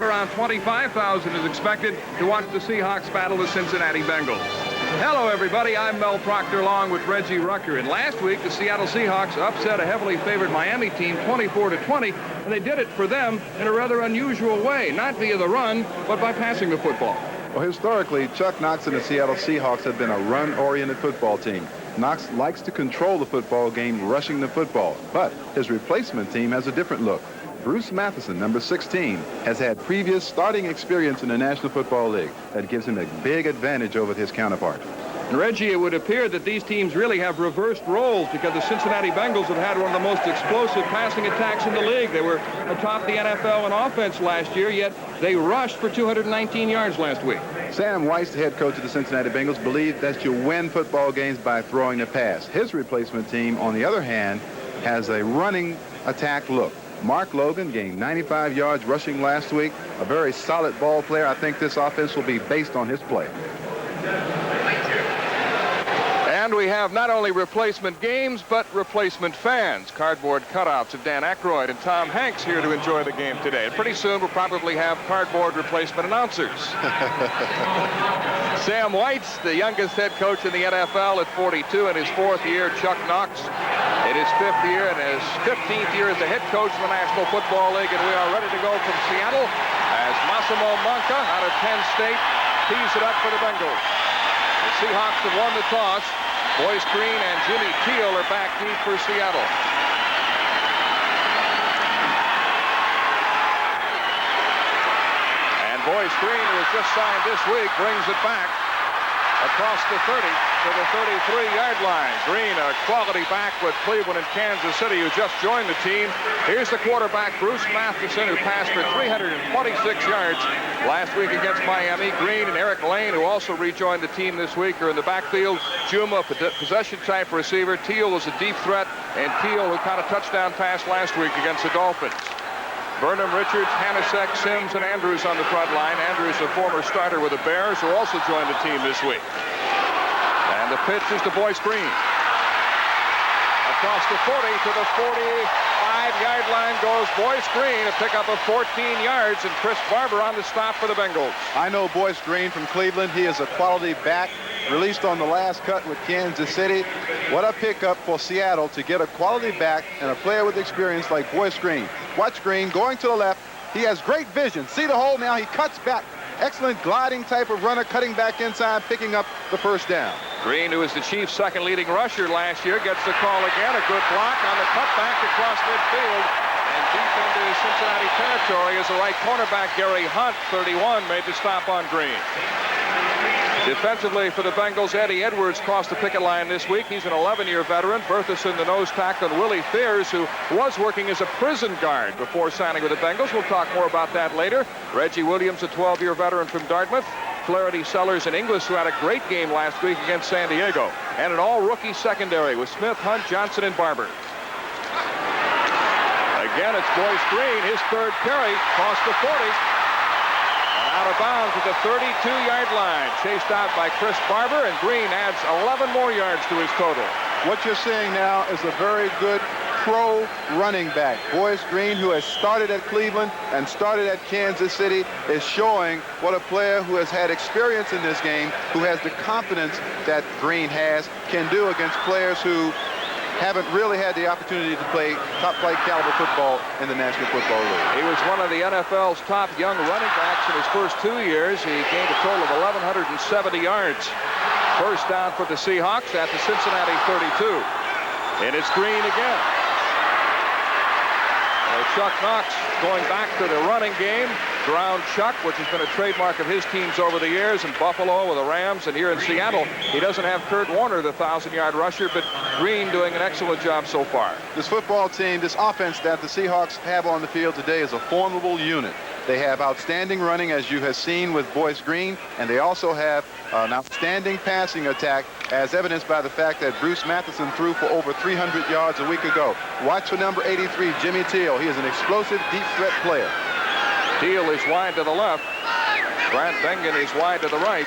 Around 25,000 is expected to watch the Seahawks battle the Cincinnati Bengals. Hello, everybody. I'm Mel Proctor along with Reggie Rucker. And last week, the Seattle Seahawks upset a heavily favored Miami team 24-20, and they did it for them in a rather unusual way, not via the run, but by passing the football. Well, historically, Chuck Knox and the Seattle Seahawks have been a run-oriented football team. Knox likes to control the football game, rushing the football, but his replacement team has a different look. Bruce Matheson, number 16, has had previous starting experience in the National Football League. That gives him a big advantage over his counterpart. And Reggie, it would appear that these teams really have reversed roles because the Cincinnati Bengals have had one of the most explosive passing attacks in the league. They were atop the NFL in offense last year, yet they rushed for 219 yards last week. Sam Weiss, the head coach of the Cincinnati Bengals, believes that you win football games by throwing the pass. His replacement team, on the other hand, has a running attack look. Mark Logan gained 95 yards rushing last week. A very solid ball player. I think this offense will be based on his play. And we have not only replacement games, but replacement fans. Cardboard cutouts of Dan Aykroyd and Tom Hanks here to enjoy the game today. And pretty soon we'll probably have cardboard replacement announcers. Sam White's the youngest head coach in the NFL at 42 in his 4th year. Chuck Knox in his 5th year and his 15th year as the head coach of the National Football League. And we are ready to go from Seattle as Massimo Manca out of Penn State tees it up for the Bengals. The Seahawks have won the toss. Boyce Green and Jimmy Teal are back deep for Seattle. And Boyce Green, who was just signed this week, brings it back across the 30 to the 33-yard line. Green, a quality back with Cleveland and Kansas City, who just joined the team. Here's the quarterback, Bruce Matheson, who passed for 326 yards last week against Miami. Green and Eric Lane, who also rejoined the team this week, are in the backfield. Juma, possession-type receiver. Teal was a deep threat, and Teal, who caught a touchdown pass last week against the Dolphins. Burnham, Richards, Hanasek, Sims, and Andrews on the front line. Andrews, a former starter with the Bears, who also joined the team this week. And the pitch is to Boyce Green. Across the 40 to the 45-yard line goes Boyce Green to pick up a 14 yards, and Chris Barber on the stop for the Bengals. I know Boyce Green from Cleveland. He is a quality back, released on the last cut with Kansas City. What a pickup for Seattle to get a quality back and a player with experience like Boyce Green. Watch Green going to the left. He has great vision. See the hole now. He cuts back. Excellent gliding type of runner, cutting back inside, picking up the first down. Green, who was the Chiefs' second leading rusher last year, gets the call again. A good block on the cutback across midfield. And deep into Cincinnati territory is the right cornerback, Gary Hunt, 31, made the stop on Green. Defensively for the Bengals, Eddie Edwards crossed the picket line this week. He's an 11-year veteran. Berthuson, the nose tackle, and Willie Fears, who was working as a prison guard before signing with the Bengals. We'll talk more about that later. Reggie Williams, a 12-year veteran from Dartmouth. Flaherty, Sellers, and Inglis, who had a great game last week against San Diego. And an all-rookie secondary with Smith, Hunt, Johnson, and Barber. Again, it's Boyce Green, his 3rd carry, across the 40. Out of bounds at the 32-yard line. Chased out by Chris Barber, and Green adds 11 more yards to his total. What you're seeing now is a very good pro running back. Boyce Green, who has started at Cleveland and started at Kansas City, is showing what a player who has had experience in this game, who has the confidence that Green has, can do against players who haven't really had the opportunity to play top-flight caliber football in the National Football League. He was one of the NFL's top young running backs in his first 2 years. He gained a total of 1,170 yards. First down for the Seahawks at the Cincinnati 32. And it's Green again. Chuck Knox going back to the running game. Ground Chuck, which has been a trademark of his teams over the years, in Buffalo with the Rams, and here in Seattle. He doesn't have Kurt Warner, the 1,000-yard rusher, but Green doing an excellent job so far. This football team, this offense that the Seahawks have on the field today is a formidable unit. They have outstanding running, as you have seen with Boyce Green, and they also have an outstanding passing attack, as evidenced by the fact that Bruce Matheson threw for over 300 yards a week ago. Watch for number 83, Jimmy Teal. He is an explosive deep threat player. Teal is wide to the left. Grant Bengen is wide to the right.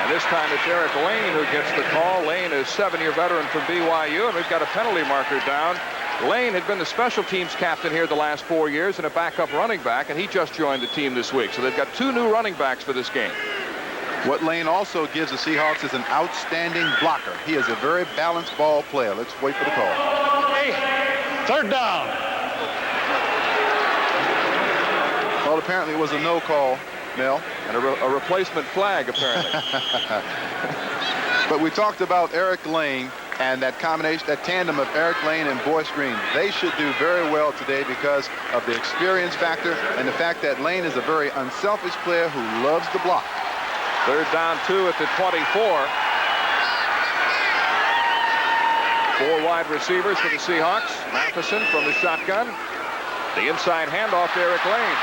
And this time it's Eric Lane who gets the call. Lane is 7-year veteran from BYU, and we've got a penalty marker down Lane had been the special teams captain here the last 4 years and a backup running back, and he just joined the team this week. So they've got 2 new running backs for this game. What Lane also gives the Seahawks is an outstanding blocker. He is a very balanced ball player. Let's wait for the call. Hey, 3rd down. Well, apparently it was a no call, Mel. And a replacement flag, apparently. But we talked about Eric Lane and that combination, that tandem of Eric Lane and Boyce Green. They should do very well today because of the experience factor and the fact that Lane is a very unselfish player who loves the block. 3rd down 2 at the 24. 4 wide receivers for the Seahawks. Matheson from the shotgun. The inside handoff to Eric Lane.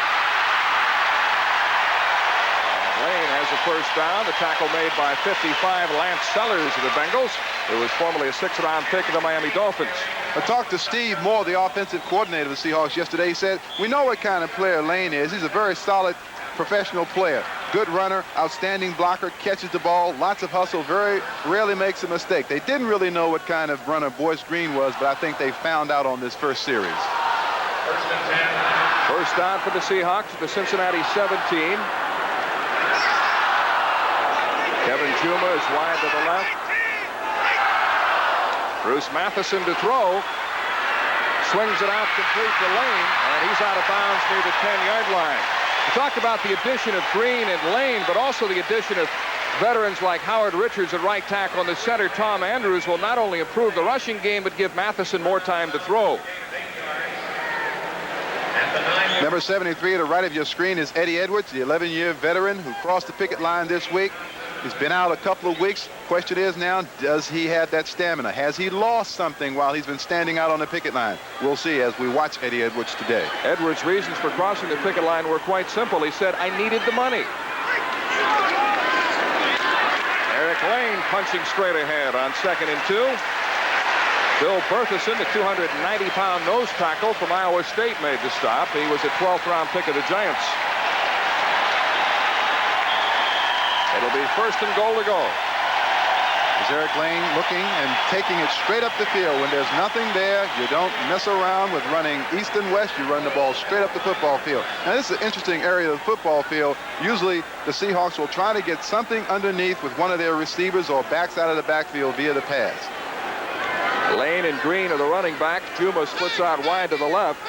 Lane has a 1st down. The tackle made by 55 Lance Sellers of the Bengals, who was formerly a 6th-round pick of the Miami Dolphins. I talked to Steve Moore, the offensive coordinator of the Seahawks yesterday. He said, we know what kind of player Lane is. He's a very solid professional player. Good runner, outstanding blocker, catches the ball, lots of hustle, very rarely makes a mistake. They didn't really know what kind of runner Boyce Green was, but I think they found out on this first series. 1st down for the Seahawks at the Cincinnati 17. Kevin Juma is wide to the left. Bruce Matheson to throw. Swings it out complete to Lane, and he's out of bounds near the 10-yard line. We talked about the addition of Green and Lane, but also the addition of veterans like Howard Richards at right tackle, and the center Tom Andrews will not only improve the rushing game, but give Matheson more time to throw. Number 73 to the right of your screen is Eddie Edwards, the 11-year veteran who crossed the picket line this week. He's been out a couple of weeks. Question is now, does he have that stamina? Has he lost something while he's been standing out on the picket line? We'll see as we watch Eddie Edwards today. Edwards' reasons for crossing the picket line were quite simple. He said, I needed the money. Eric Lane punching straight ahead on 2nd and 2. Bill Bertheson, the 290-pound nose tackle from Iowa State, made the stop. He was a 12th-round pick of the Giants. It'll be 1st and goal to go. Is Eric Lane looking and taking it straight up the field. When there's nothing there, you don't mess around with running east and west. You run the ball straight up the football field. Now, this is an interesting area of the football field. Usually, the Seahawks will try to get something underneath with one of their receivers or backs out of the backfield via the pass. Lane and Green are the running backs. Juma splits out wide to the left.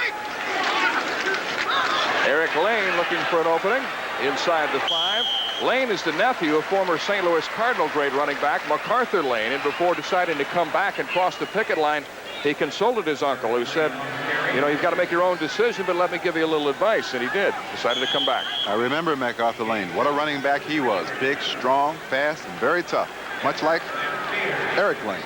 Eric Lane looking for an opening inside the 5. Lane is the nephew of former St. Louis Cardinal great running back MacArthur Lane, and before deciding to come back and cross the picket line, he consulted his uncle, who said, you know, you've got to make your own decision, but let me give you a little advice, and he did. Decided to come back. I remember MacArthur Lane. What a running back he was. Big, strong, fast, and very tough, much like Eric Lane.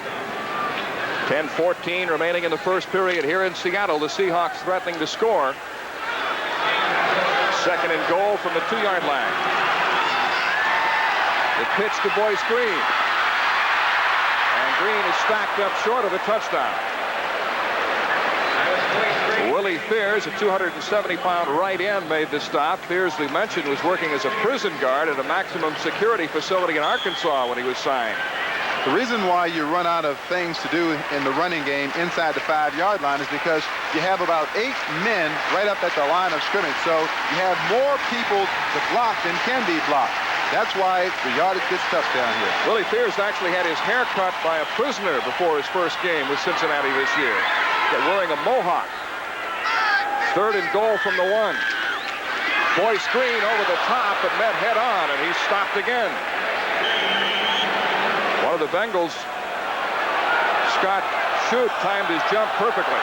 10-14 remaining in the 1st period here in Seattle. The Seahawks threatening to score. 2nd and goal from the 2-yard line. The pitch to Boyce Green. And Green is stacked up short of a touchdown. Willie Fears, a 270-pound right end, made the stop. Fears, we mentioned, was working as a prison guard at a maximum security facility in Arkansas when he was signed. The reason why you run out of things to do in the running game inside the 5-yard line is because you have about 8 men right up at the line of scrimmage. So you have more people to block than can be blocked. That's why the yardage gets tough down here. Willie Fears actually had his hair cut by a prisoner before his first game with Cincinnati this year. Wearing a mohawk. 3rd and goal from the 1. Boyce Green over the top, but met head on, and he's stopped again. One of the Bengals, Scott Shute, timed his jump perfectly.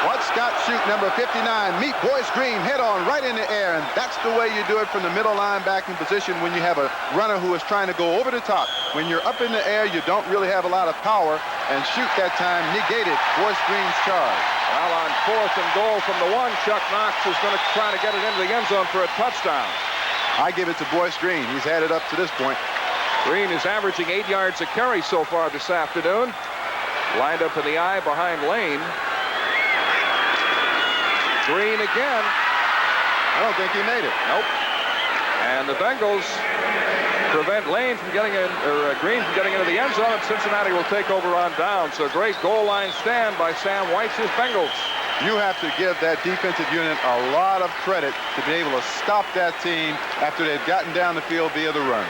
Watch Scott Shute, number 59, meet Boyce Green head on right in the air, and that's the way you do it from the middle linebacking position when you have a runner who is trying to go over the top. When you're up in the air, you don't really have a lot of power, and Shute that time negated Boyce Green's charge. Well, on 4th and goal from the 1, Chuck Knox is going to try to get it into the end zone for a touchdown. I give it to Boyce Green. He's had it up to this point. Green is averaging 8 yards a carry so far this afternoon. Lined up in the eye behind Lane. Green again. I don't think he made it. Nope. And the Bengals prevent Lane from getting in, or Green from getting into the end zone, and Cincinnati will take over on down. So great goal line stand by Sam White's Bengals. You have to give that defensive unit a lot of credit to be able to stop that team after they've gotten down the field via the run.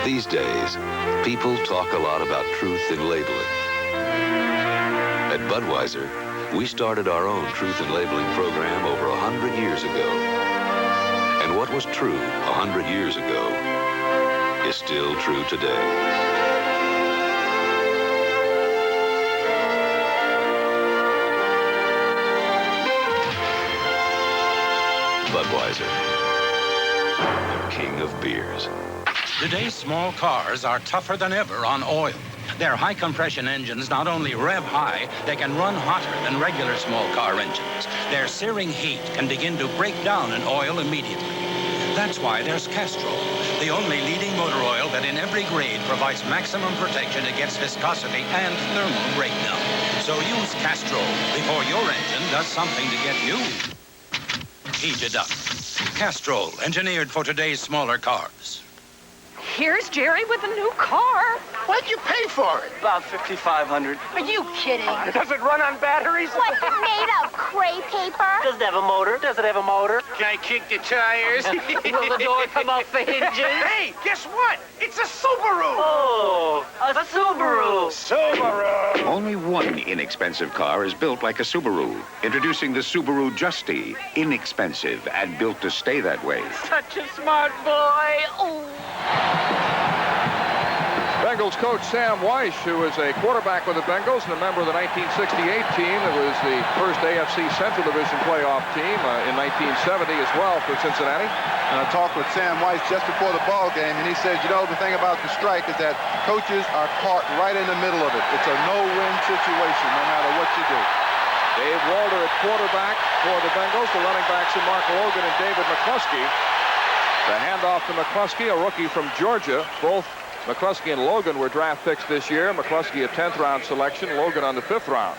These days, people talk a lot about truth in labeling. At Budweiser, we started our own truth in labeling program over 100 years ago. And what was true 100 years ago is still true today. Budweiser, the king of beers. Today's small cars are tougher than ever on oil. Their high-compression engines not only rev high, they can run hotter than regular small car engines. Their searing heat can begin to break down an oil immediately. That's why there's Castrol, the only leading motor oil that in every grade provides maximum protection against viscosity and thermal breakdown. So use Castrol before your engine does something to get you heated up. Castrol, engineered for today's smaller cars. Here's Jerry with a new car. What'd you pay for it? About $5,500. Are you kidding? Does it run on batteries? What's it made of? Cray paper? Does it have a motor? Does it have a motor? Can I kick the tires? Will the door come off the hinges? Hey, guess what? It's a Subaru! Oh, a Subaru! Subaru! Only one inexpensive car is built like a Subaru. Introducing the Subaru Justy. Inexpensive and built to stay that way. Such a smart boy. Oh. Bengals coach Sam Weiss, who was a quarterback with the Bengals and a member of the 1968 team that was the first AFC Central Division playoff team in 1970 as well for Cincinnati. And I talked with Sam Weiss just before the ball game, and he said, you know, the thing about the strike is that coaches are caught right in the middle of it. It's a no-win situation no matter what you do. Dave Walter at quarterback for the Bengals. The running backs are Mark Logan and David McCluskey. The handoff to McCluskey, a rookie from Georgia. Both McCluskey and Logan were draft picks this year. McCluskey a 10th round selection, Logan on the 5th round.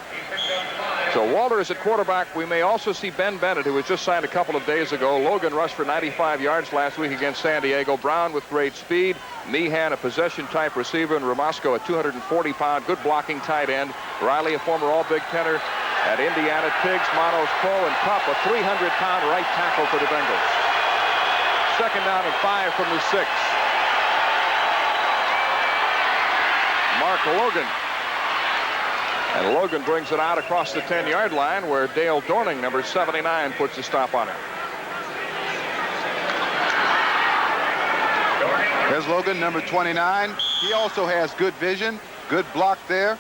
So Walter is at quarterback. We may also see Ben Bennett, who was just signed a couple of days ago. Logan rushed for 95 yards last week against San Diego. Brown with great speed. Meehan, a possession-type receiver, and Ramasco, a 240-pound, good blocking tight end. Riley, a former All-Big Tenor at Indiana. Tiggs, Manos, Cole, and Pup, a 300-pound right tackle for the Bengals. Second down and 5 from the 6. Mark Logan. And Logan brings it out across the 10-yard line where Dale Dorning, number 79, puts a stop on it. There's Logan, number 29. He also has good vision, good block there.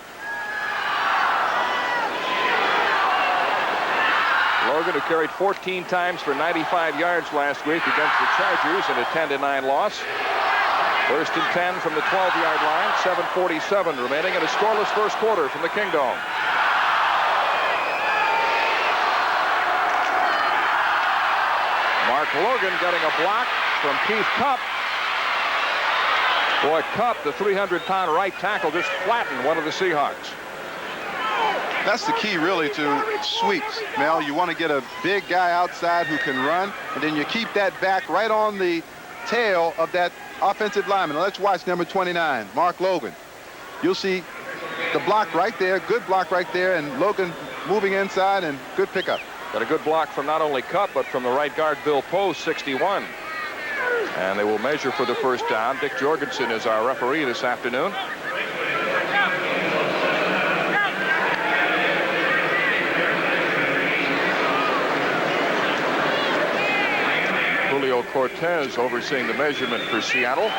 Logan, who carried 14 times for 95 yards last week against the Chargers in a 10-9 loss. First and 10 from the 12-yard line, 7:47 remaining in a scoreless first quarter from the Kingdome. Mark Logan getting a block from Keith Cup. Boy, Cup, the 300-pound right tackle, just flattened one of the Seahawks. That's the key, really, to sweeps, Mel. You want to get a big guy outside who can run, and then you keep that back right on the tail of that offensive lineman. Now let's watch number 29, Mark Logan. You'll see the block right there, good block right there, and Logan moving inside and good pickup. Got a good block from not only Cup, but from the right guard, Bill Post, 61. And they will measure for the first down. Dick Jorgensen is our referee this afternoon. Julio Cortez overseeing the measurement for Seattle.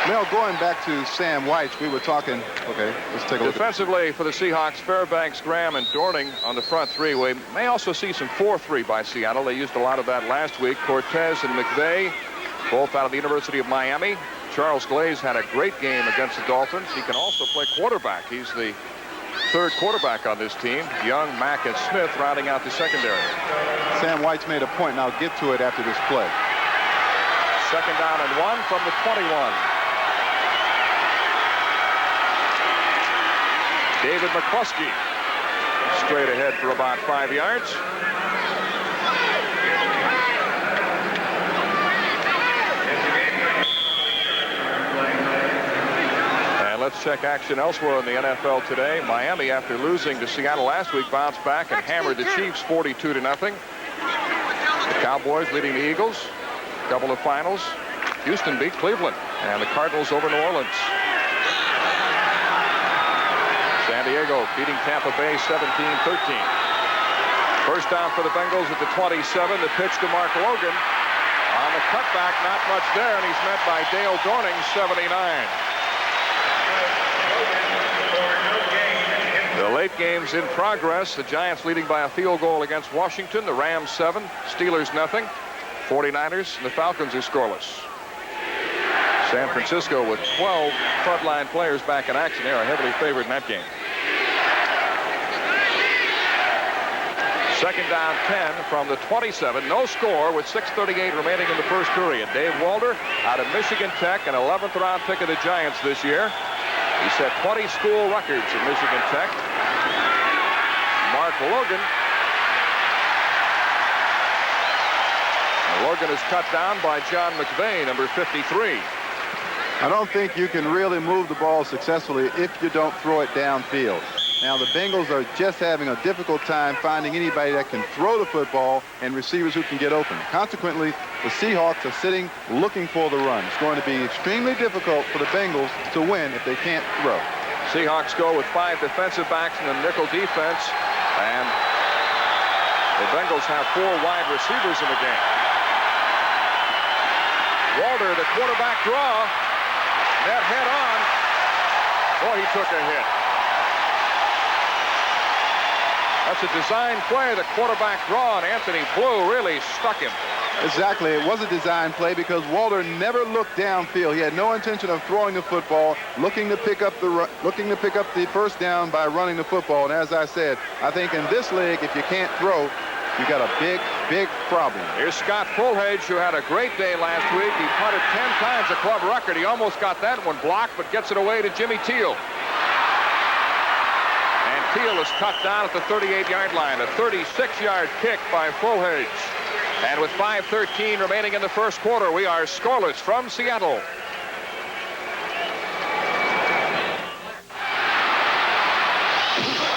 Mel, going back to Sam White, we were talking. Okay, let's take a look. Defensively for the Seahawks, Fairbanks, Graham, and Dorning on the front three. We may also see some 4-3 by Seattle. They used a lot of that last week. Cortez and McVay, both out of the University of Miami. Charles Glaze had a great game against the Dolphins. He can also play quarterback. He's the third quarterback on this team. Young, Mack, and Smith rounding out the secondary. Sam White's made a point, and I'll get to it after this play. Second down and 1 from the 21. David McCluskey straight ahead for about 5 yards. Let's check action elsewhere in the NFL today. Miami, after losing to Seattle last week, bounced back and hammered the Chiefs 42-0. The Cowboys leading the Eagles. A couple of finals. Houston beat Cleveland, and the Cardinals over New Orleans. San Diego beating Tampa Bay 17-13. First down for the Bengals at the 27. The pitch to Mark Logan. On the cutback, not much there, and he's met by Dale Dorning, 79. The late game's in progress. The Giants leading by a field goal against Washington. The Rams 7, Steelers nothing. 49ers and the Falcons are scoreless. San Francisco with 12 frontline players back in action. They are heavily favored in that game. Second down 10 from the 27. No score with 6:38 remaining in the first period. Dave Walder out of Michigan Tech, an 11th round pick of the Giants this year. He set 20 school records at Michigan Tech. Mark Logan. And Logan is cut down by John McVay, number 53. I don't think you can really move the ball successfully if you don't throw it downfield. Now, the Bengals are just having a difficult time finding anybody that can throw the football and receivers who can get open. Consequently, the Seahawks are sitting looking for the run. It's going to be extremely difficult for the Bengals to win if they can't throw. Seahawks go with 5 defensive backs in the nickel defense, and the Bengals have 4 wide receivers in the game. Walder, the quarterback draw. Net head on. Boy, he took a hit. That's a design play. The quarterback draw, and Anthony Blue really stuck him. Exactly. It was a design play because Walder never looked downfield. He had no intention of throwing the football, looking to pick up the first down by running the football. And as I said, I think in this league, if you can't throw, you got a big, big problem. Here's Scott Fulhage, who had a great day last week. He punted 10 times, a club record. He almost got that one blocked, but gets it away to Jimmy Teal. Teal is cut down at the 38-yard line. A 36-yard kick by Fulhage. And with 5:13 remaining in the first quarter, we are scoreless from Seattle.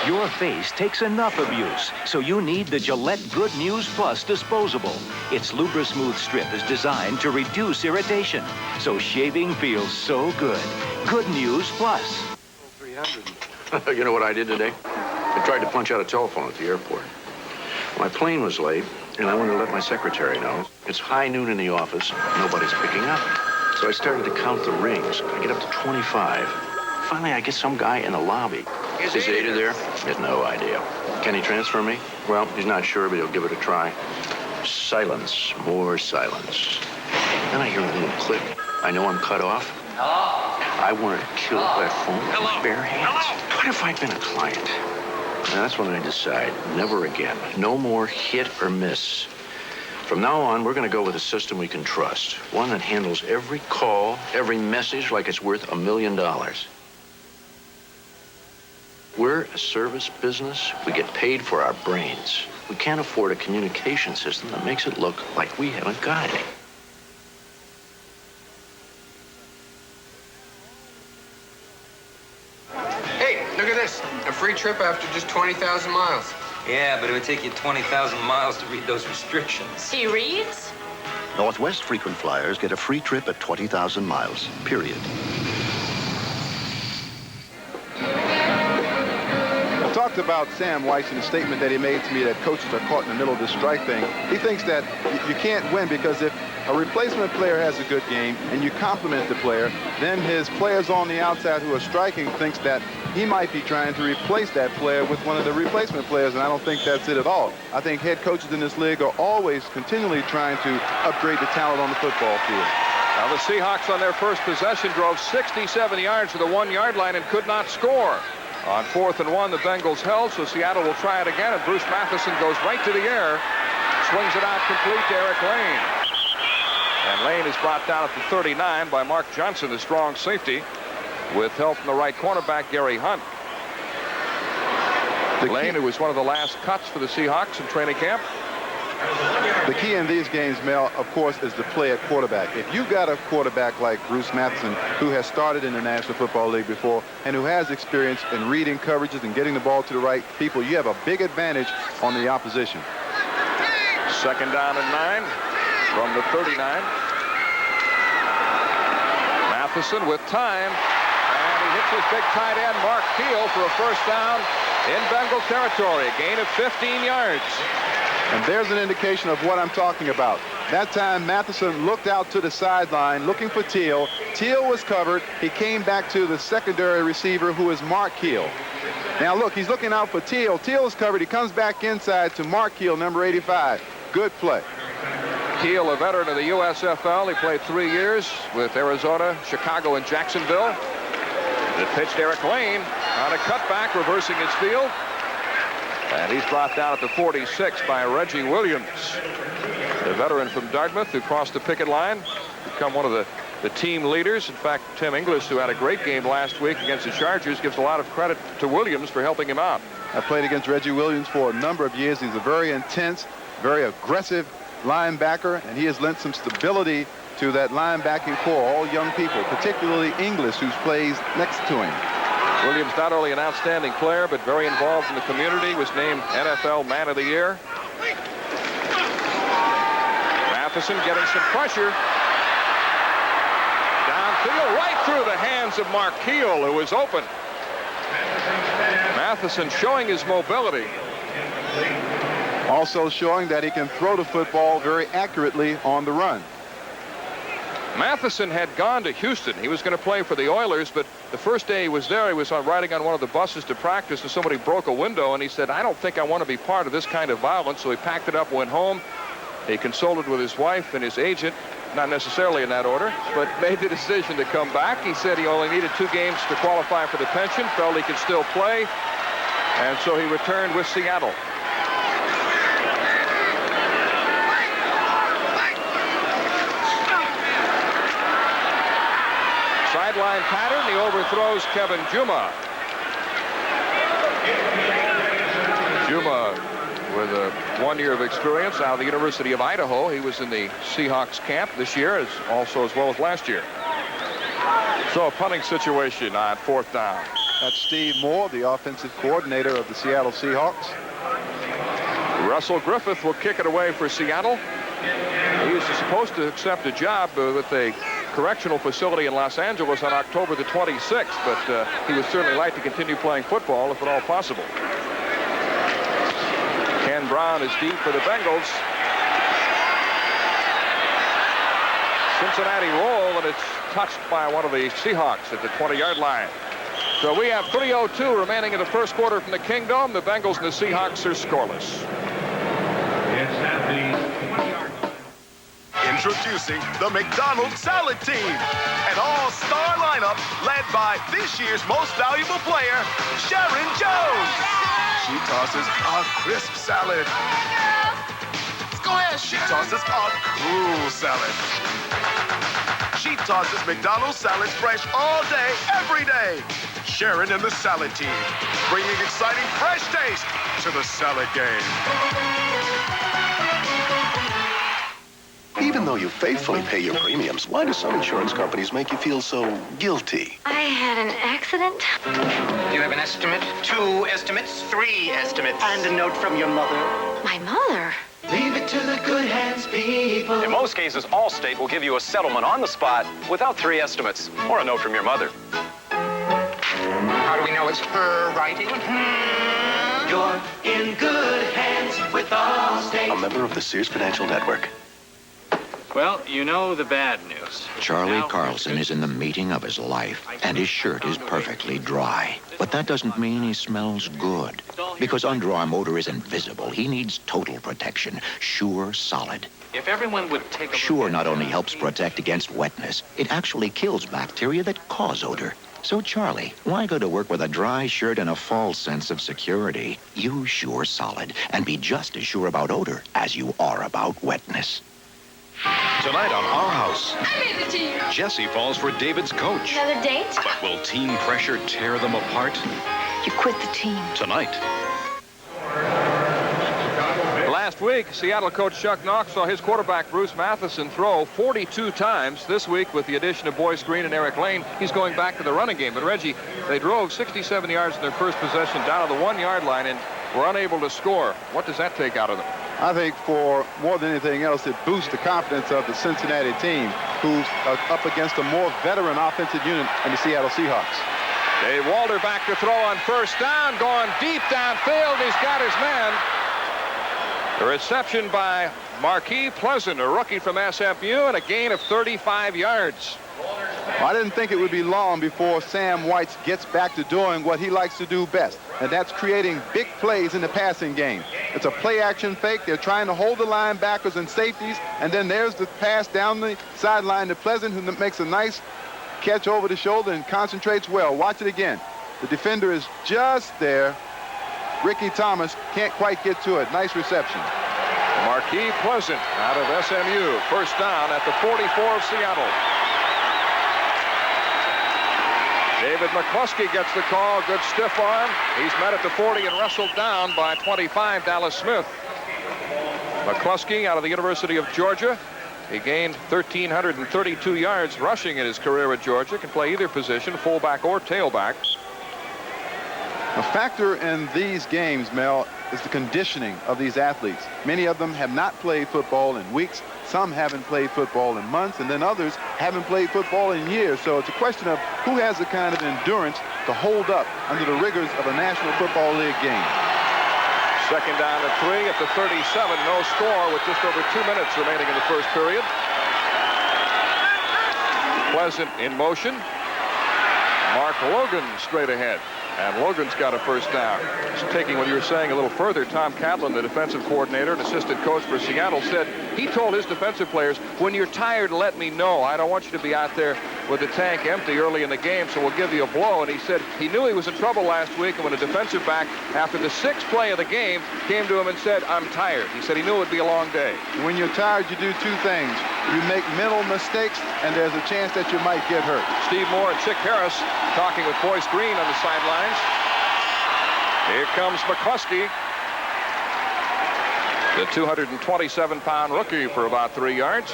Your face takes enough abuse, so you need the Gillette Good News Plus disposable. Its Lubra-Smooth strip is designed to reduce irritation, so shaving feels so good. Good News Plus. 300. You know what I did today? I tried to punch out a telephone at the airport. My plane was late, and I wanted to let my secretary know. It's high noon in the office. Nobody's picking up. So I started to count the rings. I get up to 25. Finally, I get some guy in the lobby. Is Ada there? He has no idea. Can he transfer me? Well, he's not sure, but he'll give it a try. Silence. More silence. Then I hear a little click. I know I'm cut off. Hello? I wanted to kill that phone with bare hands. What if I'd been a client? And that's when I decide, never again. No more hit or miss. From now on, we're going to go with a system we can trust. One that handles every call, every message like it's worth $1 million. We're a service business. We get paid for our brains. We can't afford a communication system that makes it look like we haven't got any. A free trip after just 20,000 miles. Yeah, but it would take you 20,000 miles to read those restrictions. He reads? Northwest frequent flyers get a free trip at 20,000 miles, period. I talked about Sam Weiss in a statement that he made to me that coaches are caught in the middle of this strike thing. He thinks that you can't win because if a replacement player has a good game and you compliment the player, then his players on the outside who are striking thinks that he might be trying to replace that player with one of the replacement players, and I don't think that's it at all. I think head coaches in this league are always continually trying to upgrade the talent on the football field. Now the Seahawks on their first possession drove 67 yards to the 1-yard line and could not score. On 4th and 1, the Bengals held, so Seattle will try it again, and Bruce Matheson goes right to the air, swings it out complete to Eric Lane. And Lane is brought down at the 39 by Mark Johnson, the strong safety, with help from the right cornerback, Gary Hunt. Lane, who was one of the last cuts for the Seahawks in training camp. The key in these games, Mel, of course, is to play at quarterback. If you've got a quarterback like Bruce Matheson, who has started in the National Football League before and who has experience in reading coverages and getting the ball to the right people, you have a big advantage on the opposition. 2nd down and 9 from the 39. Matheson with time, and he hits his big tight end, Mark Keel, for a first down in Bengal territory, a gain of 15 yards. And there's an indication of what I'm talking about. That time, Matheson looked out to the sideline looking for Teal. Teal was covered. He came back to the secondary receiver, who is Mark Keel. Now, look, he's looking out for Teal. Teal is covered. He comes back inside to Mark Keel, number 85. Good play. Keel, a veteran of the USFL. He played 3 years with Arizona, Chicago, and Jacksonville. The pitch to Eric Lane on a cutback, reversing his field. And he's brought down at the 46 by Reggie Williams, the veteran from Dartmouth who crossed the picket line, become one of the team leaders. In fact, Tim Inglis, who had a great game last week against the Chargers, gives a lot of credit to Williams for helping him out. I played against Reggie Williams for a number of years. He's a very intense, very aggressive linebacker, and he has lent some stability to that linebacking core, all young people, particularly Inglis, who plays next to him. Williams, not only an outstanding player, but very involved in the community, was named NFL Man of the Year. Matheson getting some pressure. Downfield, right through the hands of Mark Keel, who was open. Matheson showing his mobility. Also showing that he can throw the football very accurately on the run. Matheson had gone to Houston. He was going to play for the Oilers, but the first day he was there, he was riding on one of the buses to practice, and somebody broke a window, and he said, I don't think I want to be part of this kind of violence. So he packed it up, went home. He consulted with his wife and his agent, not necessarily in that order, but made the decision to come back. He said he only needed 2 games to qualify for the pension, felt he could still play, and so he returned with Seattle. Sideline pattern, he overthrows Kevin Juma. Juma with 1 year of experience out of the University of Idaho. He was in the Seahawks camp this year, as well as last year. So a punting situation on 4th down. That's Steve Moore, the offensive coordinator of the Seattle Seahawks. Russell Griffith will kick it away for Seattle. He was supposed to accept a job with a correctional facility in Los Angeles on October the 26th, but he would certainly like to continue playing football if at all possible. Ken Brown is deep for the Bengals. Cincinnati roll, and it's touched by one of the Seahawks at the 20-yard line. So we have 3:02 remaining in the first quarter from the Kingdome. The Bengals and the Seahawks are scoreless. Introducing the McDonald's Salad Team, an all-star lineup led by this year's most valuable player, Sharon Jones. She tosses a crisp salad. She tosses a cool salad. She tosses McDonald's salads fresh all day, every day. Sharon and the Salad Team, bringing exciting fresh taste to the salad game. Even though you faithfully pay your premiums, why do some insurance companies make you feel so guilty? I had an accident. Do you have an estimate? 2 estimates? 3 estimates? And a note from your mother. My mother? Leave it to the good hands, people. In most cases, Allstate will give you a settlement on the spot without 3 estimates or a note from your mother. How do we know it's her writing? You're in good hands with Allstate. A member of the Sears Financial Network. Well, you know the bad news. Charlie Carlson is in the meeting of his life, and his shirt is perfectly dry. But that doesn't mean he smells good. Because Under Armour odor isn't visible, he needs total protection. Sure Solid. If everyone would take a Sure not only helps protect against wetness, it actually kills bacteria that cause odor. So, Charlie, why go to work with a dry shirt and a false sense of security? Use Sure Solid, and be just as sure about odor as you are about wetness. Tonight on Our House, I made the team. Jesse falls for David's coach. Another date? But will team pressure tear them apart? You quit the team. Tonight. The last Last week, Seattle coach Chuck Knox saw his quarterback Bruce Matheson throw 42 times. This week, with the addition of Boyce Green and Eric Lane, he's going back to the running game. But Reggie, they drove 67 yards in their first possession down to the 1-yard line and were unable to score. What does that take out of them? I think for more than anything else, it boosts the confidence of the Cincinnati team, who's up against a more veteran offensive unit in the Seattle Seahawks. Dave Walter back to throw on first down, going deep downfield. He's got his man. The reception by Marquis Pleasant, a rookie from SMU, and a gain of 35 yards. I didn't think it would be long before Sam White gets back to doing what he likes to do best, and that's creating big plays in the passing game. It's a play-action fake. They're trying to hold the linebackers and safeties, and then there's the pass down the sideline to Pleasant, who makes a nice catch over the shoulder and concentrates well. Watch it again. The defender is just there. Ricky Thomas can't quite get to it. Nice reception. Marquis Pleasant out of SMU. First down at the 44 of Seattle. David McCluskey gets the call. Good stiff arm. He's met at the 40 and wrestled down by 25, Dallas Smith. McCluskey out of the University of Georgia. He gained 1,332 yards rushing in his career at Georgia. Can play either position, fullback or tailback. A factor in these games, Mel, is the conditioning of these athletes. Many of them have not played football in weeks. Some haven't played football in months, and then others haven't played football in years. So it's a question of who has the kind of endurance to hold up under the rigors of a National Football League game. Second down and 3 at the 37. No score with just over 2 minutes remaining in the first period. Pleasant in motion. Mark Logan straight ahead. And Logan's got a first down. Just taking what you were saying a little further, Tom Catlin, the defensive coordinator and assistant coach for Seattle, said he told his defensive players, when you're tired, let me know. I don't want you to be out there with the tank empty early in the game, so we'll give you a blow. And he said he knew he was in trouble last week, and when a defensive back, after the 6th play of the game, came to him and said, I'm tired. He said he knew it would be a long day. When you're tired, you do two things. You make mental mistakes, and there's a chance that you might get hurt. Steve Moore and Chick Harris talking with Boyce Green on the sidelines. Here comes McCluskey, the 227-pound rookie, for about 3 yards.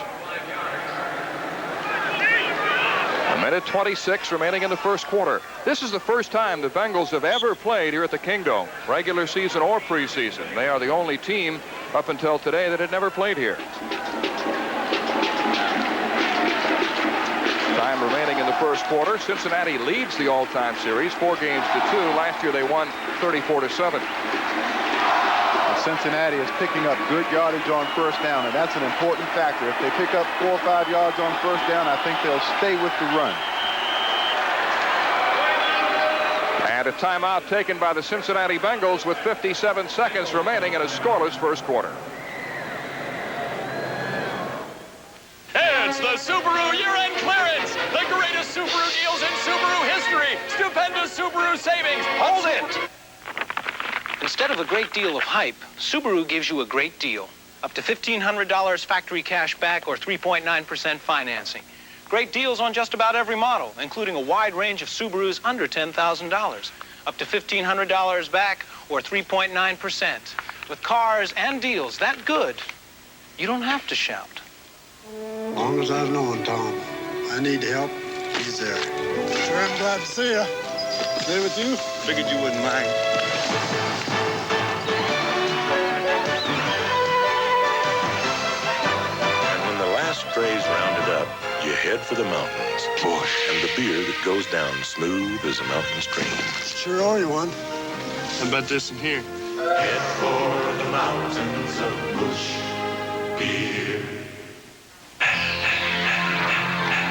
A minute 26 remaining in the first quarter. This is the first time the Bengals have ever played here at the Kingdome, regular season or preseason. They are the only team up until today that had never played here. Time remaining in the first quarter. Cincinnati leads the all-time series 4 games to 2. Last year they won 34-7. Cincinnati is picking up good yardage on first down, and that's an important factor. If they pick up 4 or 5 yards on first down, I think they'll stay with the run. And a timeout taken by the Cincinnati Bengals with 57 seconds remaining in a scoreless first quarter. It's the Subaru year-end clearance. The greatest Subaru deals in Subaru history. Stupendous Subaru savings. Hold it. Instead of a great deal of hype, Subaru gives you a great deal. Up to $1,500 factory cash back or 3.9% financing. Great deals on just about every model, including a wide range of Subarus under $10,000. Up to $1,500 back or 3.9%. With cars and deals that good, you don't have to shout. As long as I've known Tom, I need help, he's there. Sure, I'm glad to see you. Stay with you? Figured you wouldn't mind. And when the last stray's rounded up, you head for the mountains. Bush. And the beer that goes down smooth as a mountain stream. Sure owe you one. How about this in here? Head for the mountains of Bush beer.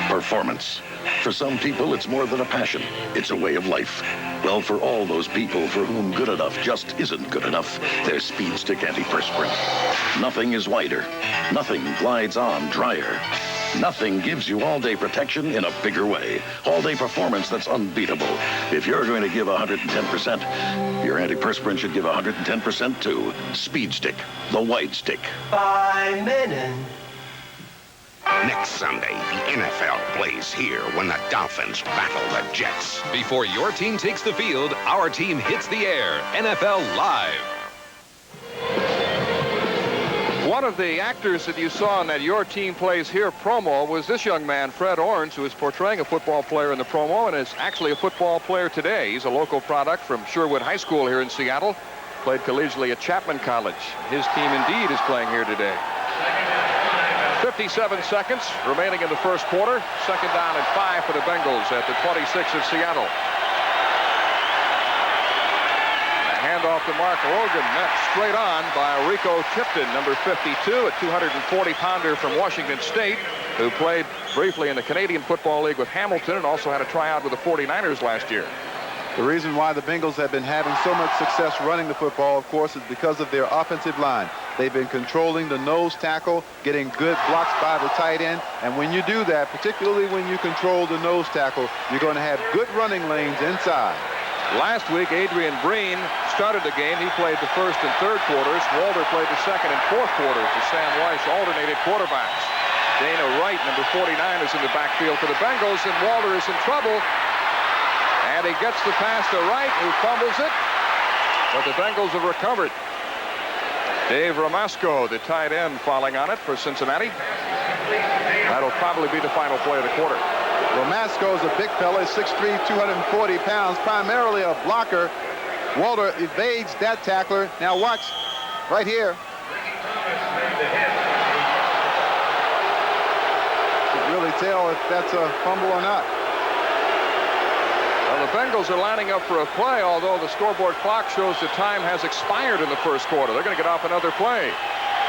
Performance. For some people, it's more than a passion. It's a way of life. Well, for all those people for whom good enough just isn't good enough, there's Speed Stick Antiperspirant. Nothing is lighter. Nothing glides on drier. Nothing gives you all-day protection in a bigger way. All-day performance that's unbeatable. If you're going to give 110%, your antiperspirant should give 110% too. Speed Stick, the white stick. By Menon. Next Sunday, the NFL plays here when the Dolphins battle the Jets. Before your team takes the field, our team hits the air. NFL Live. One of the actors that you saw in that Your Team Plays Here promo was this young man, Fred Orange, who is portraying a football player in the promo and is actually a football player today. He's a local product from Sherwood High School here in Seattle. Played collegiately at Chapman College. His team indeed is playing here today. 57 seconds remaining in the first quarter. Second down and 5 for the Bengals at the 26 of Seattle. Handoff to Mark Logan, met straight on by Rico Tipton, number 52, a 240-pounder from Washington State, who played briefly in the Canadian Football League with Hamilton and also had a tryout with the 49ers last year. The reason why the Bengals have been having so much success running the football, of course, is because of their offensive line. They've been controlling the nose tackle, getting good blocks by the tight end, and when you do that, particularly when you control the nose tackle, you're going to have good running lanes inside. Last week, Adrian Breen started the game. He played the first and third quarters. Walter played the second and fourth quarters as Sam Weiss alternated quarterbacks. Dana Wright, number 49, is in the backfield for the Bengals, and Walter is in trouble. And he gets the pass to Wright, who fumbles it. But the Bengals have recovered. Dave Ramasco, the tight end, falling on it for Cincinnati. That'll probably be the final play of the quarter. Ramasco is a big fella, 6'3", 240 pounds, primarily a blocker. Walter evades that tackler. Now watch right here. Can't really tell if that's a fumble or not. Well, the Bengals are lining up for a play, although the scoreboard clock shows the time has expired in the first quarter. They're going to get off another play.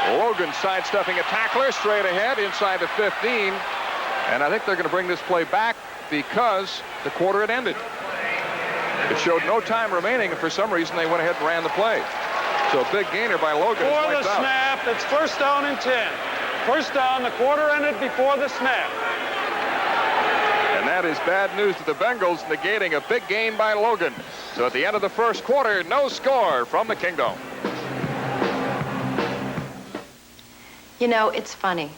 Logan sidestepping a tackler straight ahead inside the 15. And I think they're going to bring this play back because the quarter had ended. It showed no time remaining, and for some reason they went ahead and ran the play. So a big gainer by Logan. Before the snap, it's first down and 10. First down, the quarter ended before the snap. And that is bad news to the Bengals, negating a big gain by Logan. So at the end of the first quarter, no score from the Kingdom. You know, it's funny.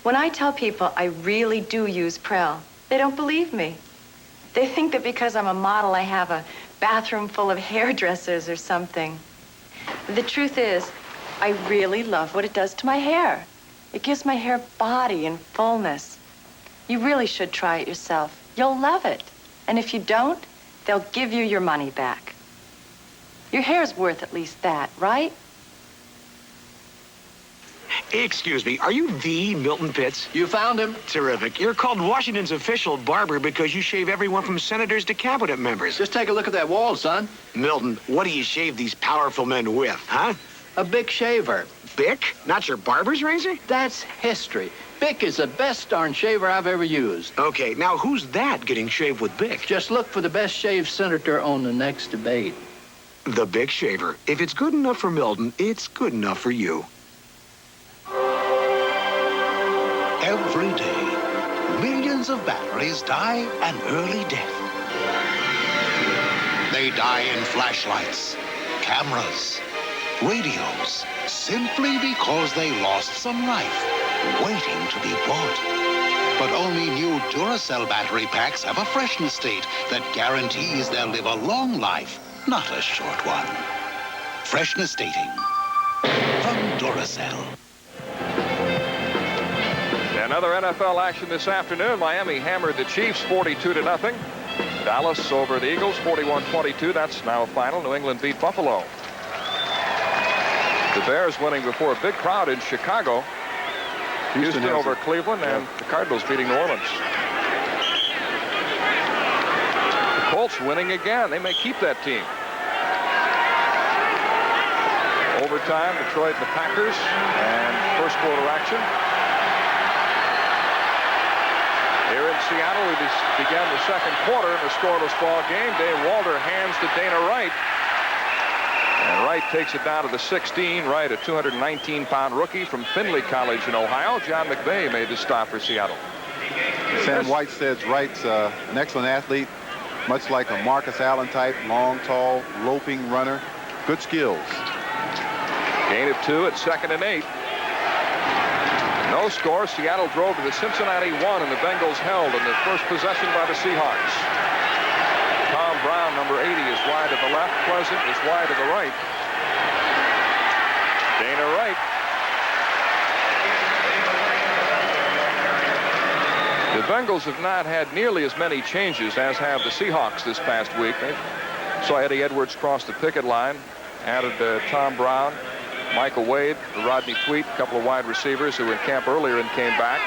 When I tell people I really do use Prel, they don't believe me. They think that because I'm a model, I have a bathroom full of hairdressers or something. The truth is, I really love what it does to my hair. It gives my hair body and fullness. You really should try it yourself. You'll love it. And if you don't, they'll give you your money back. Your hair's worth at least that, right? Excuse me, are you the Milton Pitts? You found him. Terrific. You're called Washington's official barber because you shave everyone from senators to cabinet members. Just take a look at that wall, son. Milton, what do you shave these powerful men with, huh? A Bic shaver. Bic? Not your barber's razor? That's history. Bic is the best darn shaver I've ever used. Okay, now who's that getting shaved with Bic? Just look for the best shaved senator on the next debate. The Bic shaver. If it's good enough for Milton, it's good enough for you. Every day, millions of batteries die an early death. They die in flashlights, cameras, radios, simply because they lost some life waiting to be bought. But only new Duracell battery packs have a freshness date that guarantees they'll live a long life, not a short one. Freshness dating from Duracell. Another NFL action this afternoon. Miami hammered the Chiefs 42-0. Dallas over the Eagles 41-22. That's now a final. New England beat Buffalo. The Bears winning before a big crowd in Chicago. Houston over Cleveland, and the Cardinals beating New Orleans. The Colts winning again. They may keep that team. Overtime, Detroit and the Packers, and first quarter action. Here in Seattle, we began the second quarter in a scoreless ball game. Dave Walter hands to Dana Wright. And Wright takes it down to the 16. Wright, a 219-pound rookie from Findlay College in Ohio. John McVay made the stop for Seattle. Sam White says Wright's an excellent athlete, much like a Marcus Allen type, long, tall, loping runner. Good skills. Gain of 2 at 2nd and 8. No score. Seattle drove to the Cincinnati 1, and the Bengals held in the first possession by the Seahawks. Tom Brown, number 80, is wide to the left. Pleasant is wide to the right. Dana Wright Bengals have not had nearly as many changes as have the Seahawks this past week. They saw Eddie Edwards cross the picket line, added Tom Brown, Michael Wade, Rodney Tweet, a couple of wide receivers who were in camp earlier and came back.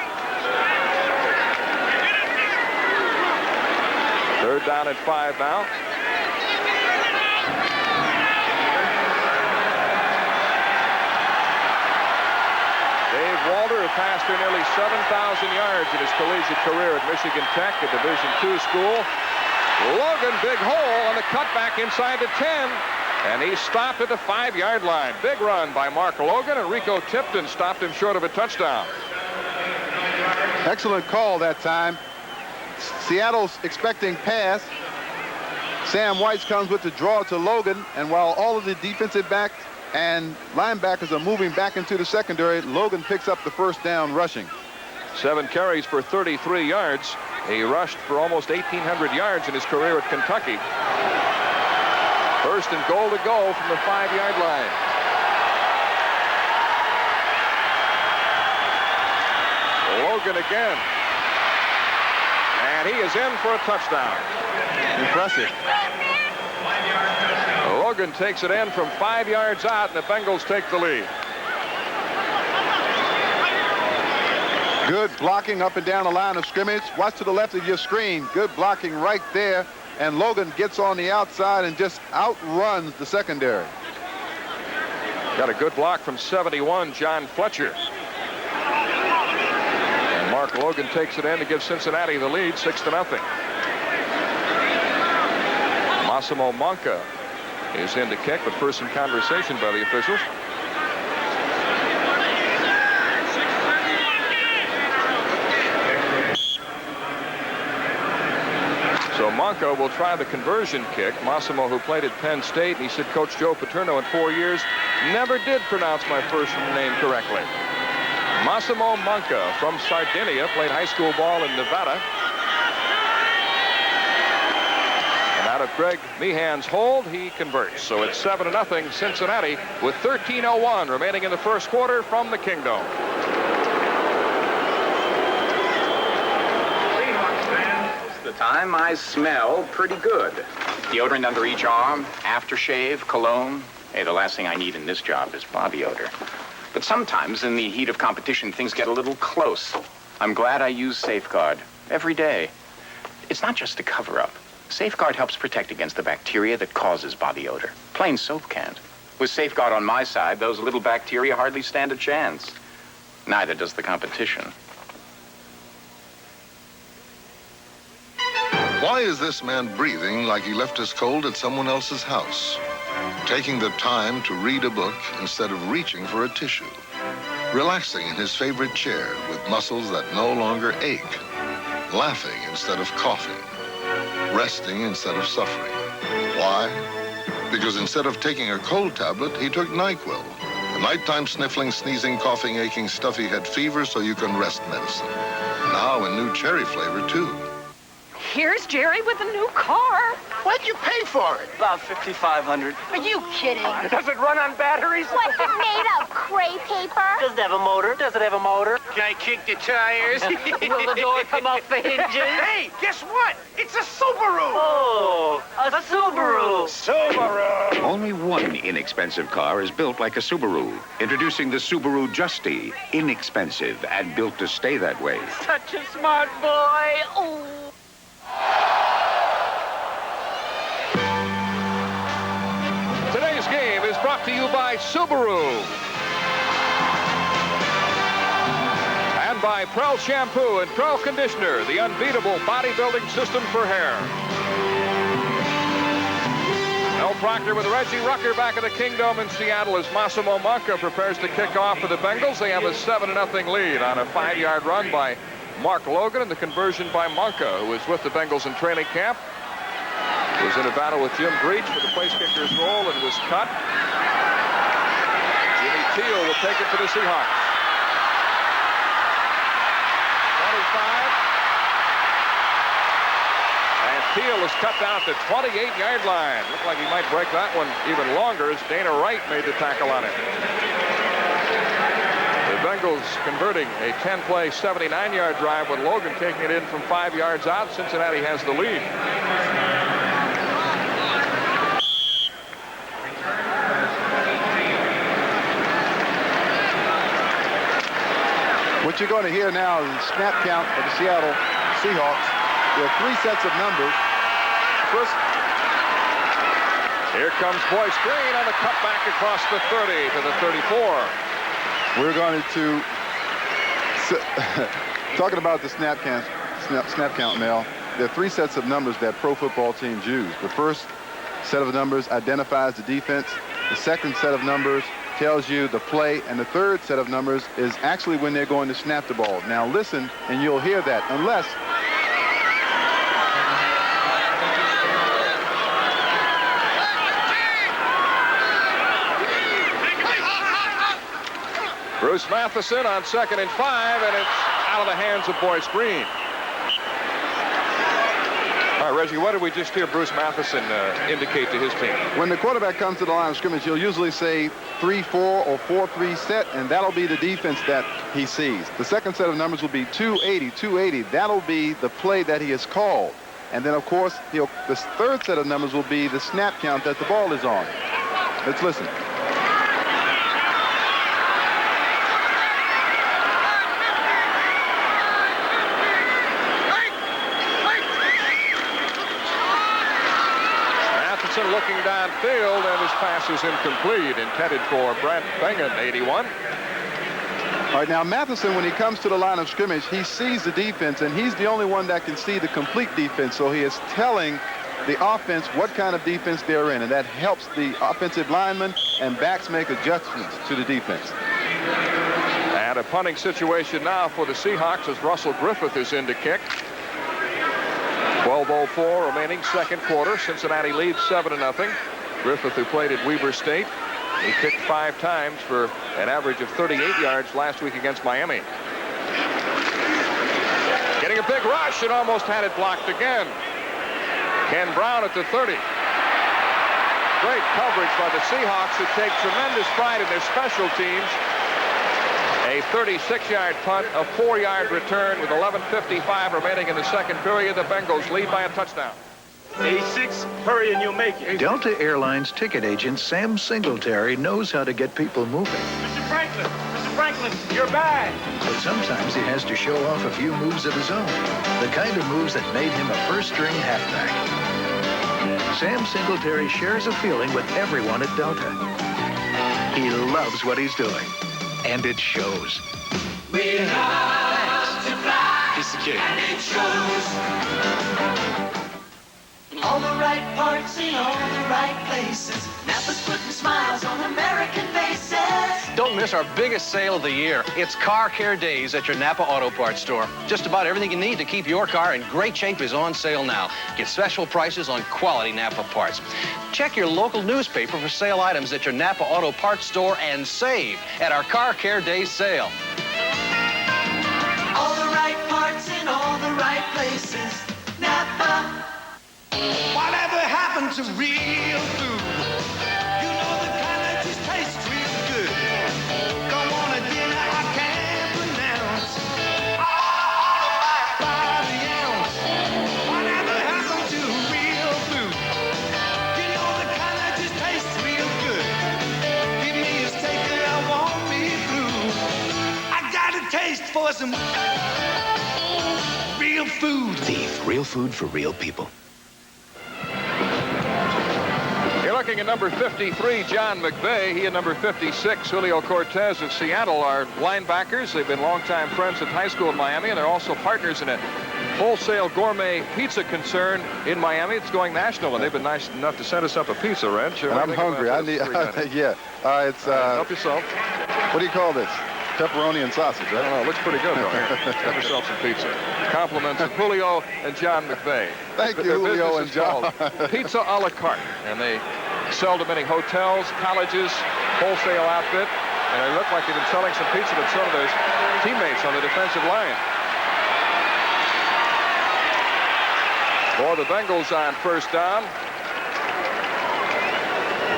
3rd down and 5 now. Dave Walter, who passed for nearly 7,000 yards in his collegiate career at Michigan Tech, a Division II school. Logan, big hole on the cutback inside the 10. And he stopped at the 5-yard line. Big run by Mark Logan, and Rico Tipton stopped him short of a touchdown. Excellent call that time. Seattle's expecting pass. Sam White comes with the draw to Logan, and while all of the defensive backs and linebackers are moving back into the secondary, Logan picks up the 1st down rushing. 7 carries for 33 yards. He rushed for almost 1,800 yards in his career at Kentucky. 1st and goal to go from the 5-yard line. Logan again. And he is in for a touchdown. Impressive. Logan takes it in from 5 yards out, and the Bengals take the lead. Good blocking up and down the line of scrimmage. Watch to the left of your screen. Good blocking right there. And Logan gets on the outside and just outruns the secondary. Got a good block from 71, John Fletcher. And Mark Logan takes it in to give Cincinnati the lead, 6-0. Massimo Monca is in to kick, but first some conversation by the officials. So Monca will try the conversion kick. Massimo, who played at Penn State, and he said Coach Joe Paterno in 4 years never did pronounce my first name correctly. Massimo Monca from Sardinia, played high school ball in Nevada. And out of Greg Meehan's hold, he converts. So it's 7-0 Cincinnati with 13:01 remaining in the 1st quarter from the Kingdom. The time I smell pretty good. Deodorant under each arm, aftershave, cologne. Hey, the last thing I need in this job is body odor. But sometimes in the heat of competition, things get a little close. I'm glad I use Safeguard every day. It's not just a cover-up. Safeguard helps protect against the bacteria that causes body odor. Plain soap can't. With Safeguard on my side, those little bacteria hardly stand a chance. Neither does the competition. Why is this man breathing like he left his cold at someone else's house? Taking the time to read a book instead of reaching for a tissue. Relaxing in his favorite chair with muscles that no longer ache. Laughing instead of coughing. Resting instead of suffering. Why? Because instead of taking a cold tablet, he took NyQuil. A nighttime sniffling, sneezing, coughing, aching, stuffy head fever so you can rest medicine. Now a new cherry flavor, too. Here's Jerry with a new car. What'd you pay for it? About $5,500. Are you kidding? Does it run on batteries? What's it made of? Crepe paper? Does it have a motor? Does it have a motor? Can I kick the tires? Will the door come off the hinges? Hey, guess what? It's a Subaru! Oh, a Subaru. Subaru! Only one inexpensive car is built like a Subaru. Introducing the Subaru Justy. Inexpensive and built to stay that way. Such a smart boy. Oh. Today's game is brought to you by Subaru. And by Prel Shampoo and Prel Conditioner, the unbeatable bodybuilding system for hair. Mel Proctor with Reggie Rucker back at the Kingdom in Seattle as Massimo Monca prepares to kick off for the Bengals. They have a 7-0 lead on a 5-yard run by Mark Logan and the conversion by Monca, who was with the Bengals in training camp. He was in a battle with Jim Breach for the place kicker's role and was cut. Jimmy Teal will take it for the Seahawks. 25. And Teal is cut down at the 28-yard line. Looked like he might break that one even longer as Dana Wright made the tackle on it. The Bengals converting a 10-play, 79-yard drive with Logan taking it in from 5 yards out. Cincinnati has the lead. What you're going to hear now is the snap count of the Seattle Seahawks. There are 3 sets of numbers. First, here comes Boyce Green on the cutback across the 30 to the 34. We're going to talking about the snap count, Mel. There are 3 sets of numbers that pro football teams use. The first set of numbers identifies the defense. The second set of numbers tells you the play, and the third set of numbers is actually when they're going to snap the ball. Now listen, and you'll hear that, unless Bruce Matheson on 2nd and 5, and it's out of the hands of Boyce Green. All right, Reggie, what did we just hear Bruce Matheson indicate to his team? When the quarterback comes to the line of scrimmage, he'll usually say 3-4 or 4-3 set, and that'll be the defense that he sees. The second set of numbers will be 280, 280. That'll be the play that he has called. And then, of course, the third set of numbers will be the snap count that the ball is on. Let's listen. Looking downfield, and his pass is incomplete, intended for Brent Bengen, 81. All right, now Matheson, when he comes to the line of scrimmage, he sees the defense, and he's the only one that can see the complete defense. So he is telling the offense what kind of defense they're in, and that helps the offensive linemen and backs make adjustments to the defense. And a punting situation now for the Seahawks as Russell Griffith is in to kick. 12:04 remaining, second quarter. Cincinnati leads 7-0. Griffith, who played at Weber State, he kicked 5 times for an average of 38 yards last week against Miami. Getting a big rush and almost had it blocked again. Ken Brown at the 30. Great coverage by the Seahawks, who take tremendous pride in their special teams. A 36-yard punt, a 4-yard return with 11:55 remaining in the second period. The Bengals lead by a touchdown. A6, hurry and you'll make it. Delta Airlines ticket agent Sam Singletary knows how to get people moving. Mr. Franklin, your bag. But sometimes he has to show off a few moves of his own. The kind of moves that made him a first-string halfback. Sam Singletary shares a feeling with everyone at Delta. He loves what he's doing. And it shows. We love to fly. Piece of cake. And it shows. All the right parts in all the right places. Napa's putting smiles on American faces. Don't miss our biggest sale of the year. It's Car Care Days at your Napa Auto Parts store. Just about everything you need to keep your car in great shape is on sale now. Get special prices on quality Napa parts. Check your local newspaper for sale items at your Napa Auto Parts store and save at our Car Care Days sale. All the right parts in all the right places. Napa. Whatever happened to real food? You know the kind that just tastes real good. Don't want a dinner I can't pronounce. By the ounce. Whatever happened to real food? You know the kind that just tastes real good. Give me a steak and I won't be through. I got a taste for some real food. Thief, real food for real people. You're looking at number 53, John McVay. He and number 56, Julio Cortez of Seattle, are linebackers. They've been longtime friends at high school in Miami, and they're also partners in a wholesale gourmet pizza concern in Miami. It's going national, and they've been nice enough to send us up a pizza, Reg. And I'm hungry. I need, yeah. It's help yourself. What do you call this? Pepperoni and sausage, right? I don't know. It looks pretty good, though. Have yourself some pizza. Compliments of Julio and John McVay. Thank you, Julio and John. Pizza a la carte, and they sell to many hotels, colleges, wholesale outfit, and they look like they've been selling some pizza to some of their teammates on the defensive line. For the Bengals on first down.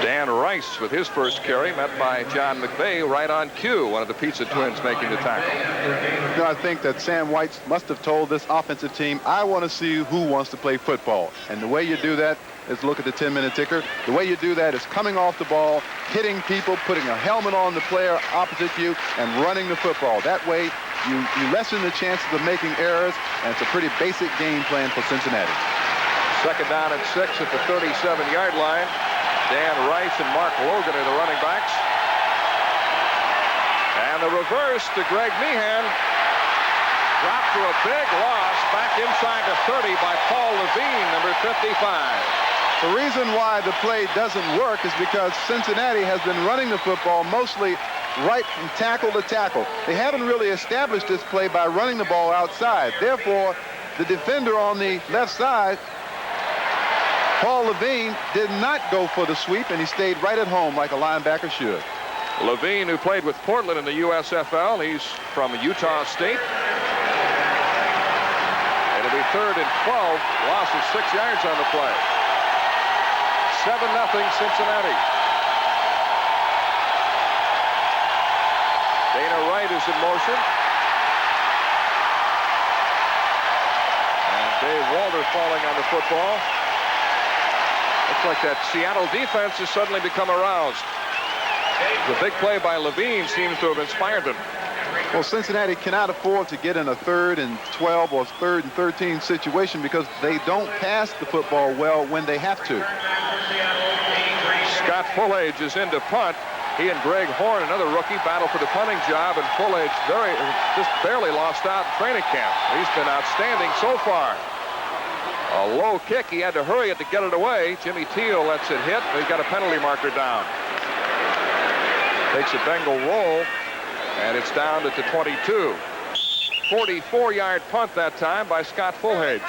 Dan Rice with his first carry, met by John McVay right on cue, one of the Pizza Twins making the tackle. You know, I think that Sam White must have told this offensive team, I want to see who wants to play football. And the way you do that is look at the 10-minute ticker. The way you do that is coming off the ball, hitting people, putting a helmet on the player opposite you, and running the football. That way, you lessen the chances of making errors, and it's a pretty basic game plan for Cincinnati. Second down and 6 at the 37-yard line. Dan Rice and Mark Logan are the running backs. And the reverse to Greg Meehan. Dropped to a big loss back inside the 30 by Paul Levine, number 55. The reason why the play doesn't work is because Cincinnati has been running the football mostly right from tackle to tackle. They haven't really established this play by running the ball outside. Therefore, the defender on the left side, Paul Levine, did not go for the sweep, and he stayed right at home like a linebacker should. Levine, who played with Portland in the USFL, he's from Utah State. It'll be 3rd and 12, loss of 6 yards on the play. 7-0 Cincinnati. Dana Wright is in motion. And Dave Walter falling on the football. Looks like that Seattle defense has suddenly become aroused. The big play by Levine seems to have inspired them. Well, Cincinnati cannot afford to get in a 3rd and 12 or 3rd and 13 situation because they don't pass the football well when they have to. Scott Fullage is in to punt. He and Greg Horn, another rookie, battle for the punting job, and Fullage just barely lost out in training camp. He's been outstanding so far. A low kick. He had to hurry it to get it away. Jimmy Teal lets it hit. He's got a penalty marker down. Takes a Bengal roll, and it's down at the 22. 44-yard punt that time by Scott Fullage.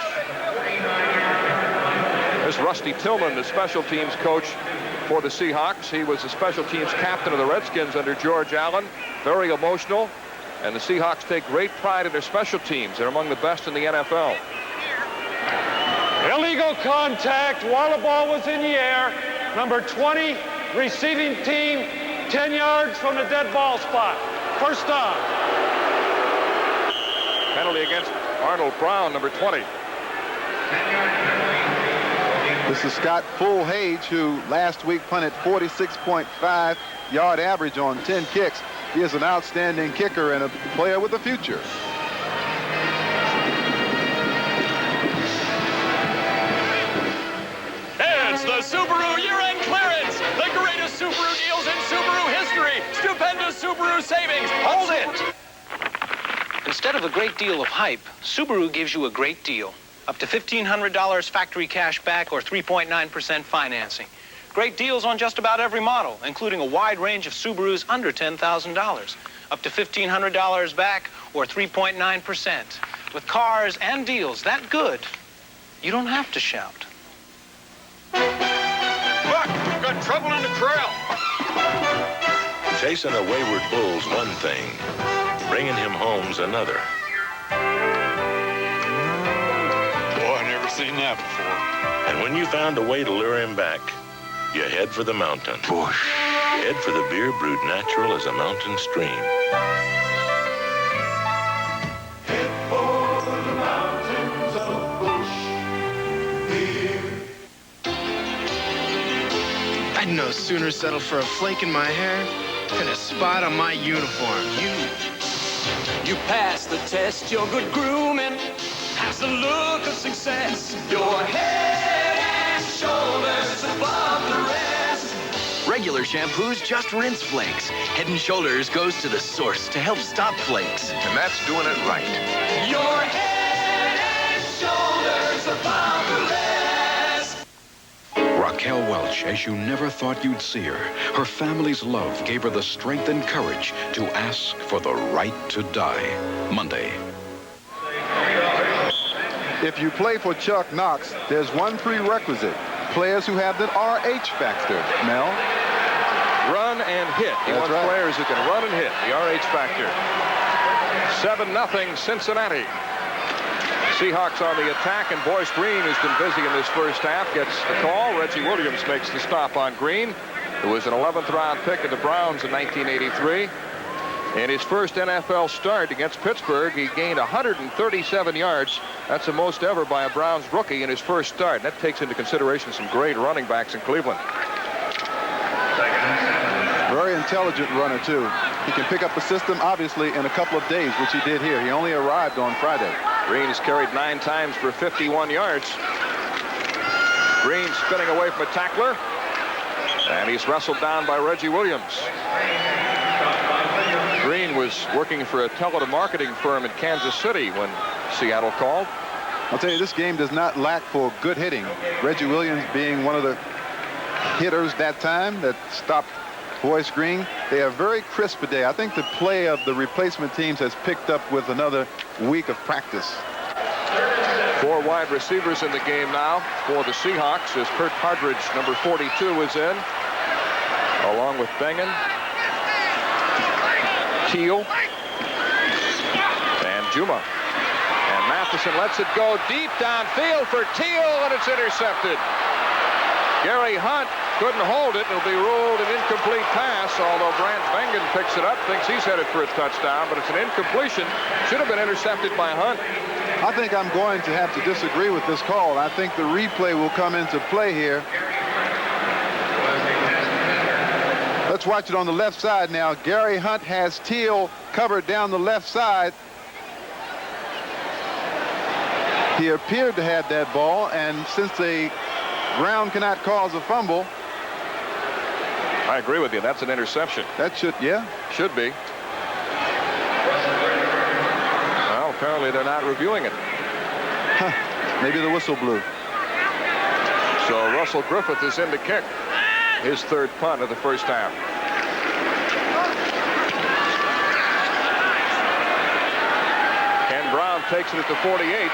There's Rusty Tillman, the special teams coach for the Seahawks. He was the special teams captain of the Redskins under George Allen. Very emotional, and the Seahawks take great pride in their special teams. They're among the best in the NFL. Illegal contact while the ball was in the air. Number 20, receiving team, 10 yards from the dead ball spot. First down. Penalty against Arnold Brown, number 20. This is Scott Fullage, who last week punted 46.5 yard average on 10 kicks. He is an outstanding kicker and a player with a future. It's the Subaru year-end clearance. The greatest Subaru deals in Subaru history. Stupendous Subaru savings. Hold it. Instead of a great deal of hype, Subaru gives you a great deal. Up to $1,500 factory cash back or 3.9% financing. Great deals on just about every model, including a wide range of Subarus under $10,000. Up to $1,500 back or 3.9%. With cars and deals that good, you don't have to shout. Buck, we've got trouble in the trail. Chasing a wayward bull's one thing. Bringing him home's another. Boy, I never seen that before. And when you found a way to lure him back, you head for the mountain. Bush. Head for the beer brewed natural as a mountain stream. Head for the mountains of Bush beer. I'd no sooner settle for a flake in my hair than a spot on my uniform. You pass the test, your good grooming has the look of success. Your head and shoulders above the rest. Regular shampoos just rinse flakes. Head and Shoulders goes to the source to help stop flakes. And that's doing it right. Your head and shoulders above the rest. Raquel Welch, as you never thought you'd see her. Her family's love gave her the strength and courage to ask for the right to die. Monday. If you play for Chuck Knox, there's one prerequisite. Players who have the RH factor. Mel? Run and hit. He wants players who can run and hit. The RH factor. 7-0 Cincinnati. Seahawks on the attack, and Boyce Green, who's been busy in this first half, gets the call. Reggie Williams makes the stop on Green. who was an 11th round pick of the Browns in 1983. In his first NFL start against Pittsburgh, he gained 137 yards. That's the most ever by a Browns rookie in his first start. That takes into consideration some great running backs in Cleveland. Very intelligent runner, too. He can pick up a system, obviously, in a couple of days, which he did here. He only arrived on Friday. Green has carried 9 times for 51 yards. Green spinning away from a tackler. And he's wrestled down by Reggie Williams. Green was working for a telemarketing firm in Kansas City when Seattle called. I'll tell you, this game does not lack for good hitting. Reggie Williams being one of the hitters that time that stopped Boyce Green. They are very crisp today. I think the play of the replacement teams has picked up with another week of practice. 4 wide receivers in the game now for the Seahawks as Kurt Partridge, number 42, is in, along with Bengen, Teal, and Juma. And Matheson lets it go deep downfield for Teal, and it's intercepted. Gary Hunt couldn't hold it. It'll be ruled an incomplete pass, although Brant Bengen picks it up, thinks he's headed for a touchdown, but it's an incompletion. Should have been intercepted by Hunt. I think I'm going to have to disagree with this call. I think the replay will come into play here. Let's watch it on the left side now. Gary Hunt has Teal covered down the left side. He appeared to have that ball, and since the ground cannot cause a fumble. I agree with you. That's an interception. That should, yeah. Should be. Well, apparently they're not reviewing it. Huh. Maybe the whistle blew. So Russell Griffith is in to kick his 3rd punt of the first half. Ken Brown takes it at the 48.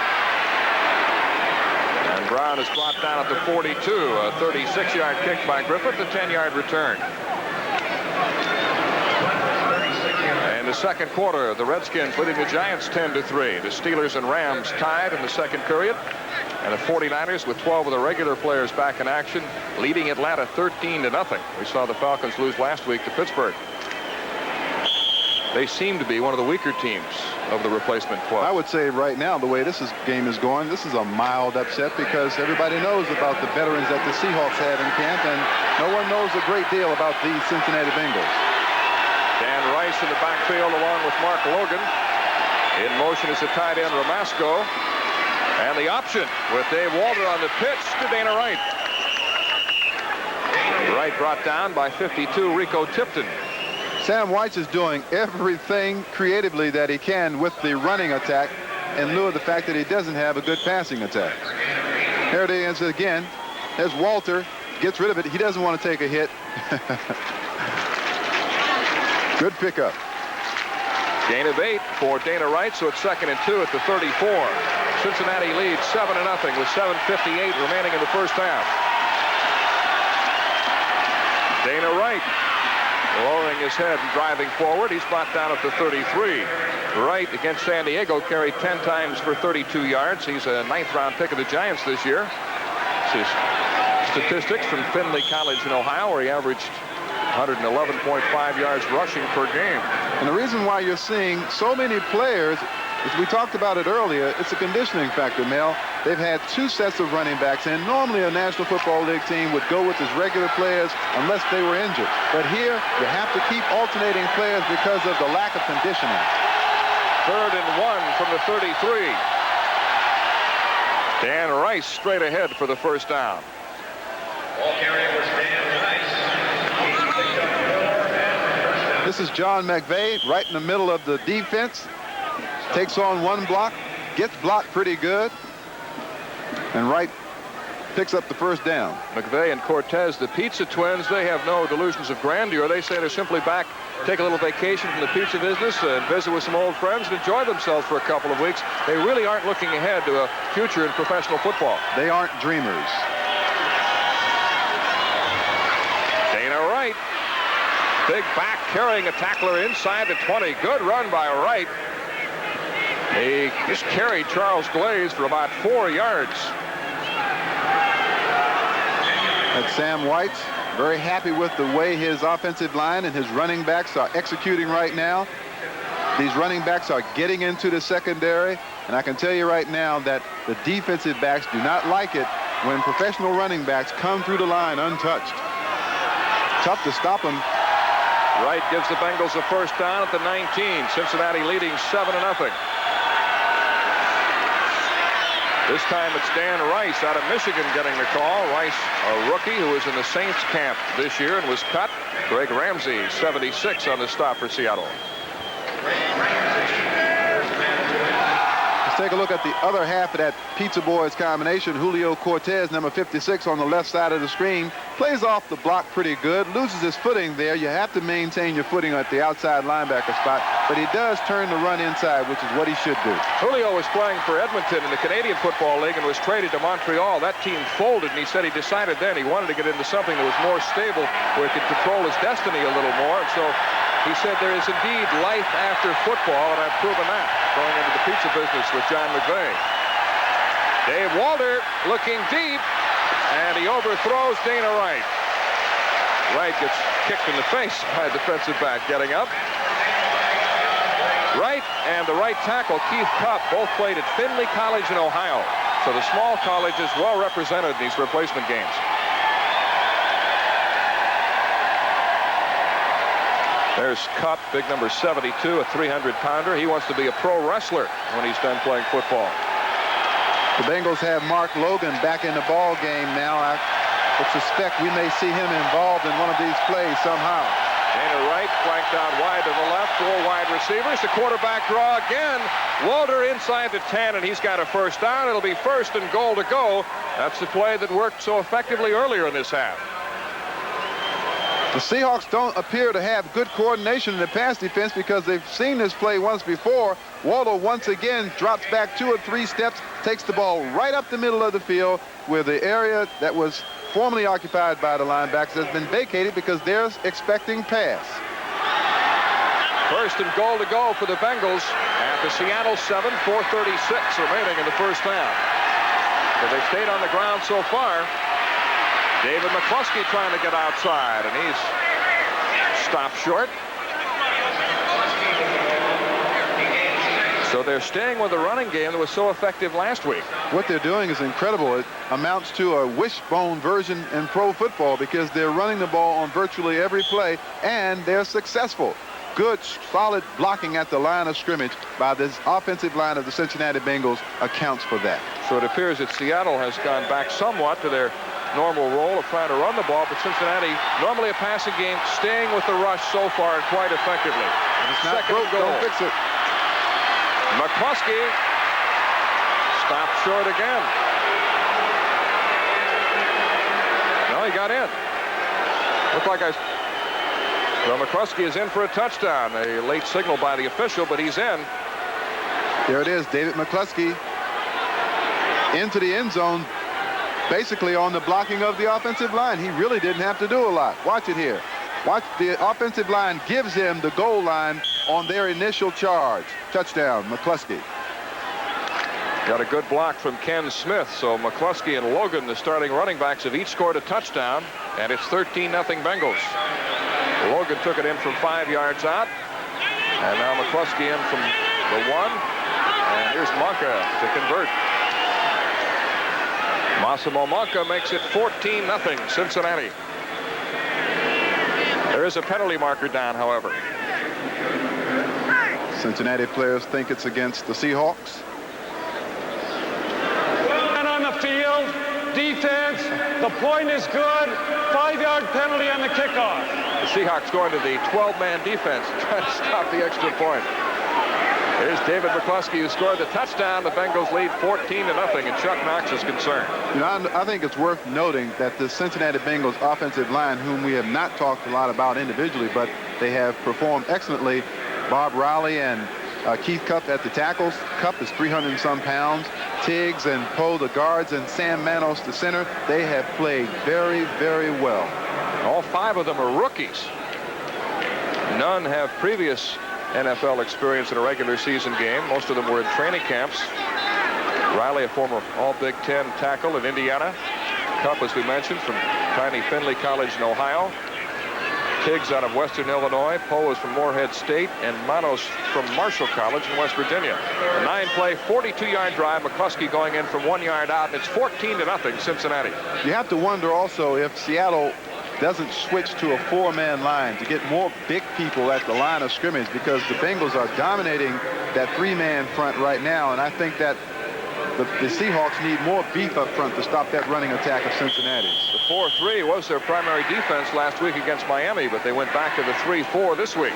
And Brown is brought down at the 42. A 36-yard kick by Griffith, a 10-yard return. In the second quarter, the Redskins leading the Giants 10-3. The Steelers and Rams tied in the second period. And the 49ers, with 12 of the regular players back in action, leading Atlanta 13-0. We saw the Falcons lose last week to Pittsburgh. They seem to be one of the weaker teams of the replacement club. I would say right now, the way this game is going, this is a mild upset because everybody knows about the veterans that the Seahawks have in camp, and no one knows a great deal about the Cincinnati Bengals. Dan Rice in the backfield along with Mark Logan. In motion is the tight end Ramasco. And the option with Dave Walter on the pitch to Dana Wright. Wright brought down by 52, Rico Tipton. Sam White is doing everything creatively that he can with the running attack in lieu of the fact that he doesn't have a good passing attack. Here it is again. There's Walter. Gets rid of it. He doesn't want to take a hit. Good pickup. Gain of 8 for Dana Wright, so it's 2nd and 2 at the 34. Cincinnati leads 7-0 with 7:58 remaining in the first half. Dana Wright lowering his head and driving forward. He's brought down at the 33. Wright against San Diego carried 10 times for 32 yards. He's a 9th round pick of the Giants this year. This is statistics from Findlay College in Ohio, where he averaged 111.5 yards rushing per game. And the reason why you're seeing so many players, as we talked about it earlier, it's a conditioning factor, Mel. They've had 2 sets of running backs, and normally a National Football League team would go with his regular players unless they were injured. But here, you have to keep alternating players because of the lack of conditioning. 3rd and 1 from the 33. Dan Rice straight ahead for the first down. Ball carrier was Dan Rice. This is John McVay right in the middle of the defense. Takes on 1 block, gets blocked pretty good, and Wright picks up the first down. McVay and Cortez, the Pizza Twins, they have no delusions of grandeur. They say they're simply back, take a little vacation from the pizza business and visit with some old friends and enjoy themselves for a couple of weeks. They really aren't looking ahead to a future in professional football. They aren't dreamers. Dana Wright, big back carrying a tackler inside the 20. Good run by Wright. He just carried Charles Glaze for about 4 yards. That's Sam White. Very happy with the way his offensive line and his running backs are executing right now. These running backs are getting into the secondary, and I can tell you right now that the defensive backs do not like it when professional running backs come through the line untouched. Tough to stop them. Wright gives the Bengals a first down at the 19. Cincinnati leading 7-0. This time it's Dan Rice out of Michigan getting the call. Rice, a rookie who was in the Saints camp this year and was cut. Greg Ramsey, 76 on the stop for Seattle. Let's take a look at the other half of that Pizza Boys combination. Julio Cortez, number 56 on the left side of the screen, plays off the block pretty good, loses his footing there. You have to maintain your footing at the outside linebacker spot, but he does turn the run inside, which is what he should do. Julio was playing for Edmonton in the Canadian Football League and was traded to Montreal. That team folded, and he said he decided then he wanted to get into something that was more stable, where he could control his destiny a little more. And so he said there is indeed life after football, and I've proven that going into the pizza business with John McVay. Dave Walter looking deep, and he overthrows Dana Wright. Wright gets kicked in the face by a defensive back getting up. Wright and the right tackle, Keith Cup, both played at Findlay College in Ohio. So the small college is well represented in these replacement games. There's Cup, big number 72, a 300-pounder. He wants to be a pro wrestler when he's done playing football. The Bengals have Mark Logan back in the ball game now. I would suspect we may see him involved in one of these plays somehow. Dana Wright flanked out wide to the left, 4 wide receivers. The quarterback draw again. Walter inside the 10, and he's got a first down. It'll be 1st and goal to go. That's the play that worked so effectively earlier in this half. The Seahawks don't appear to have good coordination in the pass defense because they've seen this play once before. Walter once again drops back 2 or 3 steps, takes the ball right up the middle of the field where the area that was formerly occupied by the linebackers has been vacated because they're expecting pass. 1st and goal to go for the Bengals at the Seattle 7, 4:36 remaining in the first half. So they've stayed on the ground so far. David McCluskey trying to get outside, and he's stopped short. So they're staying with the running game that was so effective last week. What they're doing is incredible. It amounts to a wishbone version in pro football because they're running the ball on virtually every play, and they're successful. Good, solid blocking at the line of scrimmage by this offensive line of the Cincinnati Bengals accounts for that. So it appears that Seattle has gone back somewhat to their normal role of trying to run the ball, but Cincinnati, normally a passing game, staying with the rush so far and quite effectively. It's not 2nd broke, goal. don't fix it. McCluskey stopped short again. No, he got in. Looked like well, McCluskey is in for a touchdown. A late signal by the official, but he's in. There it is, David McCluskey into the end zone, basically on the blocking of the offensive line. He really didn't have to do a lot. Watch it here. Watch, the offensive line gives him the goal line on their initial charge. Touchdown, McCluskey. Got a good block from Ken Smith. So McCluskey and Logan, the starting running backs, have each scored a touchdown, and it's 13-0 Bengals. Logan took it in from 5 yards out, and now McCluskey in from the 1, and here's Monca to convert. Massimo Monca makes it 14-0 Cincinnati. There is a penalty marker down, however. Cincinnati players think it's against the Seahawks. And on the field, defense, the point is good. 5-yard penalty on the kickoff. The Seahawks going to the 12-man defense trying to stop the extra point. Here's David McCluskey, who scored the touchdown. The Bengals lead 14-0, and Chuck Knox is concerned. You know, I think it's worth noting that the Cincinnati Bengals offensive line, whom we have not talked a lot about individually, but they have performed excellently. Bob Riley and Keith Cup at the tackles. Cup is 300-some pounds. Tiggs and Poe, the guards, and Sam Manos, the center. They have played very, very well. All 5 of them are rookies. None have previous NFL experience in a regular season game. Most of them were in training camps. Riley, a former All-Big Ten tackle in Indiana. Cup, as we mentioned, from tiny Findlay College in Ohio. Tiggs out of Western Illinois. Poe is from Morehead State. And Manos from Marshall College in West Virginia. A 9-play, 42-yard drive. McCluskey going in from 1 yard out. And it's 14-0 Cincinnati. You have to wonder also if Seattle doesn't switch to a 4-man line to get more big people at the line of scrimmage, because the Bengals are dominating that 3-man front right now. And I think that the Seahawks need more beef up front to stop that running attack of Cincinnati. The 4-3 was their primary defense last week against Miami, but they went back to the 3-4 this week.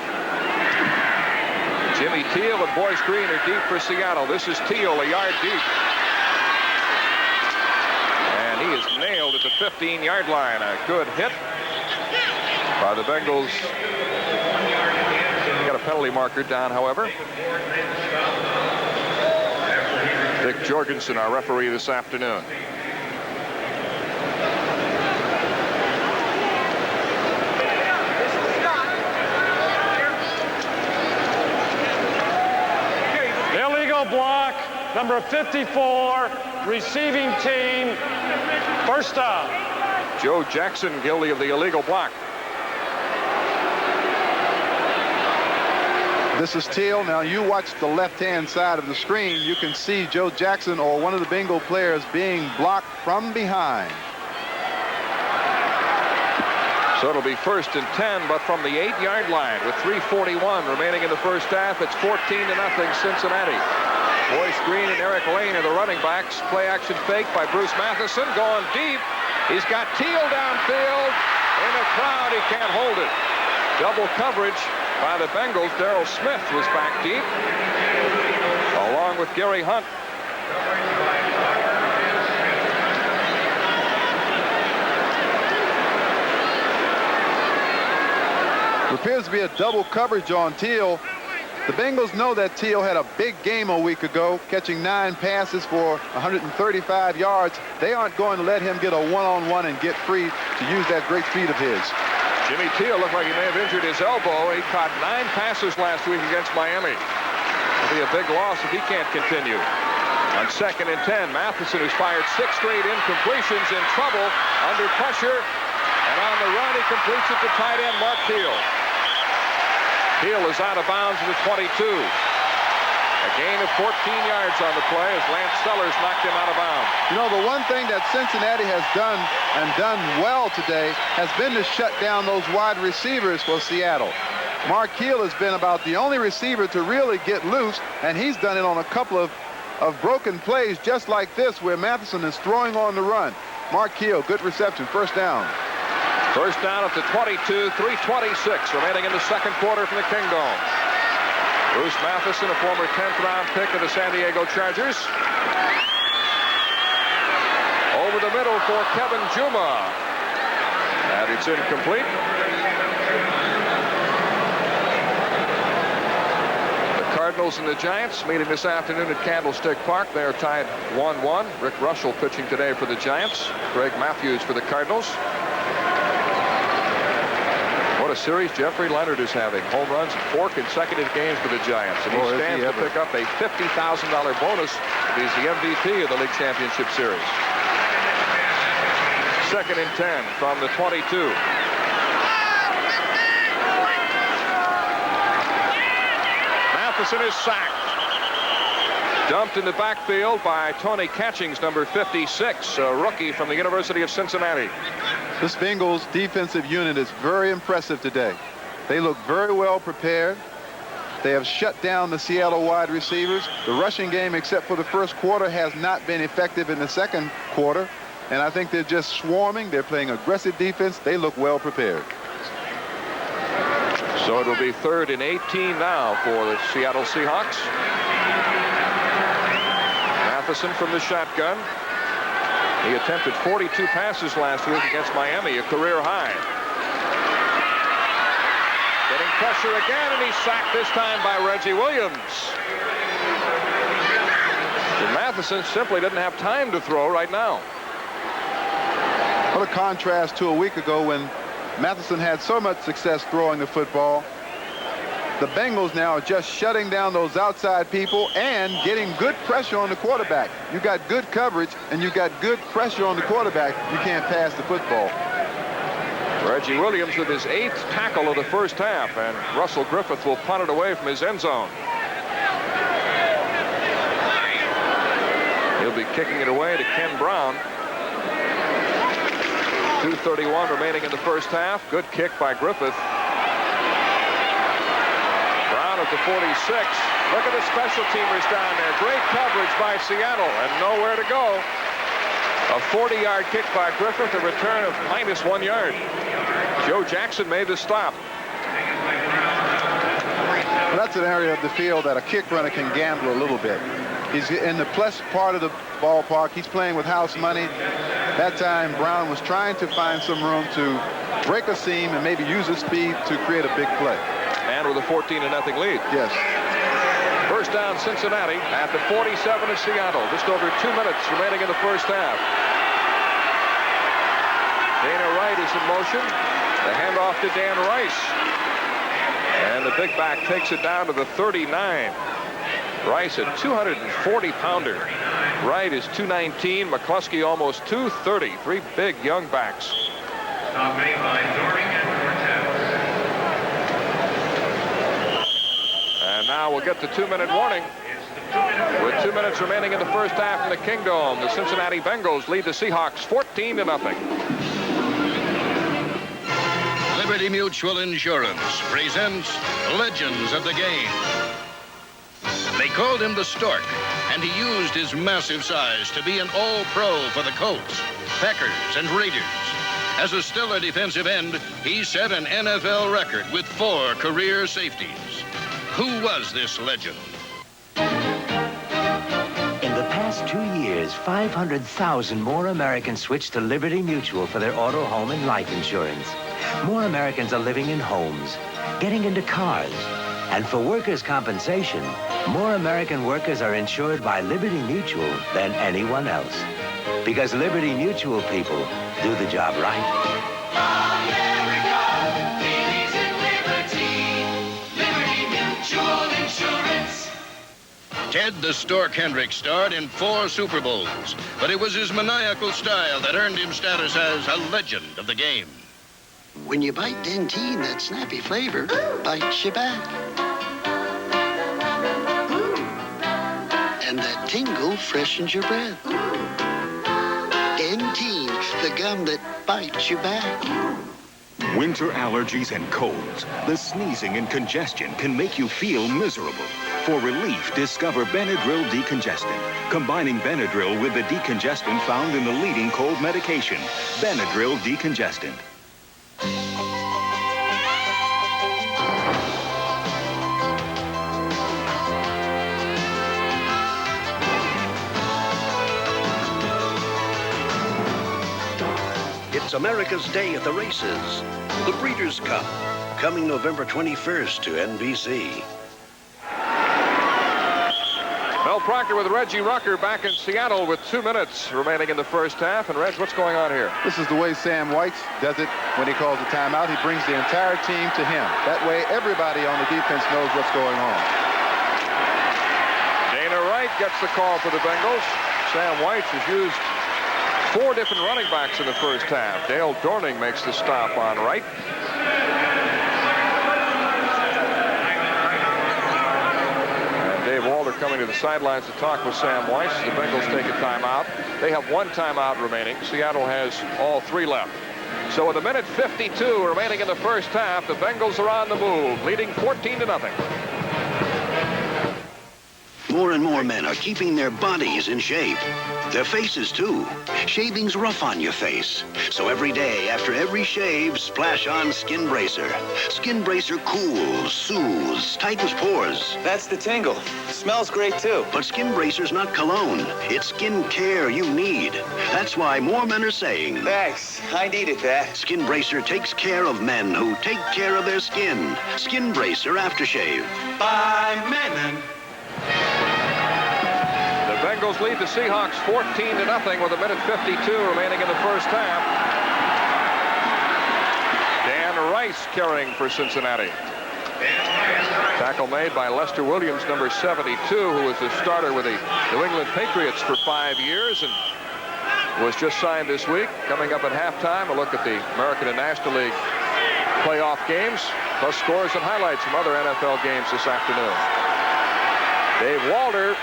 Jimmy Teal and Boyce Green are deep for Seattle. This is Teal, a yard deep. And he is nailed at the 15-yard line. A good hit by the Bengals. Got a penalty marker down, however. Dick Jorgensen, our referee this afternoon. Illegal block, number 54, receiving team, first down. Joe Jackson guilty of the illegal block. This is Teal. Now you watch the left-hand side of the screen. You can see Joe Jackson or one of the Bengal players being blocked from behind. So it'll be 1st and 10, but from the 8-yard line with 3:41 remaining in the first half. It's 14-0 Cincinnati. Boyce Green and Eric Lane are the running backs. Play action fake by Bruce Matheson going deep. He's got Teal downfield. In the crowd, he can't hold it. Double coverage by the Bengals. Darrell Smith was back deep, along with Gary Hunt. There appears to be a double coverage on Teal. The Bengals know that Teal had a big game a week ago, catching 9 passes for 135 yards. They aren't going to let him get a one-on-one and get free to use that great speed of his. Jimmy Teal looked like he may have injured his elbow. He caught 9 passes last week against Miami. It'll be a big loss if he can't continue. On 2nd and 10, Matheson, who's fired 6 straight incompletions, in trouble, under pressure, and on the run, he completes it to tight end Mark Teal. Teal is out of bounds in the 22. A gain of 14 yards on the play as Lance Sellers knocked him out of bounds. You know, the one thing that Cincinnati has done, and done well today, has been to shut down those wide receivers for Seattle. Mark Hill has been about the only receiver to really get loose, and he's done it on a couple of broken plays just like this, where Matheson is throwing on the run. Mark Hill, good reception, first down. First down at the 22, 3:26 remaining in the second quarter from the Kingdome. Bruce Matheson, a former 10th-round pick of the San Diego Chargers. Over the middle for Kevin Juma. And it's incomplete. The Cardinals and the Giants meeting this afternoon at Candlestick Park. They are tied 1-1. Rick Russell pitching today for the Giants. Greg Matthews for the Cardinals. What a series Jeffrey Leonard is having. Home runs in 4 consecutive games for the Giants. And he stands to pick up a $50,000 bonus if he's the MVP of the League Championship Series. 2nd and 10 from the 22. Matheson is sacked. Dumped in the backfield by Tony Catchings, number 56, a rookie from the University of Cincinnati. This Bengals defensive unit is very impressive today. They look very well prepared. They have shut down the Seattle wide receivers. The rushing game, except for the first quarter, has not been effective in the second quarter. And I think they're just swarming. They're playing aggressive defense. They look well prepared. So it'll be 3rd and 18 now for the Seattle Seahawks. Matheson from the shotgun. He attempted 42 passes last week against Miami, a career high. Getting pressure again, and he's sacked this time by Reggie Williams. And Matheson simply doesn't have time to throw right now. What a contrast to a week ago when Matheson had so much success throwing the football. The Bengals now are just shutting down those outside people and getting good pressure on the quarterback. You got good coverage and you got good pressure on the quarterback. You can't pass the football. Reggie Williams with his 8th tackle of the first half, and Russell Griffith will punt it away from his end zone. He'll be kicking it away to Ken Brown. 2:31 remaining in the first half. Good kick by Griffith. Brown at the 46. Look at the special teamers down there. Great coverage by Seattle and nowhere to go. A 40-yard kick by Griffith, a return of -1 yard. Joe Jackson made the stop. Well, that's an area of the field that a kick runner can gamble a little bit. He's in the plus part of the ballpark. He's playing with house money. That time, Brown was trying to find some room to break a seam and maybe use his speed to create a big play. And with a 14-0 lead. Yes. First down, Cincinnati at the 47 of Seattle. Just over 2 minutes remaining in the first half. Dana Wright is in motion. The handoff to Dan Rice. And the big back takes it down to the 39. Rice, a 240-pounder. Wright is 219. McCluskey almost 230. 3 big young backs. And now we'll get the 2-minute warning. With 2 minutes remaining in the first half in the Kingdome, the Cincinnati Bengals lead the Seahawks 14-0. Liberty Mutual Insurance presents Legends of the Game. They called him the Stork, and he used his massive size to be an all-pro for the Colts, Packers, and Raiders. As a stellar defensive end, he set an NFL record with 4 career safeties. Who was this legend? In the past 2 years, 500,000 more Americans switched to Liberty Mutual for their auto, home, and life insurance. More Americans are living in homes, getting into cars. And for workers' compensation, more American workers are insured by Liberty Mutual than anyone else. Because Liberty Mutual people do the job right. America believes in liberty. Liberty Mutual Insurance. Ted the Stork Hendricks starred in 4 Super Bowls, but it was his maniacal style that earned him status as a legend of the game. When you bite Dentine, that snappy flavor bites you back. And that tingle freshens your breath. Dentine, the gum that bites you back. Winter allergies and colds, the sneezing and congestion can make you feel miserable. For relief, discover Benadryl Decongestant, combining Benadryl with the decongestant found in the leading cold medication, Benadryl Decongestant. It's America's Day at the Races. The Breeders' Cup, coming November 21st to NBC. Mel Proctor with Reggie Rucker back in Seattle with 2 minutes remaining in the first half. And Reg, what's going on here? This is the way Sam White does it when he calls a timeout. He brings the entire team to him. That way, everybody on the defense knows what's going on. Dana Wright gets the call for the Bengals. Sam White has used 4 different running backs in the first half. Dale Dorning makes the stop on Wright. And Dave Walter coming to the sidelines to talk with Sam White. The Bengals take a timeout. They have 1 timeout remaining. Seattle has all 3 left. So with 1:52 remaining in the first half, the Bengals are on the move, leading 14-0. More and more men are keeping their bodies in shape. Their faces, too. Shaving's rough on your face. So every day, after every shave, splash on Skin Bracer. Skin Bracer cools, soothes, tightens pores. That's the tingle. Smells great, too. But Skin Bracer's not cologne. It's skin care you need. That's why more men are saying... Thanks. I needed that. Skin Bracer takes care of men who take care of their skin. Skin Bracer Aftershave. By men. The Bengals lead the Seahawks 14-0 with 1:52 remaining in the first half. Dan Rice carrying for Cincinnati. Tackle made by Lester Williams, number 72, who was the starter with the New England Patriots for 5 years and was just signed this week. Coming up at halftime, a look at the American and National League playoff games, plus scores and highlights from other NFL games this afternoon. Dave Walter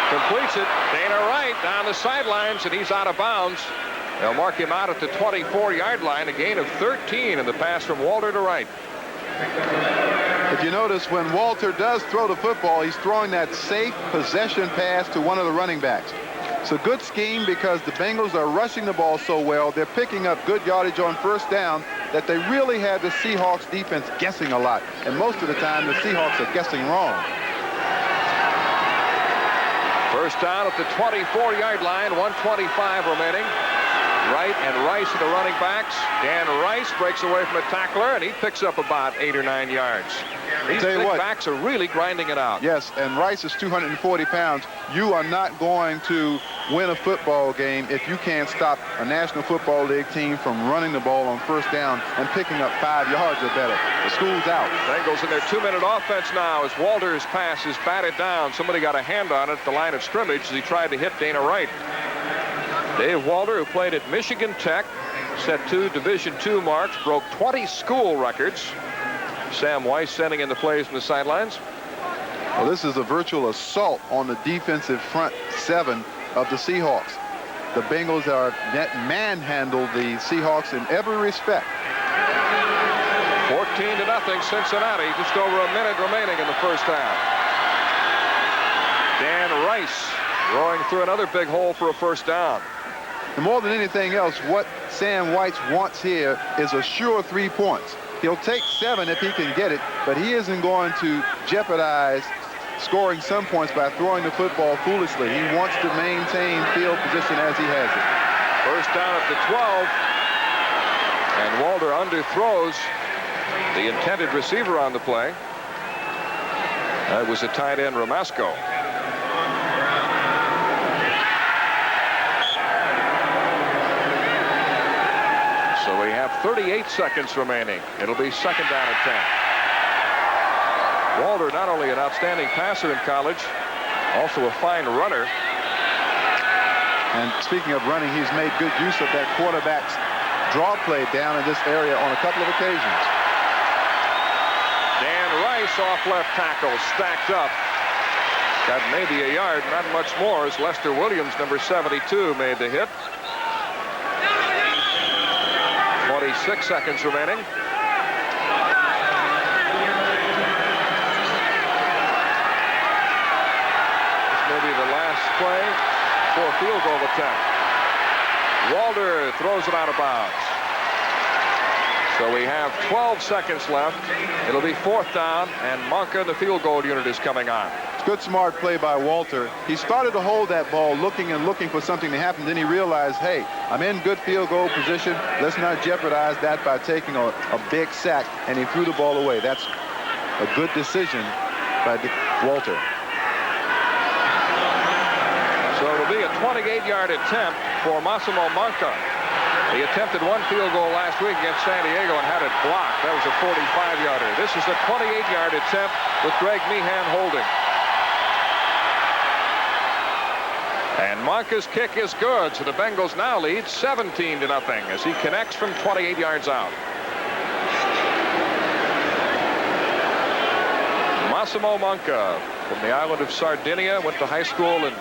completes it. Dana Wright down the sidelines, and he's out of bounds. They'll mark him out at the 24-yard line, a gain of 13 in the pass from Walter to Wright. If you notice, when Walter does throw the football, he's throwing that safe possession pass to one of the running backs. It's a good scheme because the Bengals are rushing the ball so well. They're picking up good yardage on first down that they really have the Seahawks defense guessing a lot. And most of the time, the Seahawks are guessing wrong. First down at the 24-yard line, 1:25 remaining. Wright and Rice are the running backs. Dan Rice breaks away from a tackler, and he picks up about 8 or 9 yards. These big backs are really grinding it out. Yes, and Rice is 240 pounds. You are not going to win a football game if you can't stop a National Football League team from running the ball on first down and picking up 5 yards or better. The school's out. Bengals in their 2-minute offense now as Walter's pass is batted down. Somebody got a hand on it at the line of scrimmage as he tried to hit Dana Wright. Dave Walter, who played at Michigan Tech, set 2 Division II marks, broke 20 school records. Sam Weiss sending in the plays from the sidelines. Well, this is a virtual assault on the defensive front 7 of the Seahawks. The Bengals are manhandled the Seahawks in every respect. 14-0 Cincinnati. Just over a minute remaining in the first half. Dan Rice rowing through another big hole for a first down. And more than anything else, what Sam Weiss wants here is a sure 3 points. He'll take 7 if he can get it, but he isn't going to jeopardize scoring some points by throwing the football foolishly. He wants to maintain field position as he has it. First down at the 12. And Walter underthrows the intended receiver on the play. That was the tight end Ramasco. So we have 38 seconds remaining. It'll be second down and 10. Walter, not only an outstanding passer in college, also a fine runner. And speaking of running, he's made good use of that quarterback's draw play down in this area on a couple of occasions. Dan Rice off left tackle, stacked up. Got maybe a yard, not much more, as Lester Williams, number 72, made the hit. 26 seconds remaining. This may be the last play for a field goal attempt. Walter throws it out of bounds. So we have 12 seconds left. It'll be fourth down, and Monka, the field goal unit, is coming on. Good smart play by Walter. He started to hold that ball looking for something to happen. Then he realized, hey, I'm in good field goal position. Let's not jeopardize that by taking a big sack, and he threw the ball away. That's a good decision by Walter. So it'll be a 28-yard attempt for Massimo Monka. He attempted 1 field goal last week against San Diego and had it blocked. That was a 45-yarder. This is a 28-yard attempt with Greg Meehan holding. And Monka's kick is good, so the Bengals now lead 17-0 as he connects from 28 yards out. Massimo Monka from the island of Sardinia, went to high school in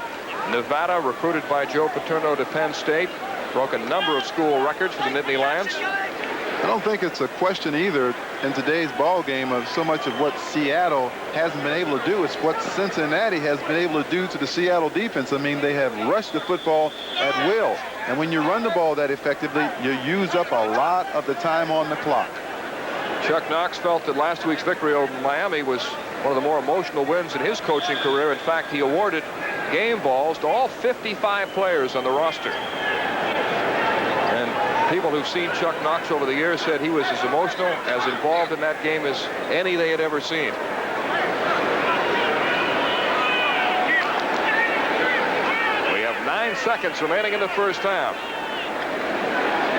Nevada, recruited by Joe Paterno to Penn State. Broke a number of school records for the Nittany Lions. I don't think it's a question either in today's ball game of so much of what Seattle hasn't been able to do. It's what Cincinnati has been able to do to the Seattle defense. I mean, they have rushed the football at will. And when you run the ball that effectively, you use up a lot of the time on the clock. Chuck Knox felt that last week's victory over Miami was one of the more emotional wins in his coaching career. In fact, he awarded game balls to all 55 players on the roster. And people who've seen Chuck Knox over the years said he was as emotional, as involved in that game as any they had ever seen. We have 9 seconds remaining in the first half.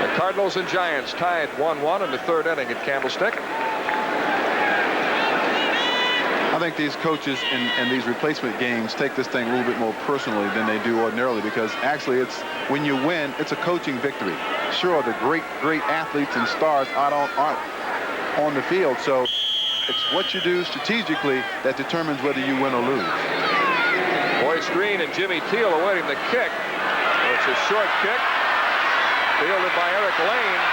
The Cardinals and Giants tied 1-1 in the third inning at Candlestick. I think these coaches in these replacement games take this thing a little bit more personally than they do ordinarily, because actually it's when you win, it's a coaching victory. Sure, the great athletes and stars aren't on the field, so it's what you do strategically that determines whether you win or lose. Boyce Green and Jimmy Teal awaiting the kick. It's a short kick, fielded by Eric Lane.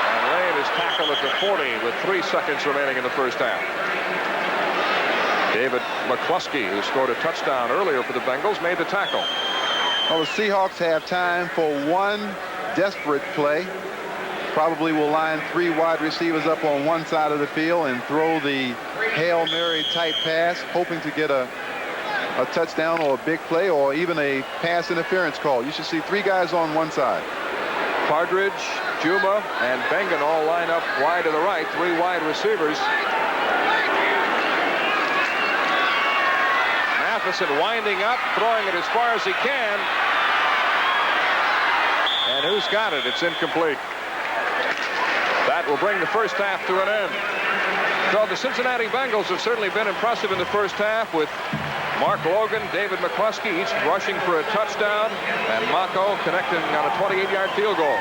And Lane is tackled at the 40 with 3 seconds remaining in the first half. David McCluskey, who scored a touchdown earlier for the Bengals, made the tackle. Well, the Seahawks have time for one desperate play. Probably will line 3 wide receivers up on one side of the field and throw the Hail Mary type pass, hoping to get a touchdown or a big play or even a pass interference call. You should see 3 guys on one side. Partridge, Juma, and Bengen all line up wide to the right, 3 wide receivers. Matheson winding up, throwing it as far as he can. And who's got it? It's incomplete. That will bring the first half to an end. So the Cincinnati Bengals have certainly been impressive in the first half, with Mark Logan, David McCluskey each rushing for a touchdown, and Mako connecting on a 28-yard field goal.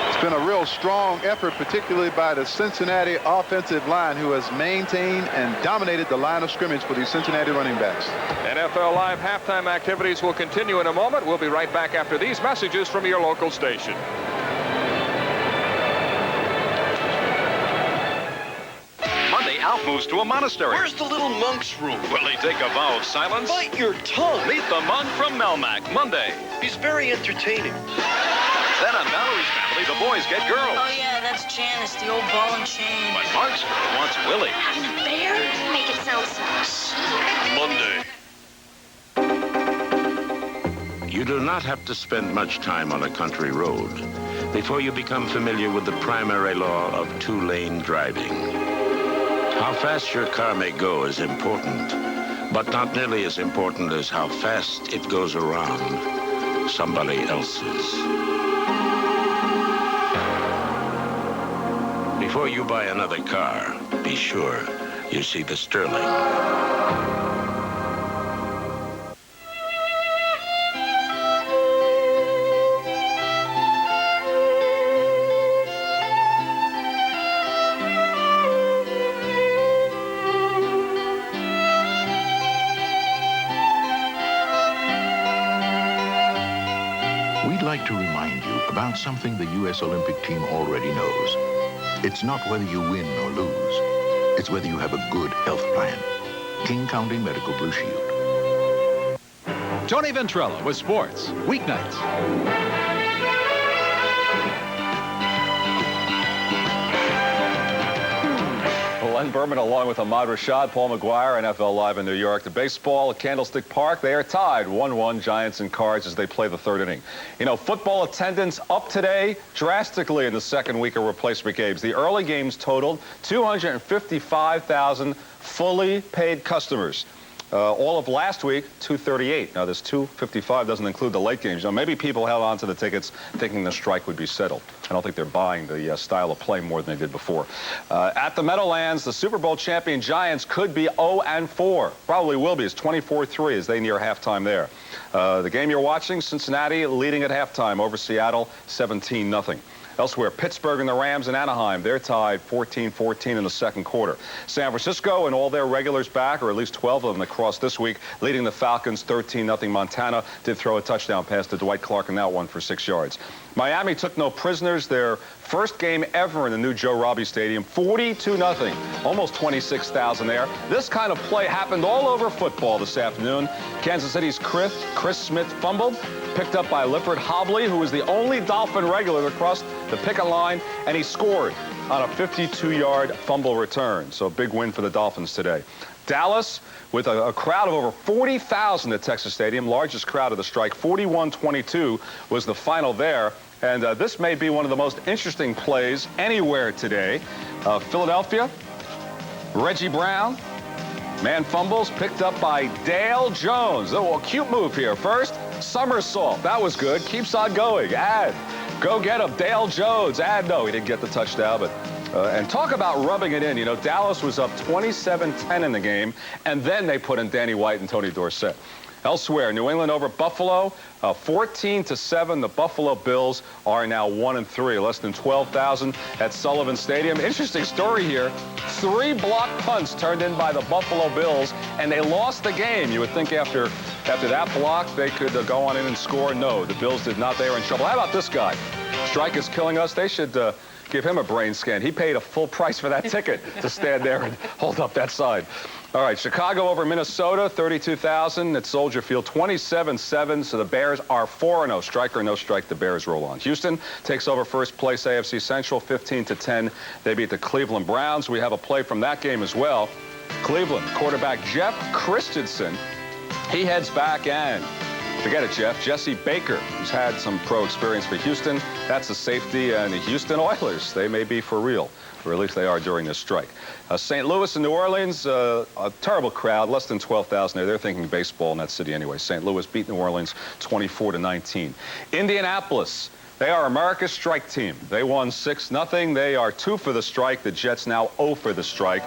It's been a real strong effort, particularly by the Cincinnati offensive line, who has maintained and dominated the line of scrimmage for these Cincinnati running backs. NFL Live halftime activities will continue in a moment. We'll be right back after these messages from your local station. Alf moves to a monastery. Where's the little monk's room? Will he take a vow of silence? Bite your tongue. Meet the monk from Melmac, Monday. He's very entertaining. Then on Valerie's Family, the boys get girls. Oh, yeah, that's Janice, the old ball and chain. But Mark's girl wants Willie. Having an affair? Make it sound so Monday. You do not have to spend much time on a country road before you become familiar with the primary law of 2-lane driving. How fast your car may go is important, but not nearly as important as how fast it goes around somebody else's. Before you buy another car, be sure you see the Sterling. We'd like to remind you about something the U.S. Olympic team already knows. It's not whether you win or lose. It's whether you have a good health plan. King County Medical Blue Shield. Tony Ventrella with sports, weeknights. Len Berman along with Ahmad Rashad, Paul McGuire, NFL Live in New York. The baseball at Candlestick Park, they are tied 1-1, Giants and Cards, as they play the 3rd inning. You know, football attendance up today drastically in the second week of replacement games. The early games totaled 255,000 fully paid customers. All of last week, 238. Now, this 255 doesn't include the late games. Now, maybe people held on to the tickets thinking the strike would be settled. I don't think they're buying the style of play more than they did before. At the Meadowlands, the Super Bowl champion Giants could be 0-4. Probably will be. It's 24-3 as they near halftime there. The game you're watching, Cincinnati leading at halftime over Seattle, 17-0. Elsewhere, Pittsburgh and the Rams in Anaheim, they're tied 14-14 in the second quarter. San Francisco and all their regulars back, or at least 12 of them across this week, leading the Falcons 13-0. Montana did throw a touchdown pass to Dwight Clark in that one for 6 yards. Miami took no prisoners. Their first game ever in the new Joe Robbie Stadium, 42-0. Almost 26,000 there. This kind of play happened all over football this afternoon. Kansas City's Chris Smith fumbled, picked up by Lifford Hobley, who was the only Dolphin regular that crossed the picket line, and he scored on a 52-yard fumble return. So a big win for the Dolphins today. Dallas, with a crowd of over 40,000 at Texas Stadium, largest crowd of the strike, 41-22 was the final there. And this may be one of the most interesting plays anywhere today. Philadelphia, Reggie Brown, man fumbles, picked up by Dale Jones. Oh, a cute move here. First, somersault. That was good. Keeps on going. Go get him, Dale Jones. No, he didn't get the touchdown, but And talk about rubbing it in. You know, Dallas was up 27-10 in the game, and then they put in Danny White and Tony Dorsett. Elsewhere, New England over Buffalo, 14-7. The Buffalo Bills are now 1-3, less than 12,000 at Sullivan Stadium. Interesting story here. 3 block punts turned in by the Buffalo Bills, and they lost the game. You would think after that block they could go on in and score. No, the Bills did not. They were in trouble. How about this guy? Strike is killing us. They should give him a brain scan. He paid a full price for that ticket to stand there and hold up that sign. All right, Chicago over Minnesota, 32,000 at Soldier Field, 27-7. So the Bears are 4-0. Strike or no strike, the Bears roll on. Houston takes over first place AFC Central, 15-10. They beat the Cleveland Browns. We have a play from that game as well. Cleveland quarterback Jeff Christensen, he heads back and forget it, Jeff. Jesse Baker, who's had some pro experience for Houston. That's the safety, and the Houston Oilers, they may be for real, or at least they are during this strike. St. Louis and New Orleans, a terrible crowd, less than 12,000 there. They're thinking baseball in that city anyway. St. Louis beat New Orleans 24-19. Indianapolis, they are America's strike team. They won 6-0. They are 2 for the strike. The Jets now 0 for the strike.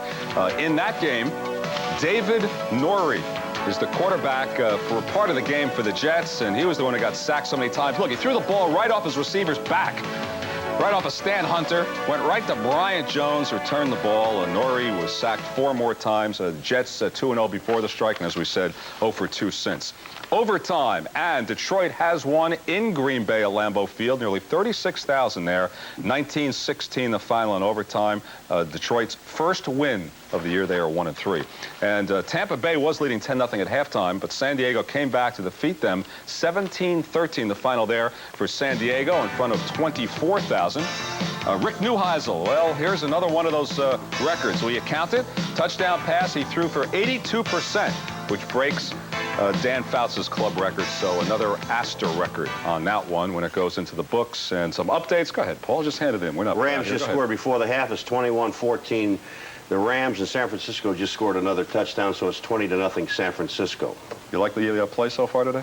In that game, David Norrie is the quarterback for a part of the game for the Jets, and he was the one who got sacked so many times. Look, he threw the ball right off his receiver's back, right off of Stan Hunter, went right to Bryant Jones, returned the ball, and Norrie was sacked 4 more times. The Jets 2-0 before the strike, and as we said, 0 for 2 since. Overtime, and Detroit has won in Green Bay at Lambeau Field, nearly 36,000 there, 19-16 the final in overtime. Detroit's first win of the year. They are 1-3. And Tampa Bay was leading 10-0 at halftime, but San Diego came back to defeat them 17-13 the final there for San Diego in front of 24,000. Rick Neuheisel, well, here's another one of those records. Will you count it? Touchdown pass he threw for 82%, which breaks Dan Fouts' club record, so another Astor record on that one when it goes into the books. And some updates. Go ahead, Paul. Just hand it in. We're not. Rams just scored before the half. It's 21-14. The Rams in San Francisco just scored another touchdown, so it's 20-0 San Francisco. You like the play so far today?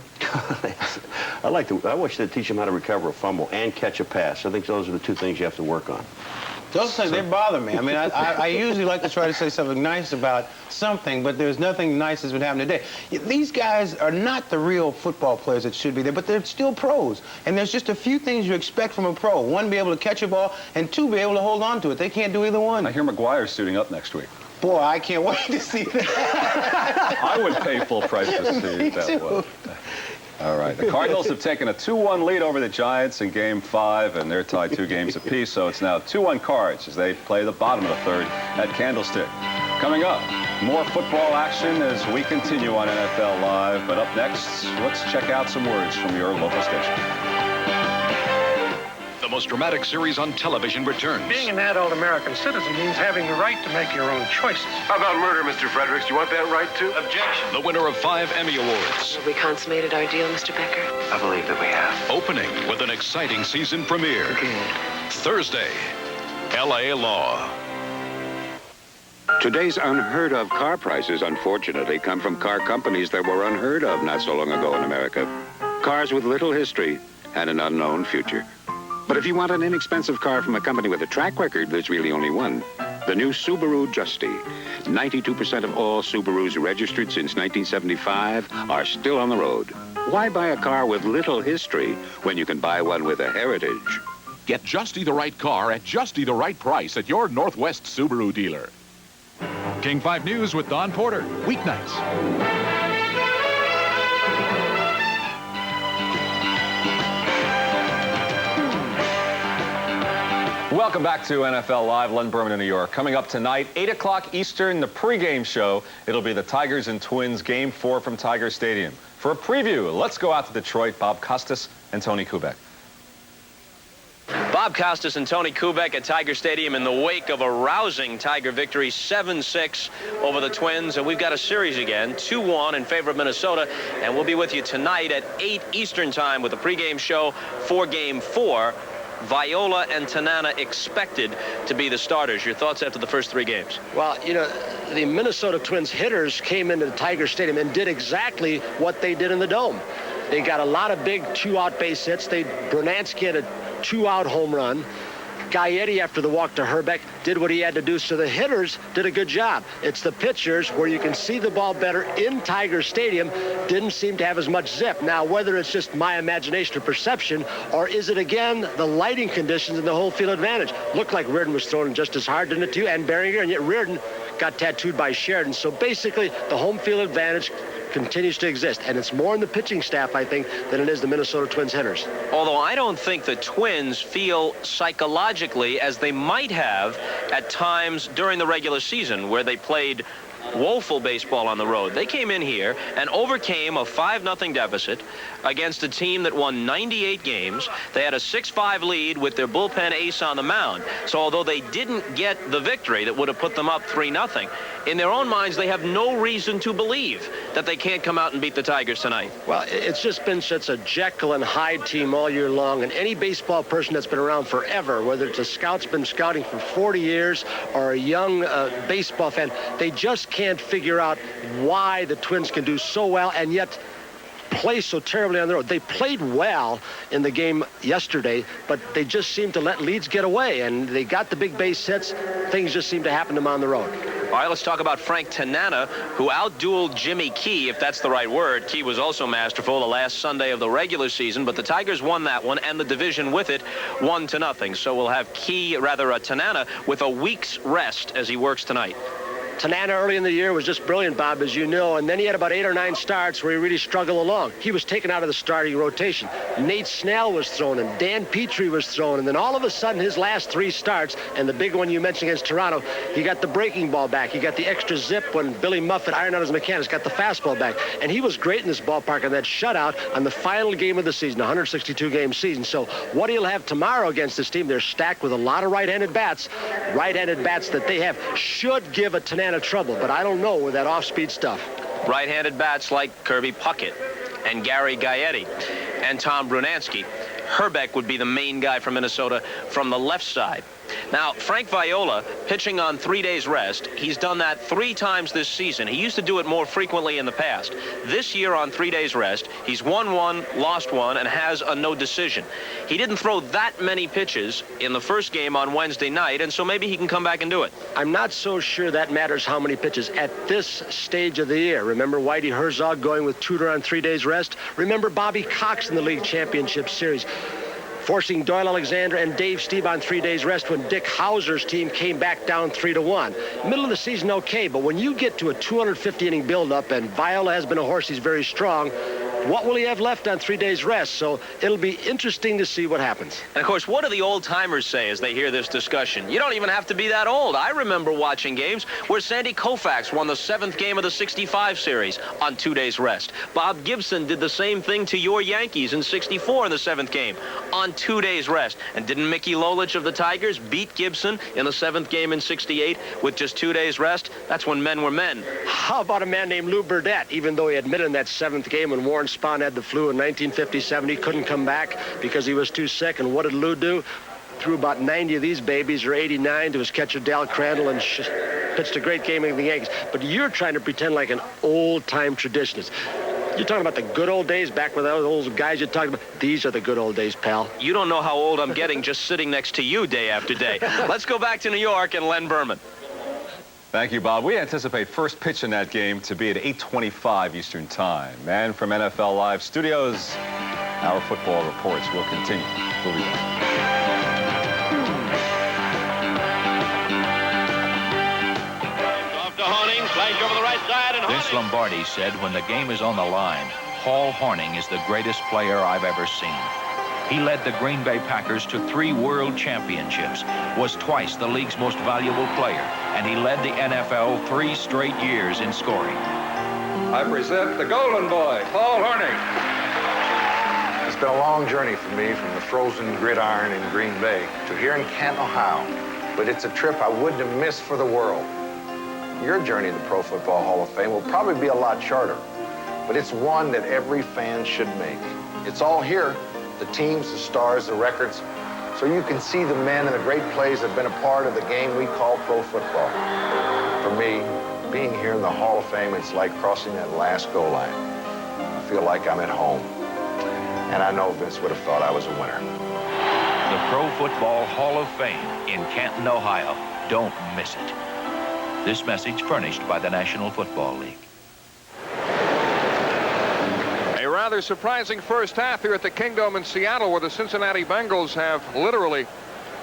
I wish they'd teach them how to recover a fumble and catch a pass. I think those are the 2 things you have to work on. Those things, they bother me. I mean, I usually like to try to say something nice about something, but there's nothing nice that's been happening today. These guys are not the real football players that should be there, but they're still pros. And there's just a few things you expect from a pro. 1, be able to catch a ball, and 2, be able to hold on to it. They can't do either one. I hear McGuire's suiting up next week. Boy, I can't wait to see that. I would pay full price to see that one. All right, the Cardinals have taken a 2-1 lead over the Giants in Game 5, and they're tied 2 games apiece, so it's now 2-1 Cards as they play the bottom of the 3rd at Candlestick. Coming up, more football action as we continue on NFL Live, but up next, let's check out some words from your local station. The most dramatic series on television returns. Being an adult American citizen means having the right to make your own choices. How about murder, Mr. Fredericks? You want that right, too? Objection. The winner of 5 Emmy Awards. Have we consummated our deal, Mr. Becker? I believe that we have. Opening with an exciting season premiere. Thursday, L.A. Law. Today's unheard of car prices, unfortunately, come from car companies that were unheard of not so long ago in America. Cars with little history and an unknown future. But if you want an inexpensive car from a company with a track record, there's really only one. The new Subaru Justy. 92% of all Subarus registered since 1975 are still on the road. Why buy a car with little history when you can buy one with a heritage? Get Justy the right car at Justy the right price at your Northwest Subaru dealer. King 5 News with Don Porter, weeknights. Welcome back to NFL Live, Len Berman in New York. Coming up tonight, 8 o'clock Eastern, the pregame show. It'll be the Tigers and Twins Game 4 from Tiger Stadium. For a preview, let's go out to Detroit. Bob Costas and Tony Kubek. Bob Costas and Tony Kubek at Tiger Stadium in the wake of a rousing Tiger victory, 7-6 over the Twins. And we've got a series again, 2-1 in favor of Minnesota. And we'll be with you tonight at 8 Eastern time with a pregame show for Game 4. Viola and Tanana expected to be the starters. Your thoughts after the first 3 games? Well, you know, the Minnesota Twins hitters came into the Tiger Stadium and did exactly what they did in the Dome. They got a lot of big 2-out base hits. Bernansky had a 2-out home run. Gaetti, after the walk to Herbeck, did what he had to do, so the hitters did a good job. It's the pitchers, where you can see the ball better in Tiger Stadium, didn't seem to have as much zip. Now, whether it's just my imagination or perception, or is it, again, the lighting conditions and the home field advantage? Looked like Reardon was throwing just as hard, didn't it, too? And Behringer, and yet Reardon got tattooed by Sheridan. So basically, the home field advantage continues to exist, and it's more in the pitching staff, I think, than it is the Minnesota Twins hitters. Although I don't think the Twins feel psychologically as they might have at times during the regular season, where they played woeful baseball on the road. They came in here and overcame a 5-0 deficit against a team that won 98 games. They had a 6-5 lead with their bullpen ace on the mound. So although they didn't get the victory that would have put them up 3-0, in their own minds, they have no reason to believe that they can't come out and beat the Tigers tonight. Well, it's just been such a Jekyll and Hyde team all year long, and any baseball person that's been around forever, whether it's a scout's been scouting for 40 years or a young baseball fan, they just can't figure out why the Twins can do so well and yet play so terribly on the road. They played well in the game yesterday, but they just seem to let leads get away, and they got the big base hits. Things just seem to happen to them on the road. All right, let's talk about Frank Tanana, who outdueled Jimmy Key, if that's the right word. Key was also masterful the last Sunday of the regular season, but the Tigers won that one, and the division with it, 1-0. So we'll have Tanana with a week's rest as he works tonight. Tanana early in the year was just brilliant, Bob, as you know, and then he had about 8 or 9 starts where he really struggled along. He was taken out of the starting rotation. Nate Snell was thrown, and Dan Petrie was thrown, and then all of a sudden his last 3 starts, and the big one you mentioned against Toronto, he got the breaking ball back. He got the extra zip when Billy Muffet ironed out his mechanics, got the fastball back, and he was great in this ballpark on that shutout on the final game of the season, 162-game season. So what he'll have tomorrow against this team, they're stacked with a lot of right-handed bats that they have should give a Tanana trouble, but I don't know with that off-speed stuff. Right-handed bats like Kirby Puckett and Gary Gaetti and Tom Brunansky. Herbeck would be the main guy from Minnesota from the left side. Now, Frank Viola, pitching on 3 days rest, he's done that 3 times this season. He used to do it more frequently in the past. This year on 3 days rest, he's won 1, lost 1, and has a no decision. He didn't throw that many pitches in the first game on Wednesday night, and so maybe he can come back and do it. I'm not so sure that matters how many pitches at this stage of the year. Remember Whitey Herzog going with Tudor on 3 days rest? Remember Bobby Cox in the League Championship Series, forcing Doyle Alexander and Dave Steve on 3 days rest when Dick Hauser's team came back down 3-1. Middle of the season, okay, but when you get to a 250-inning buildup, and Viola has been a horse, he's very strong, what will he have left on 3 days rest? So it'll be interesting to see what happens. And, of course, what do the old-timers say as they hear this discussion? You don't even have to be that old. I remember watching games where Sandy Koufax won the 7th game of the 65 series on 2 days rest. Bob Gibson did the same thing to your Yankees in 64 in the 7th game on 2 days rest. And didn't Mickey Lolich of the Tigers beat Gibson in the 7th game in 68 with just 2 days rest? That's when men were men. How about a man named Lou Burdett? Even though he admitted in that 7th game when Warren Spahn had the flu in 1957, he couldn't come back because he was too sick. And what did Lou do? Threw about 90 of these babies, or 89, to his catcher Dal Crandall, and pitched a great game against the Yankees. But you're trying to pretend like an old-time traditionalist. You're talking about the good old days back with those old guys you're talking about. These are the good old days, pal. You don't know how old I'm getting just sitting next to you day after day. Let's go back to New York and Len Berman. Thank you, Bob. We anticipate first pitch in that game to be at 8:25 Eastern Time. And from NFL Live Studios, our football reports will continue. We'll be back. Off to Horning, flash over the right side, and Vince Lombardi said when the game is on the line, Paul Horning is the greatest player I've ever seen. He led the Green Bay Packers to 3 world championships, was twice the league's most valuable player, and he led the NFL 3 straight years in scoring. I present the Golden Boy, Paul Horning. It's been a long journey for me from the frozen gridiron in Green Bay to here in Canton, Ohio. But it's a trip I wouldn't have missed for the world. Your journey to the Pro Football Hall of Fame will probably be a lot shorter, but it's one that every fan should make. It's all here. The teams, the stars, the records, so you can see the men and the great plays that have been a part of the game we call pro football. For me, being here in the Hall of Fame, it's like crossing that last goal line. I feel like I'm at home. And I know Vince would have thought I was a winner. the Pro Football Hall of Fame in Canton, Ohio. Don't miss it. This message furnished by the National Football League. A rather surprising first half here at the Kingdome in Seattle, where the Cincinnati Bengals have literally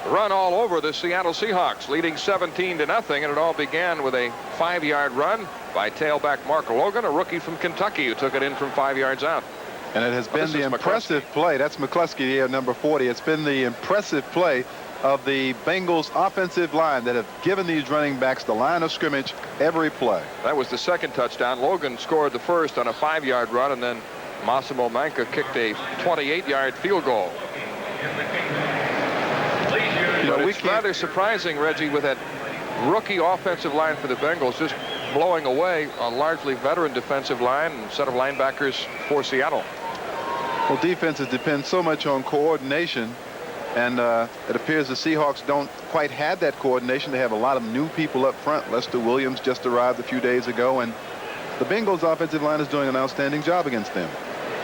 run all over the Seattle Seahawks, leading 17-0, and it all began with a 5-yard run by tailback Mark Logan, a rookie from Kentucky, who took it in from 5 yards out. And it has been the impressive play. That's McCluskey here, number 40. It's been the impressive play of the Bengals offensive line that have given these running backs the line of scrimmage every play. That was the second touchdown. Logan scored the first on a 5-yard run, and then Massimo Manca kicked a 28-yard field goal. But it's rather surprising, Reggie, with that rookie offensive line for the Bengals just blowing away a largely veteran defensive line and set of linebackers for Seattle. Well, defenses depend so much on coordination, and it appears the Seahawks don't quite have that coordination. They have a lot of new people up front. Lester Williams just arrived a few days ago, and the Bengals offensive line is doing an outstanding job against them.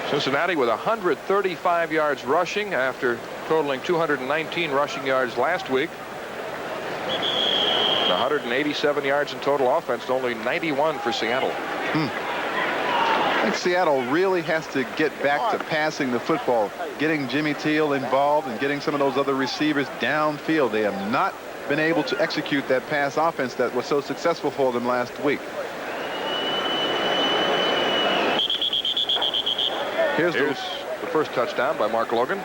Cincinnati with 135 yards rushing after totaling 219 rushing yards last week. 187 yards in total offense, only 91 for Seattle. I think Seattle really has to get back to passing the football, getting Jimmy Teal involved and getting some of those other receivers downfield. They have not been able to execute that pass offense that was so successful for them last week. Here's the first touchdown by Mark Logan.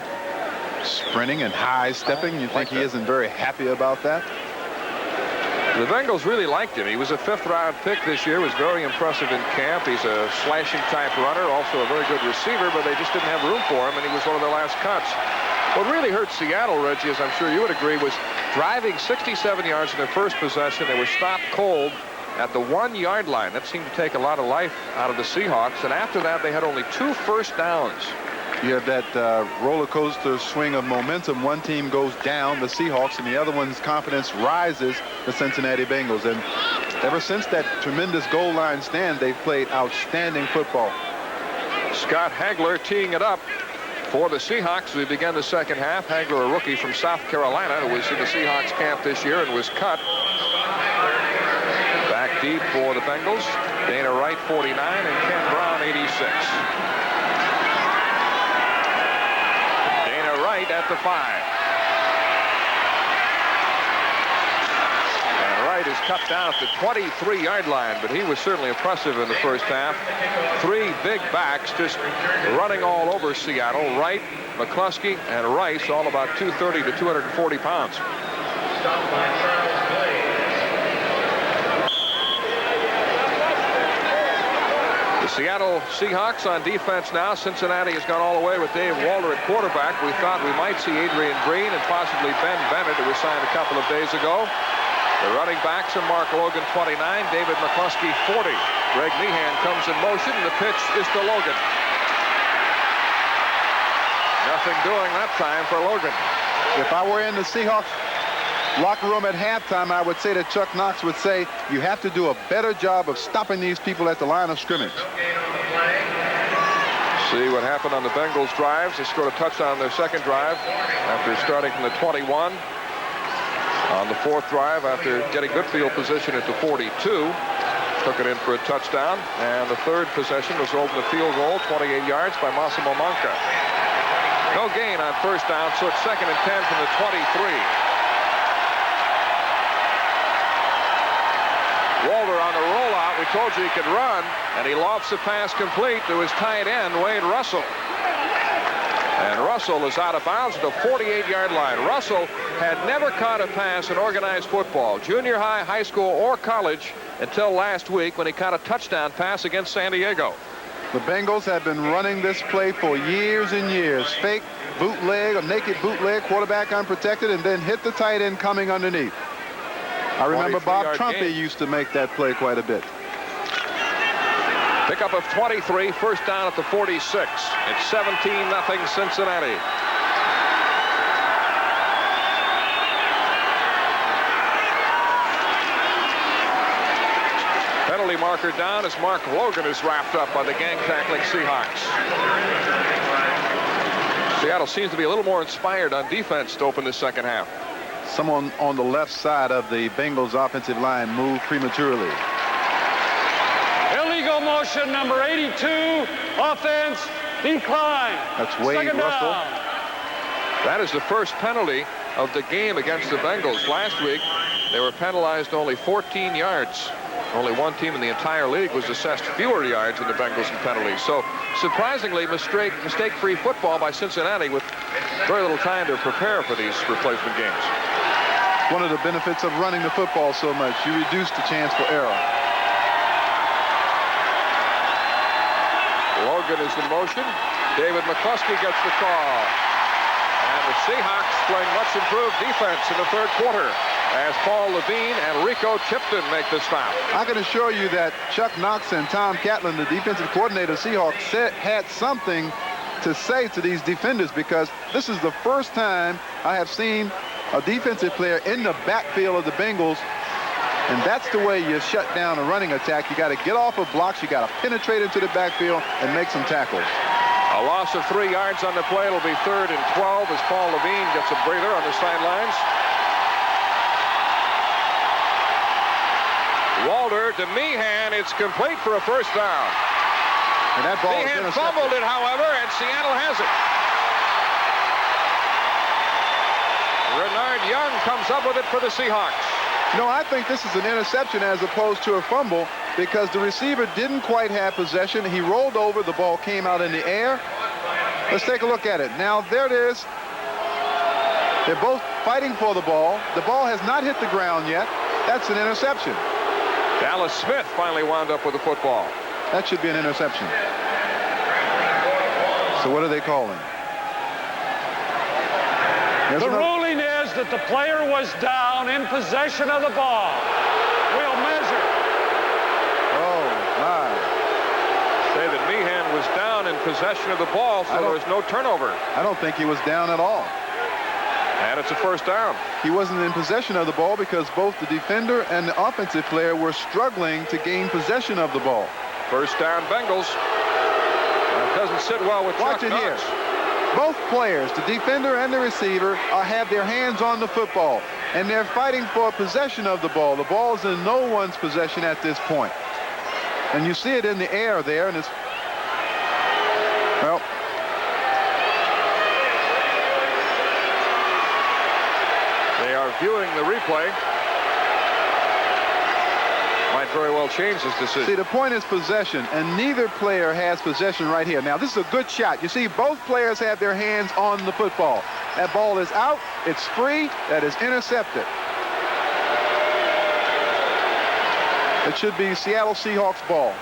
Sprinting and high stepping. You think he isn't very happy about that? The Bengals really liked him. He was a 5th-round pick this year, was very impressive in camp. He's a slashing type runner, also a very good receiver, but they just didn't have room for him, and he was one of their last cuts. What really hurt Seattle, Reggie, as I'm sure you would agree, was driving 67 yards in their first possession. They were stopped cold at the 1-yard line. That seemed to take a lot of life out of the Seahawks, and after that they had only 2 first downs. You have that roller coaster swing of momentum. One team goes down, the Seahawks, and the other one's confidence rises, the Cincinnati Bengals. And ever since that tremendous goal line stand, they've played outstanding football. Scott Hagler teeing it up for the Seahawks. We began the second half. Hagler, a rookie from South Carolina, who was in the Seahawks camp this year and was cut. Back deep for the Bengals. Dana Wright, 49, and Ken Brown, 86. At the 5. And Wright is cut down at the 23-yard line, but he was certainly impressive in the first half. 3 big backs just running all over Seattle. Wright, McCluskey, and Rice, all about 230 to 240 pounds. Seattle Seahawks on defense now. Cincinnati has gone all the way with Dave Walter at quarterback. We thought we might see Adrian Green and possibly Ben Bennett, who was signed a couple of days ago. The running backs are Mark Logan, 29, David McCluskey, 40. Greg Meehan comes in motion, and the pitch is to Logan. Nothing doing that time for Logan. If I were in the Seahawks locker room at halftime, I would say that Chuck Knox would say, you have to do a better job of stopping these people at the line of scrimmage. See what happened on the Bengals drives. They scored a touchdown on their second drive after starting from the 21. On the 4th drive, after getting good field position at the 42, took it in for a touchdown. And the 3rd possession was over the field goal, 28 yards by Massimo Manca. No gain on first down, so it's 2nd and 10 from the 23. Walter on the rollout. We told you he could run, and he lofts the pass complete to his tight end, Wade Russell. And Russell is out of bounds at the 48-yard line. Russell had never caught a pass in organized football, junior high, high school, or college, until last week when he caught a touchdown pass against San Diego. The Bengals have been running this play for years and years. Fake bootleg, a naked bootleg, quarterback unprotected, and then hit the tight end coming underneath. I remember Bob Trumpy used to make that play quite a bit. Pickup of 23, first down at the 46. It's 17-0 Cincinnati. Penalty marker down as Mark Logan is wrapped up by the gang-tackling Seahawks. Seattle seems to be a little more inspired on defense to open the second half. Someone on the left side of the Bengals offensive line moved prematurely. Illegal motion number 82. Offense decline. That's Wade Second Russell. down. That is the first penalty of the game against the Bengals. Last week, they were penalized only 14 yards. Only one team in the entire league was assessed fewer yards than the Bengals in penalties. So, surprisingly, mistake-free football by Cincinnati with very little time to prepare for these replacement games. One of the benefits of running the football so much, you reduce the chance for error. Logan is in motion. David McCluskey gets the call. And the Seahawks playing much improved defense in the third quarter as Paul Levine and Rico Tipton make the stop. I can assure you that Chuck Knox and Tom Catlin, the defensive coordinator of Seahawks, had something to say to these defenders, because this is the first time I have seen a defensive player in the backfield of the Bengals, and that's the way you shut down a running attack. You got to get off of blocks, you got to penetrate into the backfield and make some tackles. A loss of 3 yards on the play. It'll be 3rd and 12 as Paul Levine gets a breather on the sidelines. Walter to Meehan. It's complete for a first down. And that ball Meehan fumbled it, however, and Seattle has it. Renard Young comes up with it for the Seahawks. No, I think this is an interception as opposed to a fumble, because the receiver didn't quite have possession. He rolled over. The ball came out in the air. Let's take a look at it. Now, there it is. They're both fighting for the ball. The ball has not hit the ground yet. That's an interception. Dallas Smith finally wound up with the football. That should be an interception. So what are they calling? The ruling is that the player was down in possession of the ball. We'll measure. Oh, my. Say that Meehan was down in possession of the ball, so there was no turnover. I don't think he was down at all. And it's a first down. He wasn't in possession of the ball because both the defender and the offensive player were struggling to gain possession of the ball. First down, Bengals. That doesn't sit well with Watch it here. Both players, the defender and the receiver, have their hands on the football, and they're fighting for possession of the ball. The ball is in no one's possession at this point. And you see it in the air there, and it's, well, they are viewing the replay. Might very well change this decision. See, the point is possession, and neither player has possession right here. Now, this is a good shot. You see, both players have their hands on the football. That ball is out. It's free. That is intercepted. It should be Seattle Seahawks ball.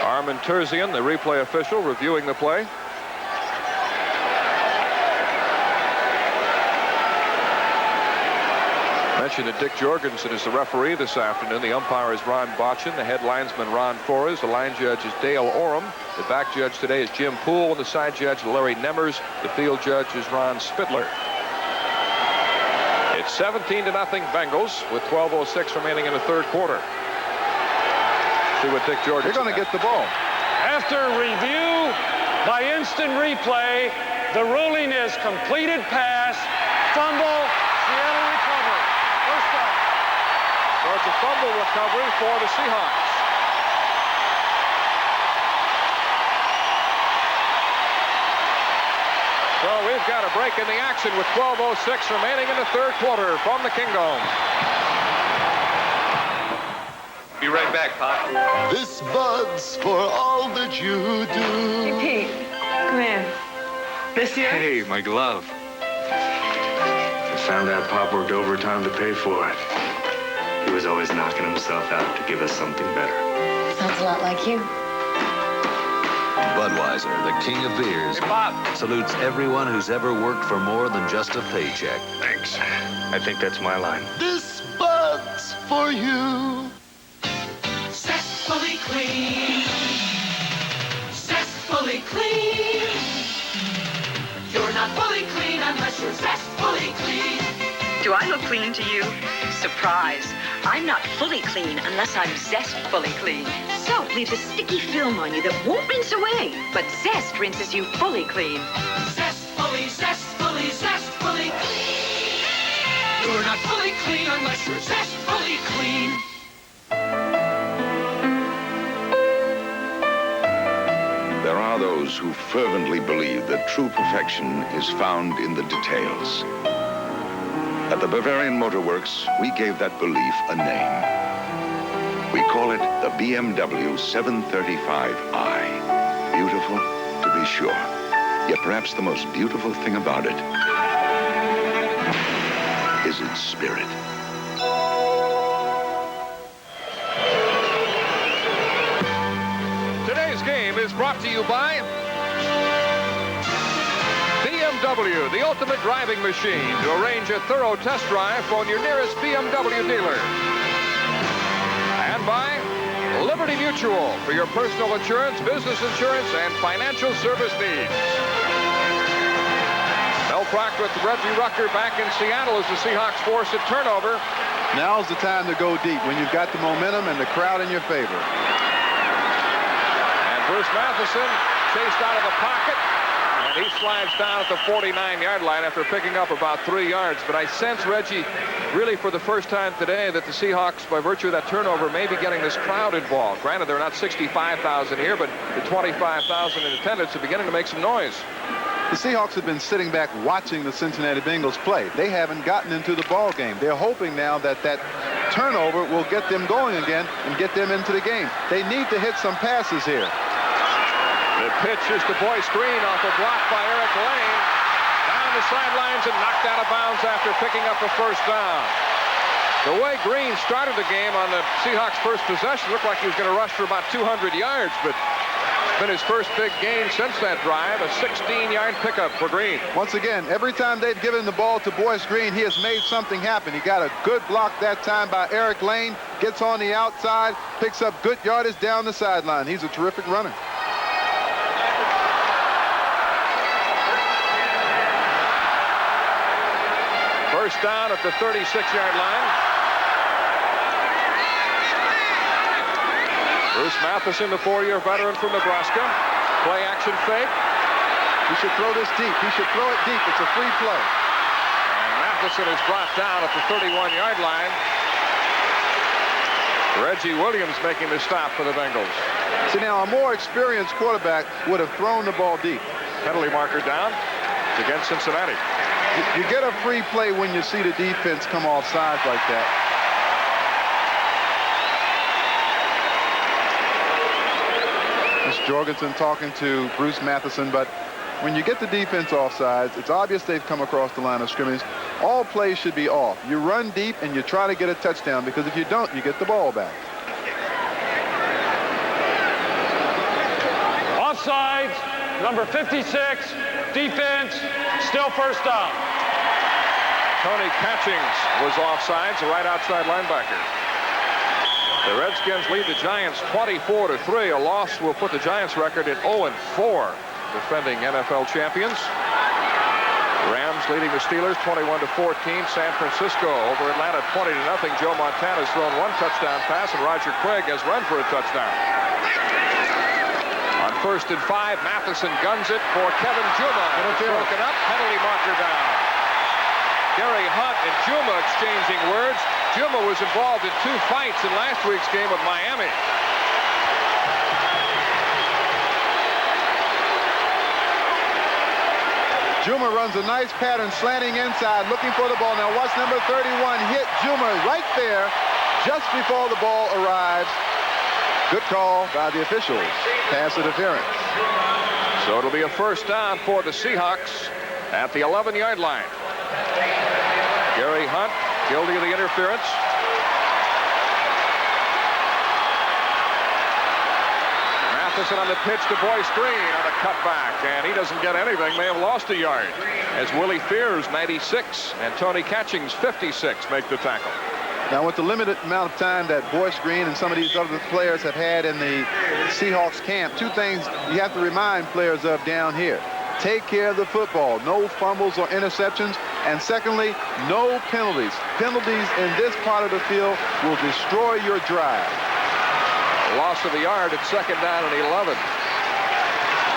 Armin Terzian, the replay official, reviewing the play. Mentioned that Dick Jorgensen is the referee this afternoon. The umpire is Ron Botchin. The head linesman, Ron Flores. The line judge is Dale Oram. The back judge today is Jim Poole. And the side judge, Larry Nemmers. The field judge is Ron Spidler. It's 17-0 Bengals with 12:06 remaining in the third quarter. See what Dick Jorgensen. They're going to get the ball. After review by instant replay, the ruling is completed pass, fumble, Seattle recovery. First down. So it's a fumble recovery for the Seahawks. So we've got a break in the action with 12:06 remaining in the third quarter from the Kingdome. Be right back, Pop. This bud's for all that you do. Hey, Pete, come here. This year? Hey, my glove. I found out Pop worked overtime to pay for it. He was always knocking himself out to give us something better. Sounds a lot like you. Budweiser, the king of beers, salutes everyone who's ever worked for more than just a paycheck. Thanks. I think that's my line. This bud's for you. Zestfully clean. Zestfully clean. You're not fully clean unless you're zestfully clean. Do I look clean to you? Surprise. I'm not fully clean unless I'm zestfully clean. Soap leaves a sticky film on you that won't rinse away, but Zest rinses you fully clean. Zestfully, zestfully, zestfully clean. You're not fully clean unless you're zestfully clean. There are those who fervently believe that true perfection is found in the details. At the Bavarian Motor Works, we gave that belief a name. We call it the BMW 735i. Beautiful, to be sure. Yet perhaps the most beautiful thing about it is its spirit. Today's game is brought to you by BMW, the ultimate driving machine. To arrange a thorough test drive, phone your nearest BMW dealer. And by Liberty Mutual for your personal insurance, business insurance, and financial service needs. Mel Proctor with Reggie Rucker back in Seattle as the Seahawks force a turnover. Now's the time to go deep when you've got the momentum and the crowd in your favor. And Bruce Matheson chased out of the pocket. And he slides down at the 49-yard line after picking up about 3 yards. But I sense, Reggie, really for the first time today that the Seahawks, by virtue of that turnover, may be getting this crowd involved. Granted, they're not 65,000 here, but the 25,000 in attendance are beginning to make some noise. The Seahawks have been sitting back watching the Cincinnati Bengals play. They haven't gotten into the ball game. They're hoping now that that turnover will get them going again and get them into the game. They need to hit some passes here. The pitch is to Boyce Green off a block by Eric Lane. Down the sidelines and knocked out of bounds after picking up a first down. The way Green started the game on the Seahawks' first possession looked like he was going to rush for about 200 yards, but it's been his first big gain since that drive, a 16-yard pickup for Green. Once again, every time they've given the ball to Boyce Green, he has made something happen. He got a good block that time by Eric Lane, gets on the outside, picks up good yardage down the sideline. He's a terrific runner. First down at the 36-yard line. Bruce Matheson, the 4-year veteran from Nebraska. Play action fake. He should throw this deep. He should throw it deep. It's a free play. And Matheson is brought down at the 31-yard line. Reggie Williams making the stop for the Bengals. See, now a more experienced quarterback would have thrown the ball deep. Penalty marker down. It's against Cincinnati. You get a free play when you see the defense come off sides like that. Mr. Jorgensen talking to Bruce Matheson, but when you get the defense off sides, it's obvious they've come across the line of scrimmage. All plays should be off. You run deep and you try to get a touchdown, because if you don't, you get the ball back. Offsides, number 56, defense, still first down. Tony Catchings was offsides, the right outside linebacker. The Redskins lead the Giants 24-3. A loss will put the Giants record at 0-4, defending NFL champions. Rams leading the Steelers 21-14. San Francisco over Atlanta 20-0. Joe Montana's thrown one touchdown pass, and Roger Craig has run for a touchdown. On 1st and 5, Matheson guns it for Kevin Juma. Broken up, penalty marker down. Gary Hunt and Juma exchanging words. Juma was involved in 2 fights in last week's game with Miami. Juma runs a nice pattern, slanting inside, looking for the ball. Now watch number 31 hit Juma right there just before the ball arrives. Good call by the officials. Pass interference. So it'll be a first down for the Seahawks at the 11-yard line. Gary Hunt guilty of the interference. Matheson on the pitch to Boyce Green on the cutback, and he doesn't get anything. May have lost a yard. As Willie Fears, 96, and Tony Catchings, 56, make the tackle. Now, with the limited amount of time that Boyce Green and some of these other players have had in the Seahawks camp, 2 things you have to remind players of down here. take care of the football. No fumbles or interceptions. And secondly, no penalties. Penalties in this part of the field will destroy your drive. Loss of a yard at 2nd down and 11.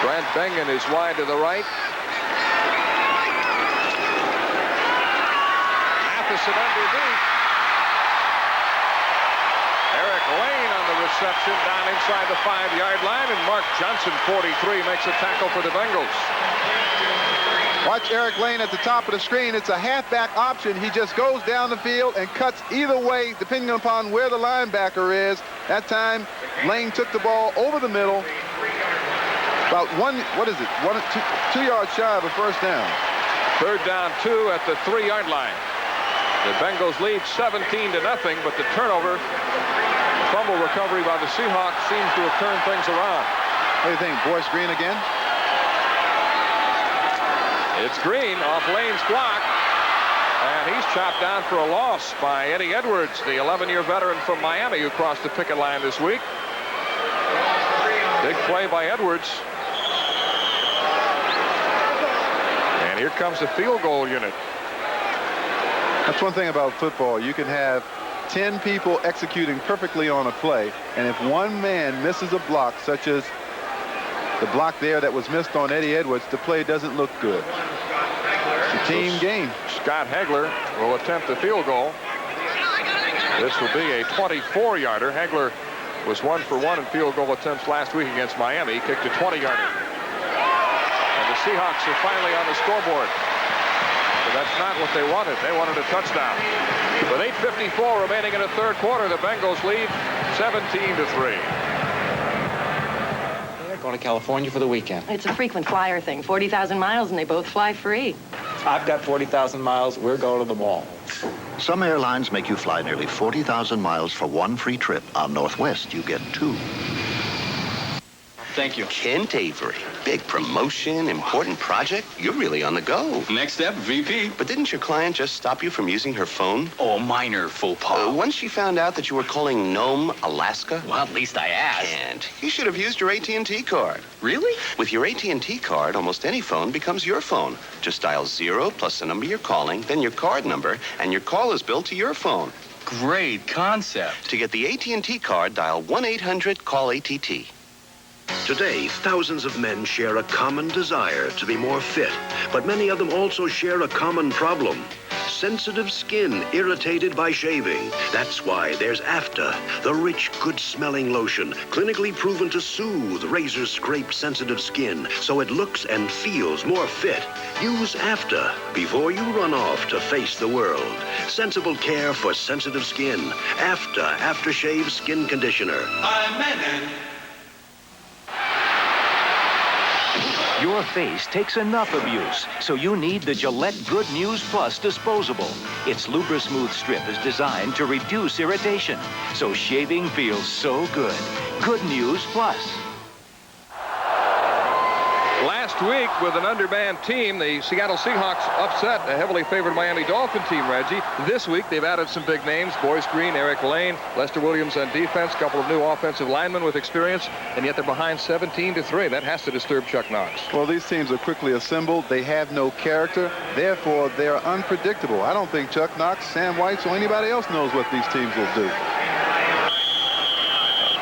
Grant Bengen is wide to the right. Matheson underneath. Eric Lane on the reception down inside the 5-yard line, and Mark Johnson, 43, makes a tackle for the Bengals. Watch Eric Lane at the top of the screen. It's a halfback option. He just goes down the field and cuts either way, depending upon where the linebacker is. That time, Lane took the ball over the middle. About 2 yards shy of a first down. 3rd down 2 at the 3-yard line. The Bengals lead 17-0, but the turnover, fumble recovery by the Seahawks seems to have turned things around. What do you think, Boyce Green again? It's Green off Lane's block, and he's chopped down for a loss by Eddie Edwards, the 11-year veteran from Miami who crossed the picket line this week. Big play by Edwards. And here comes the field goal unit. That's one thing about football. You can have 10 people executing perfectly on a play, and if one man misses a block, such as the block there that was missed on Eddie Edwards, the play doesn't look good. It's a team game. Scott Hagler will attempt the field goal. This will be a 24-yarder. Hagler was 1 for 1 in field goal attempts last week against Miami. He kicked a 20-yarder. And the Seahawks are finally on the scoreboard. But that's not what they wanted. They wanted a touchdown. With 8:54 remaining in the 3rd quarter, the Bengals lead 17-3. They're going to California for the weekend. It's a frequent flyer thing. 40,000 miles and they both fly free. I've got 40,000 miles. We're going to the mall. Some airlines make you fly nearly 40,000 miles for one free trip. On Northwest, you get 2. Thank you. Kent Avery. Big promotion, important project. You're really on the go. Next step, VP. But didn't your client just stop you from using her phone? Oh, minor faux pas. Once she found out that you were calling Nome, Alaska? Well, at least I asked. And you should have used your AT&T card. Really? With your AT&T card, almost any phone becomes your phone. Just dial 0 plus the number you're calling, then your card number, and your call is billed to your phone. Great concept. To get the AT&T card, dial 1-800-CALL-ATT. Today, thousands of men share a common desire to be more fit, but many of them also share a common problem. Sensitive skin irritated by shaving. That's why there's AFTA, the rich, good-smelling lotion, clinically proven to soothe razor-scraped sensitive skin so it looks and feels more fit. Use AFTA before you run off to face the world. Sensible care for sensitive skin. AFTA Aftershave Skin Conditioner. I'm Menon. Your face takes enough abuse, so you need the Gillette Good News Plus disposable. Its Lubra-Smooth strip is designed to reduce irritation, so shaving feels so good. Good News Plus. Last week, with an undermanned team, the Seattle Seahawks upset a heavily favored Miami Dolphin team, Reggie. This week, they've added some big names: Boyce Green, Eric Lane, Lester Williams on defense, a couple of new offensive linemen with experience, and yet they're behind 17-3. That has to disturb Chuck Knox. Well, these teams are quickly assembled. They have no character. Therefore, they're unpredictable. I don't think Chuck Knox, Sam White, or anybody else knows what these teams will do.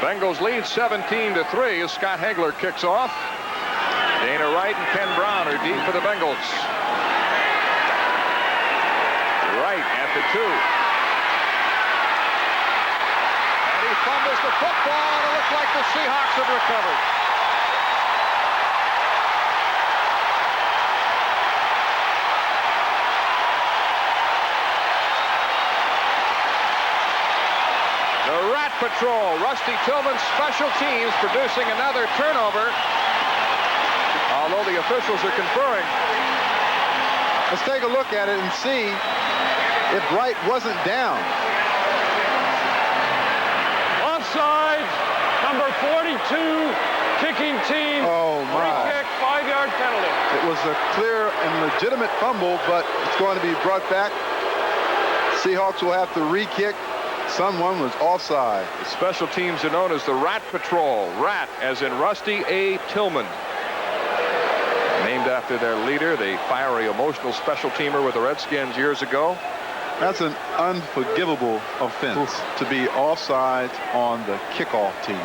Bengals lead 17-3 as Scott Hagler kicks off. Dana Wright and Ken Brown are deep for the Bengals. Wright at the 2. And he fumbles the football, and it looks like the Seahawks have recovered. The Rat Patrol, Rusty Tillman's special teams, producing another turnover. Although the officials are conferring. Let's take a look at it and see if Wright wasn't down. Offside, number 42, kicking team. Oh, my. Free kick, 5-yard penalty. It was a clear and legitimate fumble, but it's going to be brought back. Seahawks will have to re-kick. Someone was offside. The special teams are known as the Rat Patrol. Rat, as in Rusty A. Tillman. Named after their leader, the fiery, emotional special teamer with the Redskins years ago. That's an unforgivable offense to be offside on the kickoff team.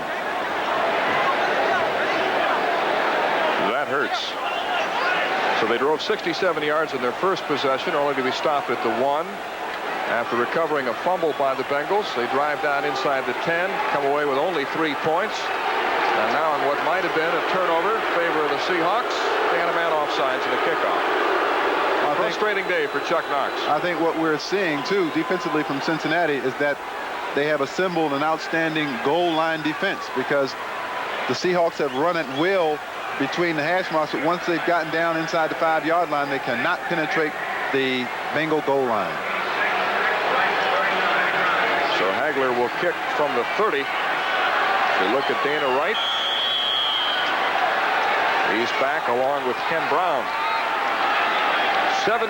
That hurts. So they drove 67 yards in their first possession, only to be stopped at the 1. After recovering a fumble by the Bengals, they drive down inside the 10, come away with only 3 points. And now on what might have been a turnover in favor of the Seahawks, they had a man offsides in the kickoff. Frustrating day for Chuck Knox. I think what we're seeing, too, defensively from Cincinnati is that they have assembled an outstanding goal line defense because the Seahawks have run at will between the hash marks, but once they've gotten down inside the 5-yard line, they cannot penetrate the Bengal goal line. So Hagler will kick from the 30. We look at Dana Wright. He's back along with Ken Brown. 17-3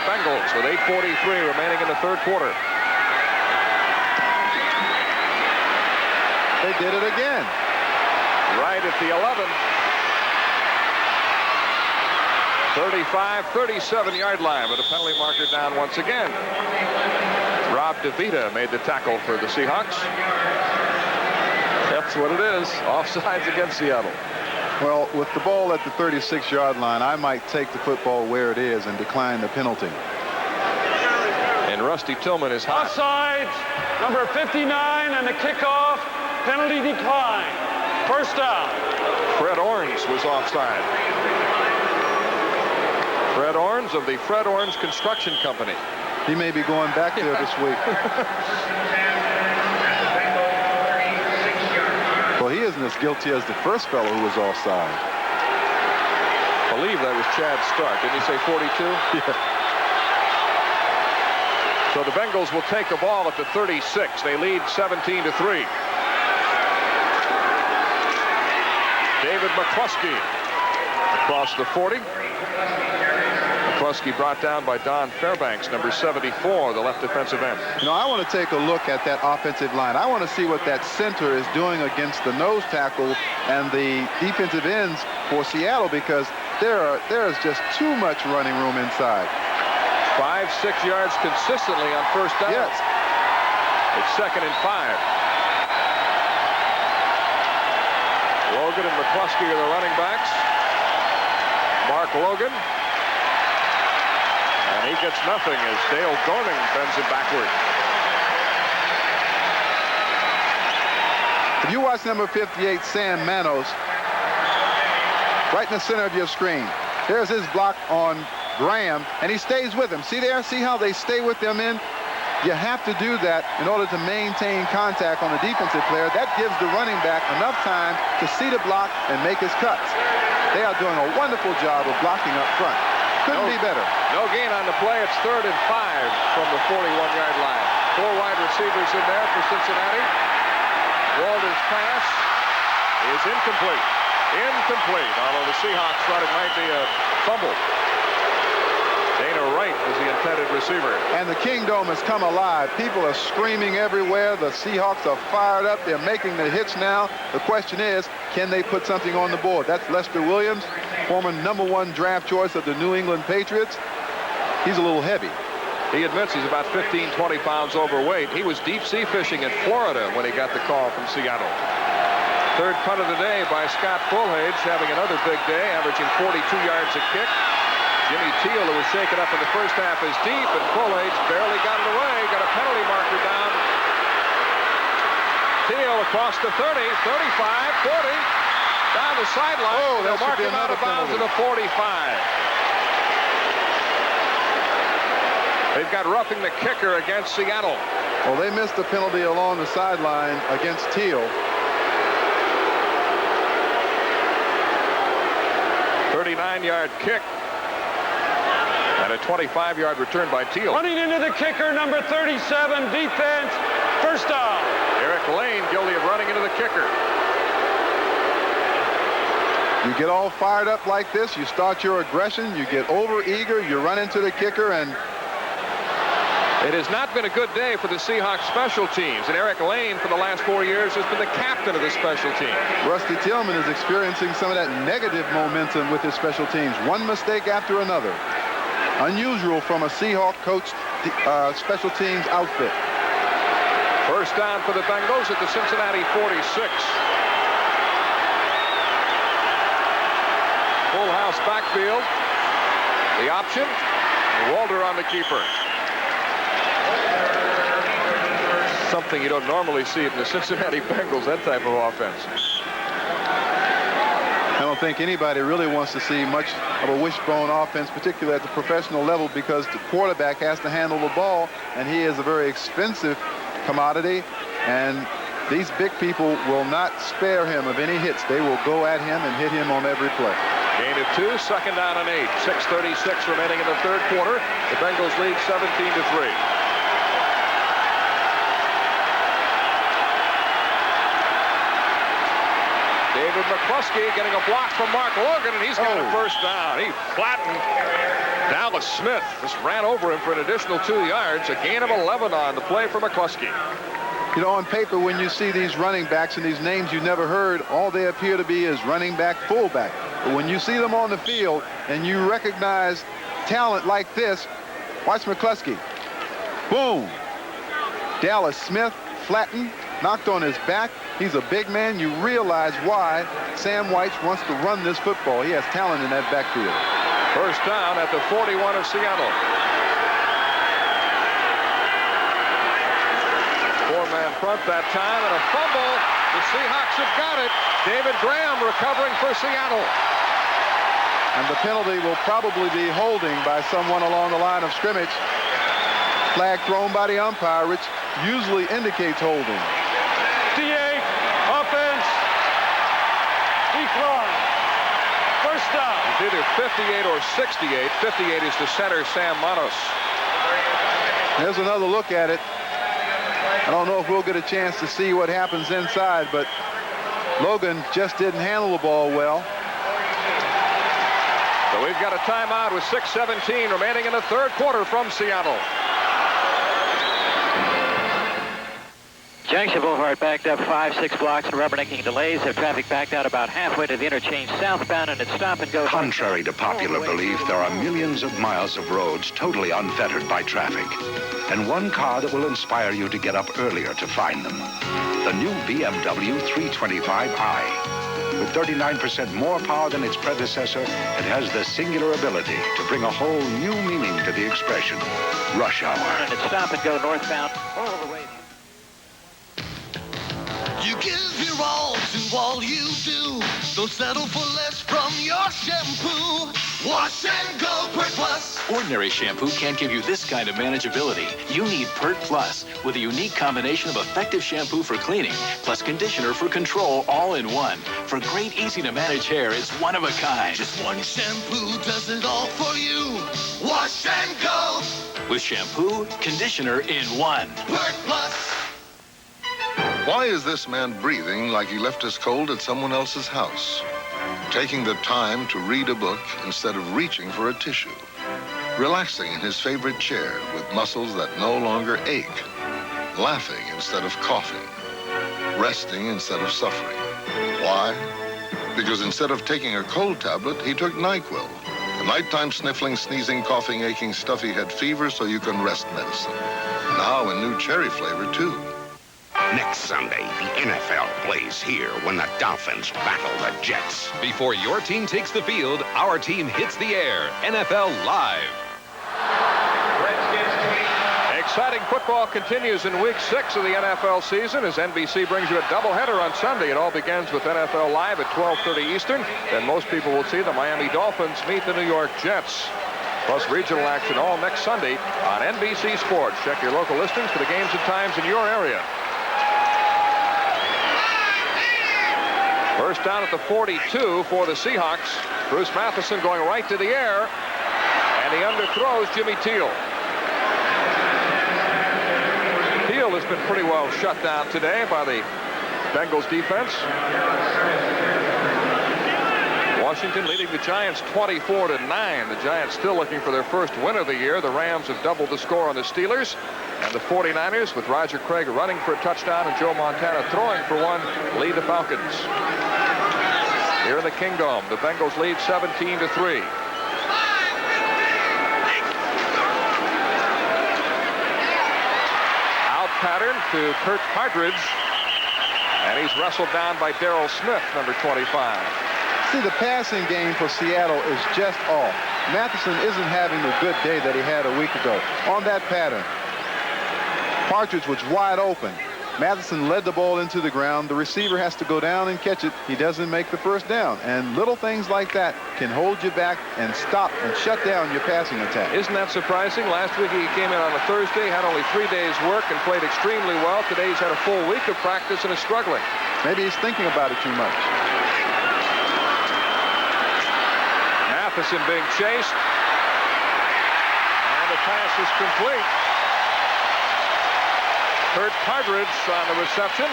Bengals with 8:43 remaining in the third quarter. They did it again. Right at the 11. 35-37-yard line with a penalty marker down once again. Rob DeVita made the tackle for the Seahawks. That's what it is. Offsides against Seattle. Well, with the ball at the 36-yard line, I might take the football where it is and decline the penalty. And Rusty Tillman is hot. Offsides, number 59, and the kickoff, penalty decline. First down. Fred Orns was offside. Fred Orns of the Fred Orns Construction Company. He may be going back there this week. Well, he isn't as guilty as the first fellow who was offside. I believe that was Chad Stark. Didn't he say 42? Yeah. So the Bengals will take the ball at the 36. They lead 17-3. David McCluskey across the 40. McCluskey brought down by Don Fairbanks, number 74, the left defensive end. You know, I want to take a look at that offensive line. I want to see what that center is doing against the nose tackle and the defensive ends for Seattle because there is just too much running room inside. 5-6 yards consistently on first down. Yes. It's 2nd and 5. Logan and McCluskey are the running backs. Mark Logan. And he gets nothing as Dale Dorning bends it backward. If you watch number 58, Sam Manos, right in the center of your screen, there's his block on Graham, and he stays with him. See there? See how they stay with them in? You have to do that in order to maintain contact on the defensive player. That gives the running back enough time to see the block and make his cuts. They are doing a wonderful job of blocking up front. Couldn't be better. No gain on the play. It's 3rd and 5 from the 41-yard line. 4 wide receivers in there for Cincinnati. Walter's pass is incomplete. Incomplete, although the Seahawks thought it might be a fumble. Dana Wright was the intended receiver. And the Kingdome has come alive. People are screaming everywhere. The Seahawks are fired up. They're making the hits now. The question is, can they put something on the board? That's Lester Williams, former #1 draft choice of the New England Patriots. He's a little heavy. He admits he's about 15, 20 pounds overweight. He was deep sea fishing in Florida when he got the call from Seattle. Third punt of the day by Scott Fulhage, having another big day, averaging 42 yards a kick. Jimmy Teal, who was shaken up in the first half, is deep, and Fulhage barely got it away. Got a penalty marker down. Teal across the 30, 35, 40, down the sideline. Oh, they'll mark him out of bounds at the 45. They've got roughing the kicker against Seattle. Well, they missed the penalty along the sideline against Teal. 39-yard kick. And a 25-yard return by Teal. Running into the kicker, number 37, defense, first down. Eric Lane guilty of running into the kicker. You get all fired up like this, you start your aggression, you get over eager, you run into the kicker, and It has not been a good day for the Seahawks special teams, and Eric Lane for the last 4 years has been the captain of the special team. Rusty Tillman is experiencing some of that negative momentum with his special teams. One mistake after another. Unusual from a Seahawk coached special teams outfit. First down for the Bengals at the Cincinnati 46. Full house backfield. The option. Walter on the keeper. Something you don't normally see in the Cincinnati Bengals, that type of offense. I don't think anybody really wants to see much of a wishbone offense, particularly at the professional level, because the quarterback has to handle the ball, and he is a very expensive commodity, and these big people will not spare him of any hits. They will go at him and hit him on every play. Gain of 2, second down and 8. 6:36 remaining in the third quarter. The Bengals lead 17-3. David McCluskey getting a block from Mark Logan, and he's got a first down. He flattened Dallas Smith. Just ran over him for an additional 2 yards. A gain of 11 on the play for McCluskey. You know, on paper, when you see these running backs and these names you never heard, all they appear to be is running back, fullback. But when you see them on the field and you recognize talent like this, watch McCluskey. Boom. Dallas Smith flattened, knocked on his back. He's a big man. You realize why Sam White wants to run this football. He has talent in that backfield. First down at the 41 of Seattle. 4-man front that time, and a fumble. The Seahawks have got it. David Graham recovering for Seattle. And the penalty will probably be holding by someone along the line of scrimmage. Flag thrown by the umpire, which usually indicates holding. 58, offense, deep run, first down. It's either 58 or 68. 58 is the center, Sam Manos. There's another look at it. I don't know if we'll get a chance to see what happens inside, but Logan just didn't handle the ball well. So we've got a timeout with 6:17 remaining in the third quarter from Seattle. Junction Boulevard backed up 5-6 blocks and rubbernecking delays. Have traffic backed out about halfway to the interchange southbound, and it's stop and go. Contrary to popular belief, there are millions of miles of roads totally unfettered by traffic. And one car that will inspire you to get up earlier to find them. The new BMW 325i. With 39% more power than its predecessor, it has the singular ability to bring a whole new meaning to the expression, rush hour. And it's stop and go northbound all the way. You give your all to all you do. Don't settle for less from your shampoo. Wash and go Pert Plus. Ordinary shampoo can't give you this kind of manageability. You need Pert Plus, with a unique combination of effective shampoo for cleaning, plus conditioner for control, all in one. For great, easy-to-manage hair, it's one of a kind. Just one shampoo does it all for you. Wash and go. With shampoo, conditioner in one. Pert Plus. Why is this man breathing like he left his cold at someone else's house? Taking the time to read a book instead of reaching for a tissue. Relaxing in his favorite chair with muscles that no longer ache. Laughing instead of coughing. Resting instead of suffering. Why? Because instead of taking a cold tablet, he took NyQuil. The nighttime sniffling, sneezing, coughing, aching, stuffy head fever so you can rest medicine. Now a new cherry flavor, too. Next Sunday, the NFL plays here when the Dolphins battle the Jets. Before your team takes the field, our team hits the air. NFL Live. Exciting football continues in Week 6 of the NFL season as NBC brings you a doubleheader on Sunday. It all begins with NFL Live at 12:30 Eastern. Then most people will see the Miami Dolphins meet the New York Jets. Plus regional action all next Sunday on NBC Sports. Check your local listings for the games and times in your area. First down at the 42 for the Seahawks. Bruce Matheson going right to the air, and he underthrows Jimmy Teal. Teal has been pretty well shut down today by the Bengals defense. Washington leading the Giants 24-9. The Giants still looking for their first win of the year. The Rams have doubled the score on the Steelers. And the 49ers, with Roger Craig running for a touchdown and Joe Montana throwing for one, lead the Falcons. Here in the Kingdome, the Bengals lead 17-3. Out pattern to Kurt Partridge. And he's wrestled down by Darrell Smith, number 25. See, the passing game for Seattle is just off. Matheson isn't having the good day that he had a week ago. On that pattern, Partridge was wide open. Matheson led the ball into the ground. The receiver has to go down and catch it. He doesn't make the first down. And little things like that can hold you back and stop and shut down your passing attack. Isn't that surprising? Last week he came in on a Thursday, had only 3 days work, and played extremely well. Today he's had a full week of practice and is struggling. Maybe he's thinking about it too much. Matheson being chased. And the pass is complete. Kurt Partridge on the reception.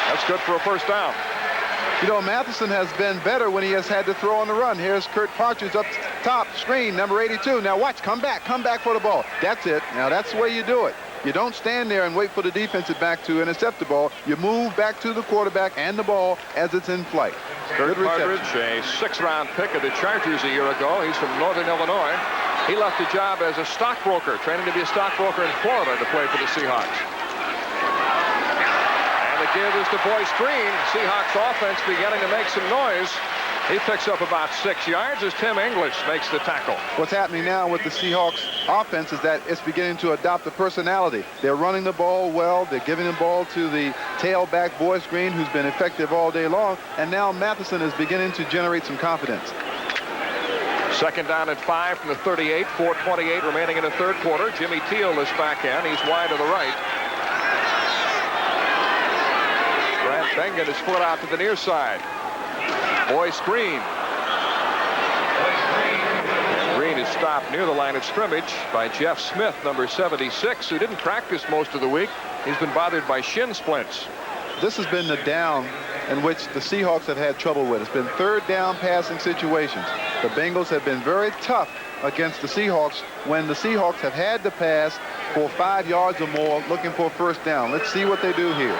That's good for a first down. You know, Matheson has been better when he has had to throw on the run. Here's Kurt Partridge up top, screen, number 82. Now watch, come back for the ball. That's it. Now that's the way you do it. You don't stand there and wait for the defensive back to intercept the ball. You move back to the quarterback and the ball as it's in flight. Kurt Partridge, a 6th-round pick of the Chargers a year ago. He's from Northern Illinois. He left a job as a stockbroker, training to be a stockbroker in Florida to play for the Seahawks. And the give is to Boyce Green. Seahawks offense beginning to make some noise. He picks up about 6 yards as Tim English makes the tackle. What's happening now with the Seahawks offense is that it's beginning to adopt a personality. They're running the ball well. They're giving the ball to the tailback, Boyce Green, who's been effective all day long. And now Matheson is beginning to generate some confidence. 2nd down and 5 from the 38. 4:28 remaining in the third quarter. Jimmy Teal is back in. He's wide to the right. Brant Bengen is split out to the near side. Boyce Green. Green is stopped near the line of scrimmage by Jeff Smith, number 76, who didn't practice most of the week. He's been bothered by shin splints. This has been the down in which the Seahawks have had trouble with. It's been 3rd down passing situations. The Bengals have been very tough against the Seahawks when the Seahawks have had to pass for 5 yards or more looking for a first down. Let's see what they do here.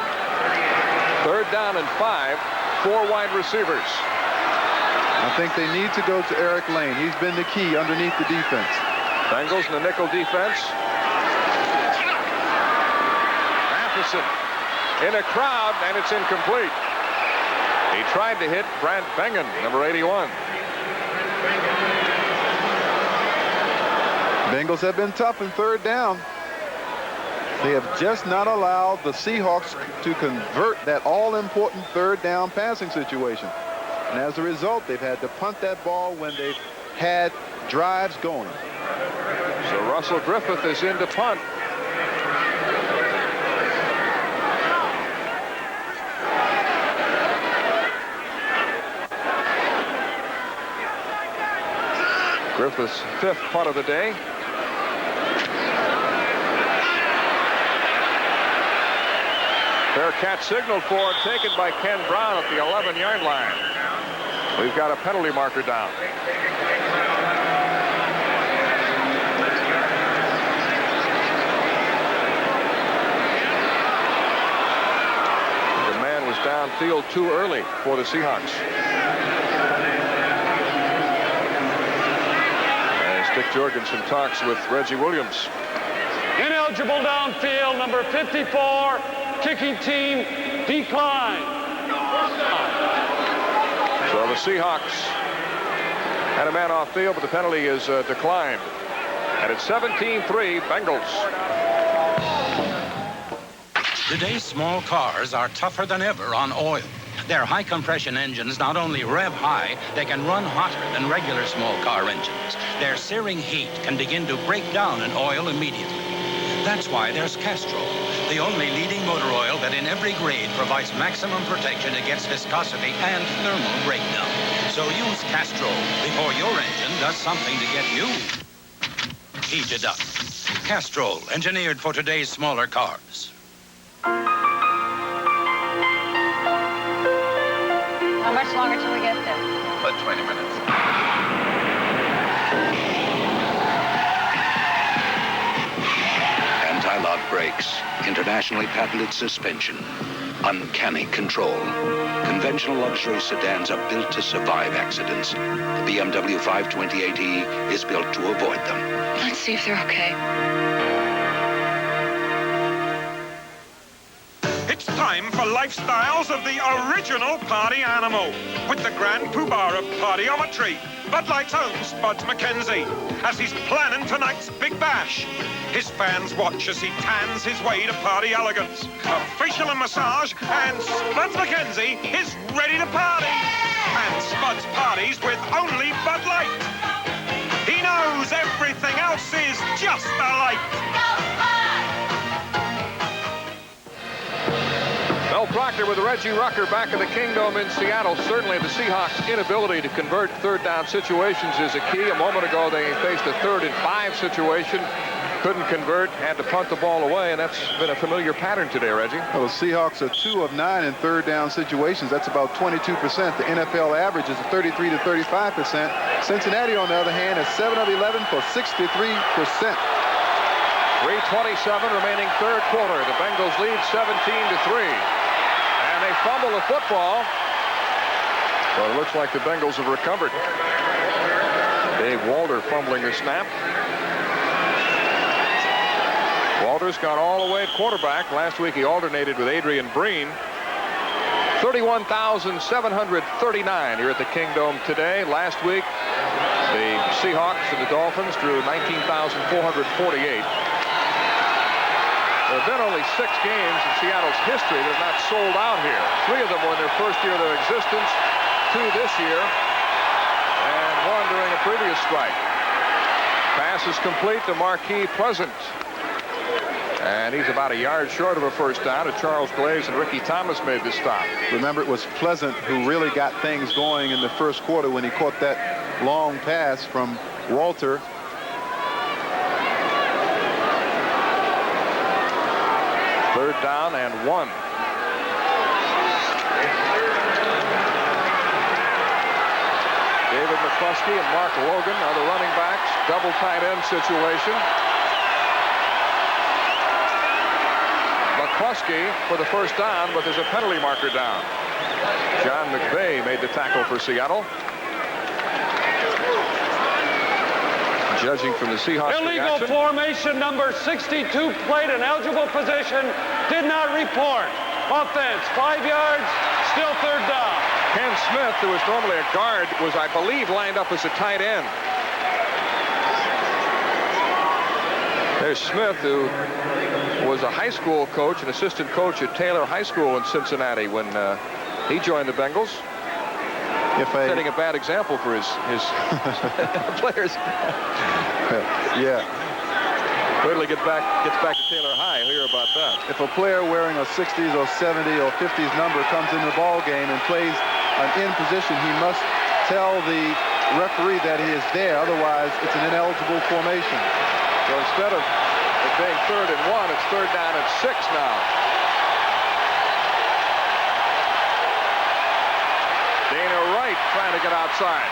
3rd down and 5, 4 wide receivers. I think they need to go to Eric Lane. He's been the key underneath the defense. Bengals in the nickel defense. Matheson in a crowd, and it's incomplete. He tried to hit Brant Bengen, number 81. Bengals have been tough in 3rd down. They have just not allowed the Seahawks to convert that all-important 3rd down passing situation. And as a result, they've had to punt that ball when they've had drives going. So Russell Griffith is in to punt. Griffith's 5th punt of the day. Fair catch signaled for and taken by Ken Brown at the 11-yard line. We've got a penalty marker down. The man was downfield too early for the Seahawks. Dick Jorgensen talks with Reggie Williams. Ineligible downfield, number 54, kicking team decline. So the Seahawks had a man off field, but the penalty is declined. And it's 17-3 Bengals. Today's small cars are tougher than ever on oil. Their high-compression engines not only rev high, they can run hotter than regular small car engines. Their searing heat can begin to break down an oil immediately. That's why there's Castrol, the only leading motor oil that in every grade provides maximum protection against viscosity and thermal breakdown. So use Castrol before your engine does something to get you heated up. Castrol, engineered for today's smaller cars. How much longer till we get there? About 20 minutes. Anti-lock brakes, internationally patented suspension, uncanny control. Conventional luxury sedans are built to survive accidents. The BMW 528e is built to avoid them. Let's see if they're okay. It's time for Lifestyles of the Original Party Animal with the grand poobah of partyometry, Bud Light's own Spuds McKenzie, as he's planning tonight's big bash. His fans watch as he tans his way to party elegance, a facial and massage, and Spuds McKenzie is ready to party. And Spuds parties with only Bud Light. He knows everything else is just a light. Mel Proctor with Reggie Rucker back in the Kingdome in Seattle. Certainly the Seahawks' inability to convert third down situations is a key. A moment ago they faced a 3rd and 5 situation. Couldn't convert, had to punt the ball away, and that's been a familiar pattern today, Reggie. Well, the Seahawks are 2 of 9 in third down situations. That's about 22%. The NFL average is 33 to 35%. Cincinnati, on the other hand, is 7 of 11 for 63%. 3:27 remaining third quarter. The Bengals lead 17-3. And they fumble the football. Well, it looks like the Bengals have recovered. Dave Walter fumbling the snap. Walter's gone all the way at quarterback. Last week he alternated with Adrian Breen. 31,739 here at the Kingdome today. Last week, the Seahawks and the Dolphins drew 19,448. There have been only 6 games in Seattle's history that have not sold out here. 3 of them were in their first year of their existence, 2 this year, and 1 during a previous strike. Pass is complete to Marquis Pleasant. And he's about a yard short of a first down. And Charles Glaze and Ricky Thomas made the stop. Remember, it was Pleasant who really got things going in the first quarter when he caught that long pass from Walter. Third down and 1. David McCluskey and Mark Logan are the running backs. Double tight end situation. McCluskey for the first down, but there's a penalty marker down. John McVay made the tackle for Seattle. Judging from the Seahawks Illegal reaction. formation number 62 played in eligible position. Did not report. Offense, 5 yards, still third down. Ken Smith, who was normally a guard, was, I believe, lined up as a tight end. There's Smith, who was a high school coach, an assistant coach at Taylor High School in Cincinnati when he joined the Bengals. Setting a bad example for his players. Yeah. Wait till he gets back to Taylor High. Hear about that. If a player wearing a 60s or 70 or 50s number comes in the ball game and plays an in position, he must tell the referee that he is there. Otherwise, it's an ineligible formation. So instead of it being 3rd and 1, it's 3rd down and 6 now. Dana Wright trying to get outside.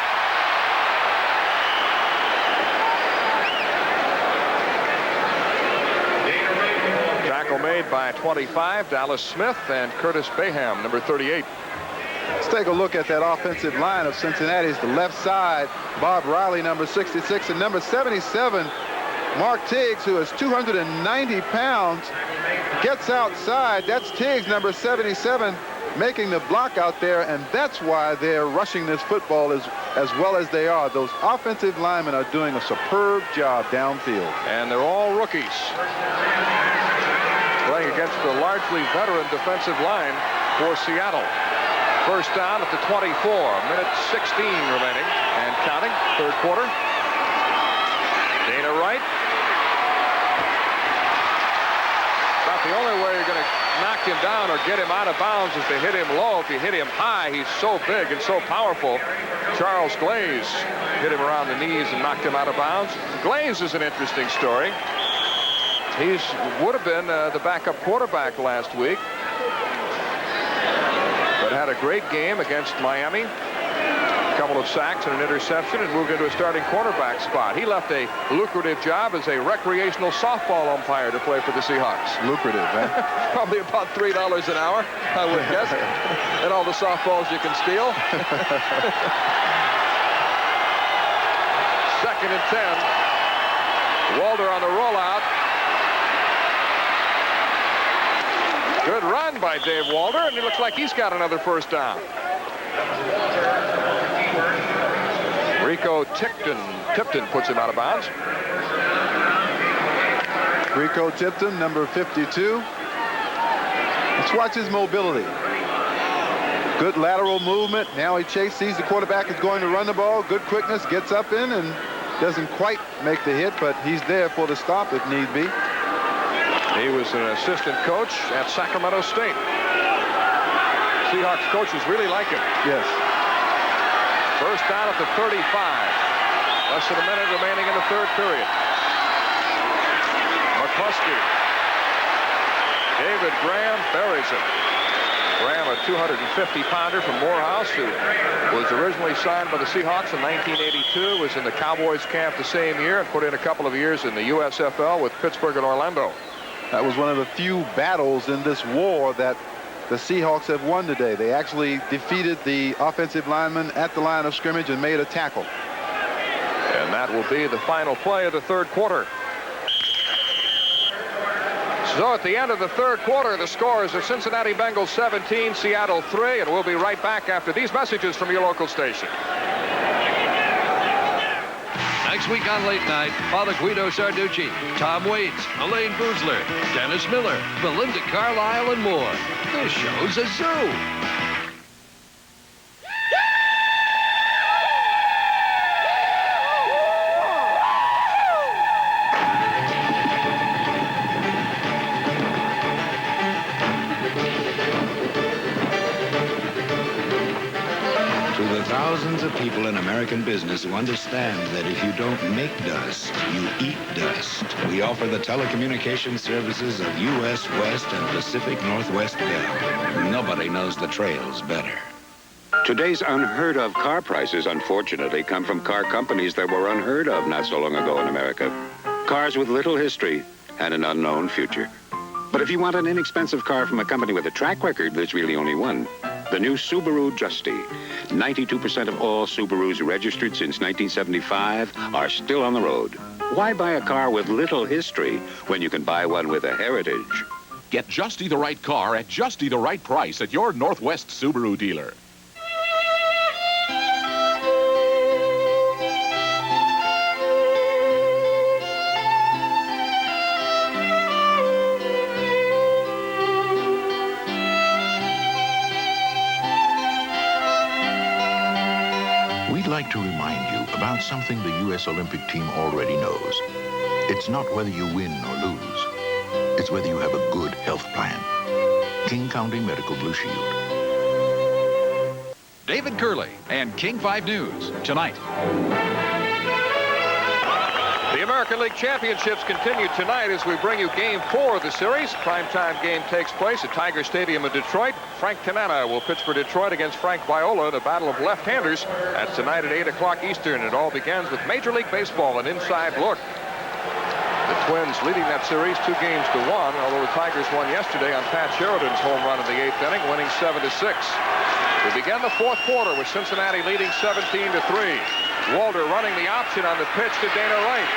Tackle made by 25, Dallas Smith and Curtis Baham, number 38. Let's take a look at that offensive line of Cincinnati's. The left side, Bob Riley, number 66, and number 77, Mark Tiggs, who is 290 pounds, gets outside. That's Tiggs, number 77, making the block out there, and that's why they're rushing this football as well as they are. Those offensive linemen are doing a superb job downfield. And they're all rookies. Playing against the largely veteran defensive line for Seattle. First down at the 24, minute 16 remaining and counting, third quarter. Dana Wright. About the only way you're going to knock him down or get him out of bounds is to hit him low. If you hit him high, he's so big and so powerful. Charles Glaze hit him around the knees and knocked him out of bounds. Glaze is an interesting story. He would have been the backup quarterback last week, but had a great game against Miami. A couple of sacks and an interception, and moved into a starting cornerback spot. He left a lucrative job as a recreational softball umpire to play for the Seahawks. Lucrative, eh? Probably about $3 an hour, I would guess. And all the softballs you can steal. Second and 10. Walter on the rollout. Good run by Dave Walter, and it looks like he's got another first down. Rico Tipton puts him out of bounds. Rico Tipton, number 52. Let's watch his mobility. Good lateral movement. Now he sees the quarterback is going to run the ball. Good quickness, gets up in and doesn't quite make the hit, but he's there for the stop if need be. He was an assistant coach at Sacramento State. Seahawks coaches really like him. Yes. First down at the 35. Less than a minute remaining in the third period. McCluskey. David Graham buries him. Graham, a 250-pounder from Morehouse, who was originally signed by the Seahawks in 1982, was in the Cowboys camp the same year, and put in a couple of years in the USFL with Pittsburgh and Orlando. That was one of the few battles in this war that the Seahawks have won today. They actually defeated the offensive lineman at the line of scrimmage and made a tackle. And that will be the final play of the third quarter. So at the end of the third quarter, the scores are Cincinnati Bengals 17, Seattle 3, and we'll be right back after these messages from your local station. Next week on Late Night, Father Guido Sarducci, Tom Waits, Elaine Boozler, Dennis Miller, Belinda Carlisle, and more. This show's a zoo. Thousands of people in American business who understand that if you don't make dust, you eat dust. We offer the telecommunications services of U.S. West and Pacific Northwest Bell. Nobody knows the trails better. Today's unheard of car prices, unfortunately, come from car companies that were unheard of not so long ago in America. Cars with little history and an unknown future. But if you want an inexpensive car from a company with a track record, there's really only one. The new Subaru Justy. 92% of all Subarus registered since 1975 are still on the road. Why buy a car with little history when you can buy one with a heritage? Get Justy the right car at Justy the right price at your Northwest Subaru dealer. We'd like to remind you about something the U.S. Olympic team already knows. It's not whether you win or lose. It's whether you have a good health plan. King County Medical Blue Shield. David Curley and King 5 News tonight. The American League Championships continue tonight as we bring you Game 4 of the series. Primetime game takes place at Tiger Stadium in Detroit. Frank Tanana will pitch for Detroit against Frank Viola in a battle of left-handers. That's tonight at 8 o'clock Eastern. It all begins with Major League Baseball, an inside look. The Twins leading that series 2-1, although the Tigers won yesterday on Pat Sheridan's home run in the 8th inning, winning 7-6. We begin the fourth quarter with Cincinnati leading 17-3. Walter running the option on the pitch to Dana Wright.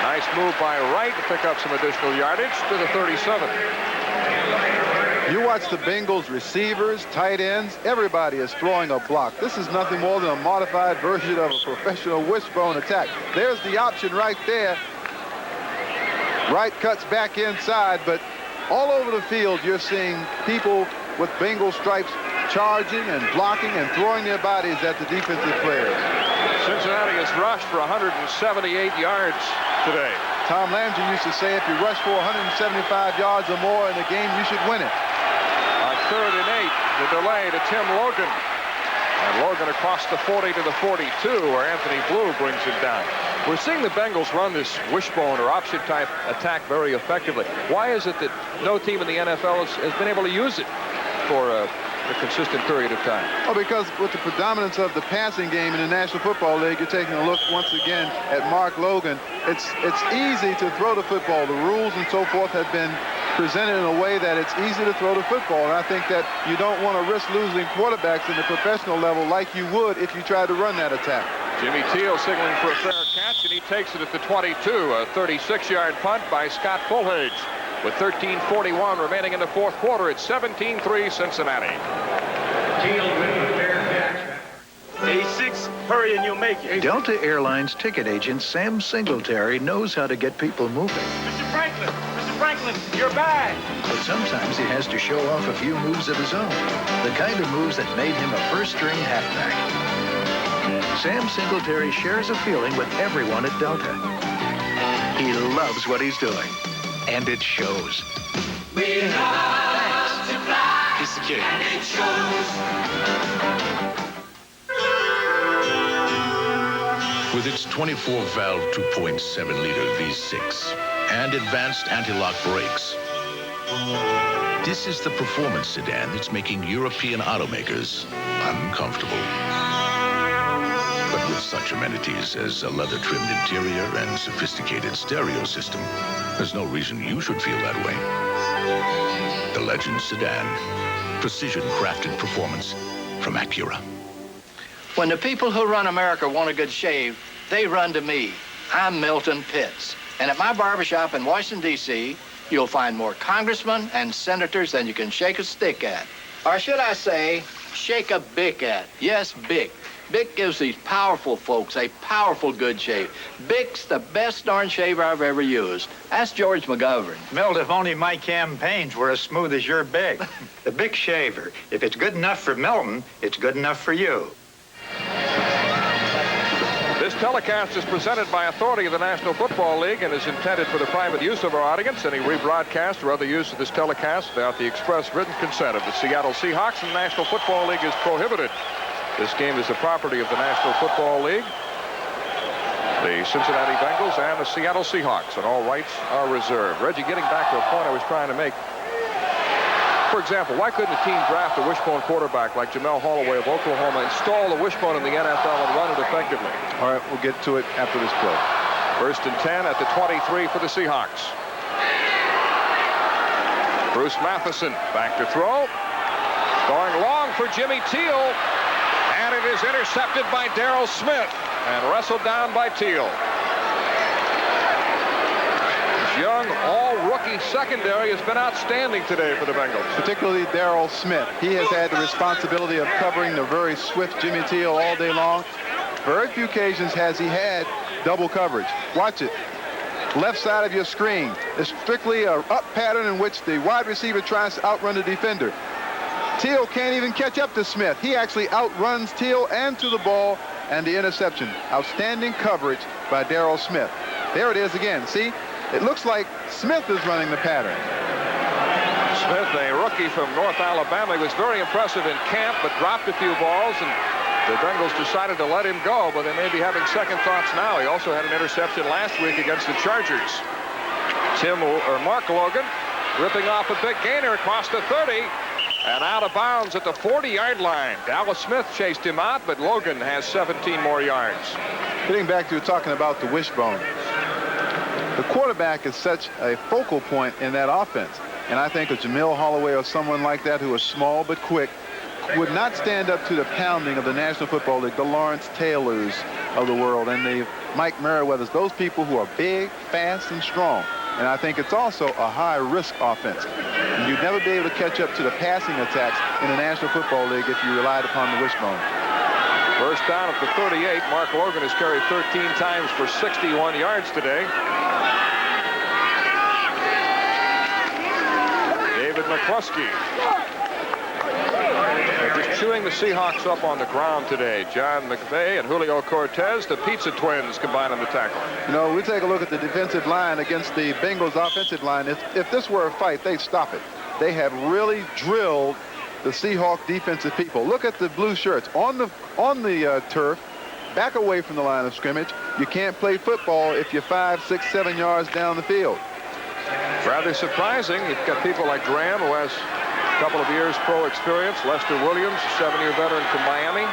Nice move by Wright to pick up some additional yardage to the 37. You watch the Bengals receivers, tight ends, everybody is throwing a block. This is nothing more than a modified version of a professional wishbone attack. There's the option right there. Wright cuts back inside, but all over the field you're seeing people with Bengal stripes charging and blocking and throwing their bodies at the defensive players. Cincinnati has rushed for 178 yards today. Tom Landry used to say if you rush for 175 yards or more in a game, you should win it. On 3rd and 8, the delay to Tim Logan. And Logan across the 40 to the 42, where Anthony Blue brings him down. We're seeing the Bengals run this wishbone or option type attack very effectively. Why is it that no team in the NFL has been able to use it? for a consistent period of time? Well, because with the predominance of the passing game in the National Football League, you're taking a look once again at Mark Logan. It's easy to throw the football. The rules and so forth have been presented in a way that it's easy to throw the football. And I think that you don't want to risk losing quarterbacks in the professional level like you would if you tried to run that attack. Jimmy Teal signaling for a fair catch, and he takes it at the 22. A 36-yard punt by Scott Fulhage. With 13:41 remaining in the fourth quarter, it's 17-3 Cincinnati. A6, hurry and you'll make it. Delta Airlines ticket agent Sam Singletary knows how to get people moving. Mr. Franklin, your bag. But sometimes he has to show off a few moves of his own. The kind of moves that made him a first-string halfback. Sam Singletary shares a feeling with everyone at Delta. He loves what he's doing. And it shows. We love to fly. He's the kid. And it shows. With its 24-valve 2.7-liter V6 and advanced anti-lock brakes, this is the performance sedan that's making European automakers uncomfortable. But with such amenities as a leather-trimmed interior and sophisticated stereo system, there's no reason you should feel that way. The Legend sedan, precision-crafted performance from Acura. When the people who run America want a good shave, they run to me. I'm Milton Pitts. And at my barbershop in Washington, D.C., you'll find more congressmen and senators than you can shake a stick at. Or should I say, shake a bic at. Yes, bic. Bic gives these powerful folks a powerful good shave. Bic's the best darn shaver I've ever used. Ask George McGovern. Milt, if only my campaigns were as smooth as your Bic. The Bic shaver. If it's good enough for Milton, it's good enough for you. This telecast is presented by authority of the National Football League and is intended for the private use of our audience. Any rebroadcast or other use of this telecast without the express written consent of the Seattle Seahawks and the National Football League is prohibited. This game is the property of the National Football League, the Cincinnati Bengals, and the Seattle Seahawks, and all rights are reserved. Reggie, getting back to a point I was trying to make. For example, why couldn't a team draft a wishbone quarterback like Jamel Holloway of Oklahoma, install the wishbone in the NFL, and run it effectively? All right, we'll get to it after this play. 1st and 10 at the 23 for the Seahawks. Bruce Matheson back to throw. Going long for Jimmy Teal. And it is intercepted by Darrell Smith and wrestled down by Teal. This young, all-rookie secondary has been outstanding today for the Bengals. Particularly Darrell Smith. He has had the responsibility of covering the very swift Jimmy Teal all day long. Very few occasions has he had double coverage. Watch it. Left side of your screen. It's strictly a up pattern in which the wide receiver tries to outrun the defender. Teal can't even catch up to Smith. He actually outruns Teal and to the ball, and the interception. Outstanding coverage by Darrell Smith. There it is again. See, it looks like Smith is running the pattern. Smith, a rookie from North Alabama, was very impressive in camp, but dropped a few balls, and the Bengals decided to let him go, but they may be having second thoughts now. He also had an interception last week against the Chargers. Mark Logan ripping off a big gainer across the 30. And out of bounds at the 40-yard line. Dallas Smith chased him out, but Logan has 17 more yards. Getting back to talking about the wishbone. The quarterback is such a focal point in that offense. And I think of Jamel Holloway or someone like that who is small but quick would not stand up to the pounding of the National Football League, the Lawrence Taylors of the world, and the Mike Merriweathers, those people who are big, fast, and strong. And I think it's also a high-risk offense. And you'd never be able to catch up to the passing attacks in the National Football League if you relied upon the wishbone. First down at the 38. Mark Logan has carried 13 times for 61 yards today. David McCluskey. They're just chewing the Seahawks up on the ground today. John McVay and Julio Cortez, the Pizza Twins, combine on the tackle. You know, we take a look at the defensive line against the Bengals offensive line. If this were a fight, they'd stop it. They have really drilled the Seahawk defensive people. Look at the blue shirts on the turf, back away from the line of scrimmage. You can't play football if you're 5, 6, 7 yards down the field. Rather surprising. You've got people like Graham, who has Couple of years pro experience. Lester Williams, a 7-year veteran from Miami.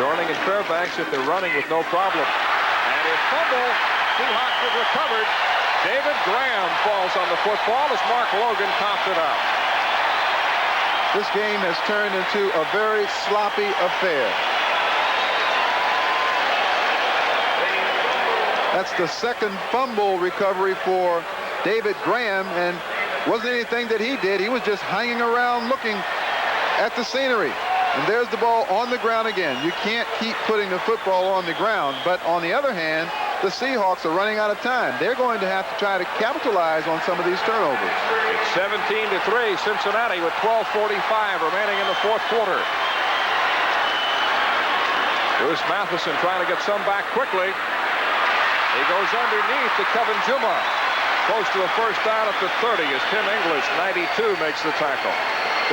Dorning and Fairbanks if they're running with no problem. And a fumble. Seahawks have recovered. David Graham falls on the football as Mark Logan coughed it out. This game has turned into a very sloppy affair. That's the second fumble recovery for David Graham, and wasn't anything that he did. He was just hanging around looking at the scenery. And there's the ball on the ground again. You can't keep putting the football on the ground. But on the other hand, the Seahawks are running out of time. They're going to have to try to capitalize on some of these turnovers. It's 17-3, Cincinnati with 12:45 remaining in the fourth quarter. Bruce Matheson trying to get some back quickly. He goes underneath to Kevin Juma. Close to a first down at the 30 as Tim English, 92, makes the tackle.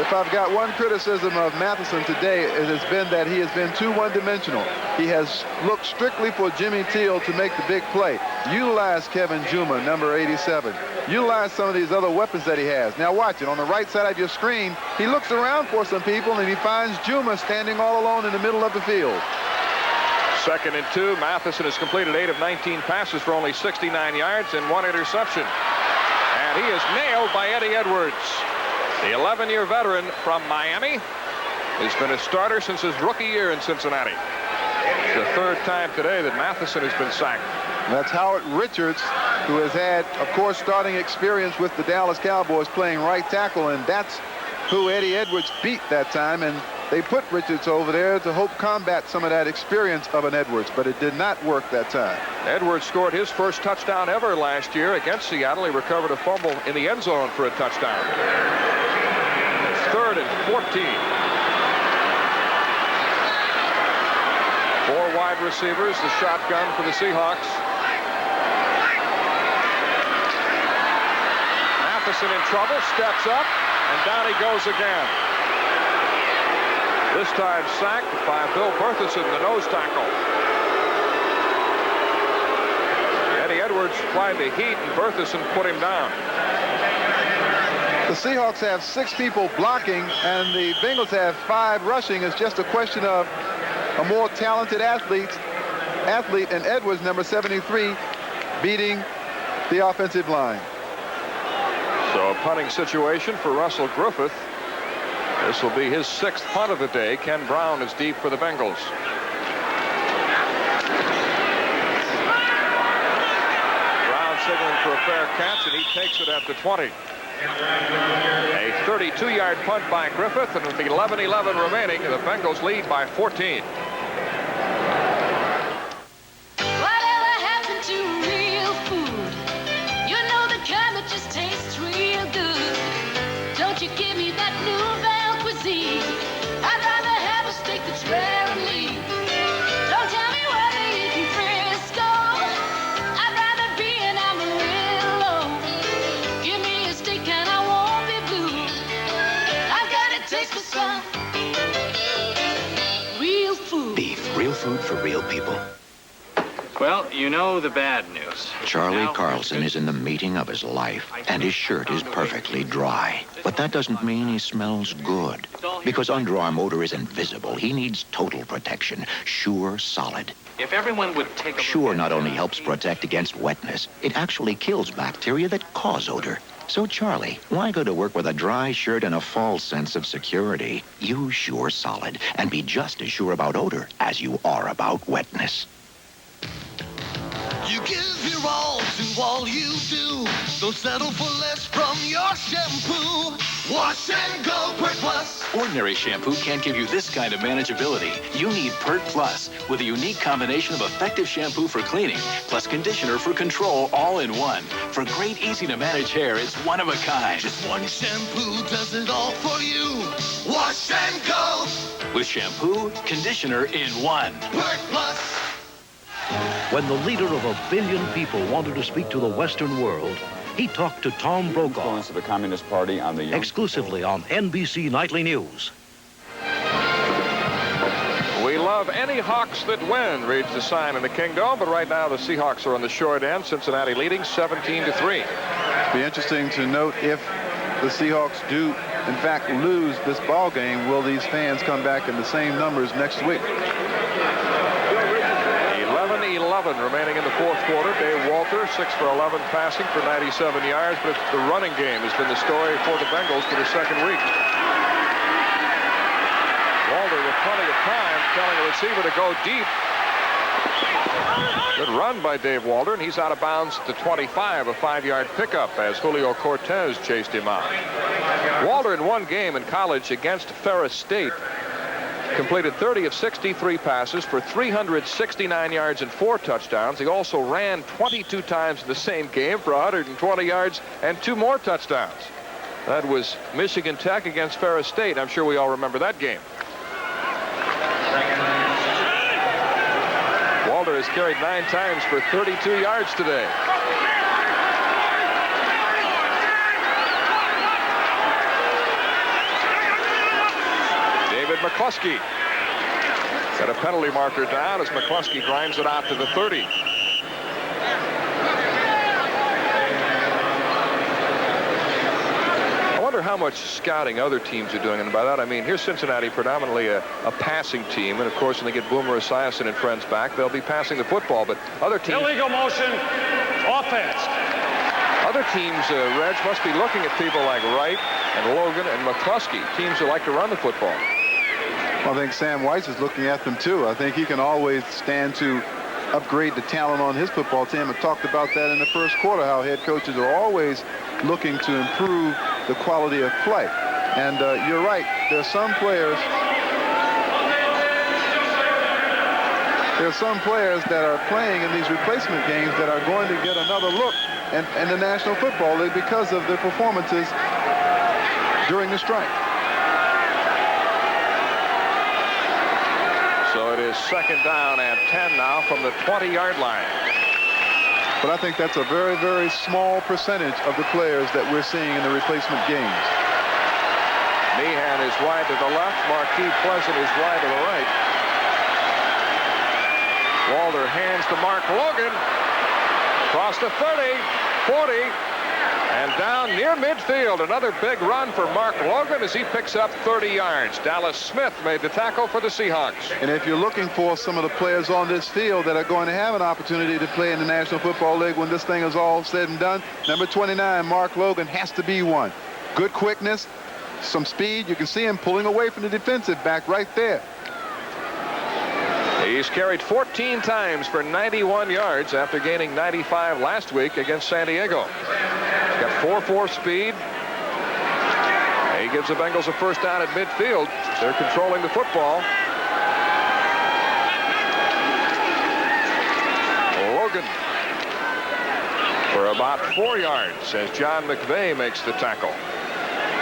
If I've got one criticism of Matheson today, it has been that he has been too one-dimensional. He has looked strictly for Jimmy Teal to make the big play. Utilize Kevin Juma, number 87. Utilize some of these other weapons that he has. Now watch it. On the right side of your screen, he looks around for some people, and he finds Juma standing all alone in the middle of the field. 2nd and 2. Matheson has completed 8 of 19 passes for only 69 yards and 1 interception. And he is nailed by Eddie Edwards. The 11-year veteran from Miami has been a starter since his rookie year in Cincinnati. It's the 3rd time today that Matheson has been sacked. That's Howard Richards, who has had, of course, starting experience with the Dallas Cowboys playing right tackle, and that's who Eddie Edwards beat that time. And they put Richards over there to hope combat some of that experience of an Edwards, but it did not work that time. Edwards scored his first touchdown ever last year against Seattle. He recovered a fumble in the end zone for a touchdown. 3rd and 14. 4 wide receivers, the shotgun for the Seahawks. Matheson in trouble, steps up, and down he goes again. This time sacked by Bill Berthelsen, the nose tackle. Eddie Edwards tried to heat, and Berthelsen put him down. The Seahawks have 6 people blocking, and the Bengals have 5 rushing. It's just a question of a more talented athlete and Edwards, number 73, beating the offensive line. So a punting situation for Russell Griffith. This will be his 6th punt of the day. Ken Brown is deep for the Bengals. Brown signaling for a fair catch, and he takes it at the 20. A 32-yard punt by Griffith, and with 11:11 remaining, the Bengals lead by 14. Whatever happened to real food? You know the kind that just tastes real good. Don't you give me that Nouvelle cuisine. I'd rather have a steak that's rare and lean. Don't tell me where they eat in Frisco. I'd rather be in Amarillo. Give me a steak and I won't be blue. I've got a taste for some real food. Beef, real food for real people. Well, you know the bad news. Charlie Carlson is in the meeting of his life, and his shirt is perfectly dry. But that doesn't mean he smells good. Because underarm odor isn't visible, he needs total protection. Sure Solid. If everyone would take a Sure not only helps protect against wetness, it actually kills bacteria that cause odor. So, Charlie, why go to work with a dry shirt and a false sense of security? Use Sure Solid and be just as sure about odor as you are about wetness. You give your all to all you do. Don't settle for less from your shampoo. Wash and go Pert Plus. Ordinary shampoo can't give you this kind of manageability. You need Pert Plus with a unique combination of effective shampoo for cleaning plus conditioner for control all in one. For great, easy-to-manage hair, it's one of a kind. Just one shampoo does it all for you. Wash and go. With shampoo, conditioner in one. Pert Plus. When the leader of 1 billion people wanted to speak to the Western world, he talked to Tom Brokaw. Influence of the Communist Party on the young exclusively on NBC Nightly News. We love any Hawks that win, reads the sign in the Kingdom, but right now the Seahawks are on the short end. Cincinnati leading 17-3. Be interesting to note if the Seahawks do in fact, lose this ball game, will these fans come back in the same numbers next week? 11-11 remaining in the fourth quarter. Dave Walter, 6 for 11 passing for 97 yards, but the running game has been the story for the Bengals for the second week. Walter with plenty of time, telling a receiver to go deep. Good run by Dave Walter, and he's out of bounds at the 25, a 5-yard pickup as Julio Cortez chased him out. Walter in one game in college against Ferris State completed 30 of 63 passes for 369 yards and 4 touchdowns. He also ran 22 times in the same game for 120 yards and 2 more touchdowns. That was Michigan Tech against Ferris State. I'm sure we all remember that game. Walter has carried 9 times for 32 yards today. David McCluskey got a penalty marker down as McCluskey grinds it out to the 30. I wonder how much scouting other teams are doing, and by that I mean here's Cincinnati, predominantly a passing team, and of course when they get Boomer Esiason and friends back, they'll be passing the football, but other teams... Illegal motion, offense. Other teams, Reg, must be looking at people like Wright and Logan and McCluskey, teams who like to run the football. Well, I think Sam Weiss is looking at them too. I think he can always stand to upgrade the talent on his football team. I talked about that in the first quarter, how head coaches are always looking to improve the quality of play. And you're right, there are some players that are playing in these replacement games that are going to get another look in the National Football League because of their performances during the strike. So it is second down and 10 now from the 20-yard line. But I think that's a very, very small percentage of the players that we're seeing in the replacement games. Meehan is wide to the left. Marquis Pleasant is wide to the right. Walter hands to Mark Logan. Across the 30, 40, and down near midfield. Another big run for Mark Logan as he picks up 30 yards. Dallas Smith made the tackle for the Seahawks. And if you're looking for some of the players on this field that are going to have an opportunity to play in the National Football League when this thing is all said and done, number 29, Mark Logan, has to be one. Good quickness, some speed. You can see him pulling away from the defensive back right there. He's carried 14 times for 91 yards after gaining 95 last week against San Diego. He's got 4.4 speed. He gives the Bengals a first down at midfield. They're controlling the football. Logan for about 4 yards as John McVay makes the tackle.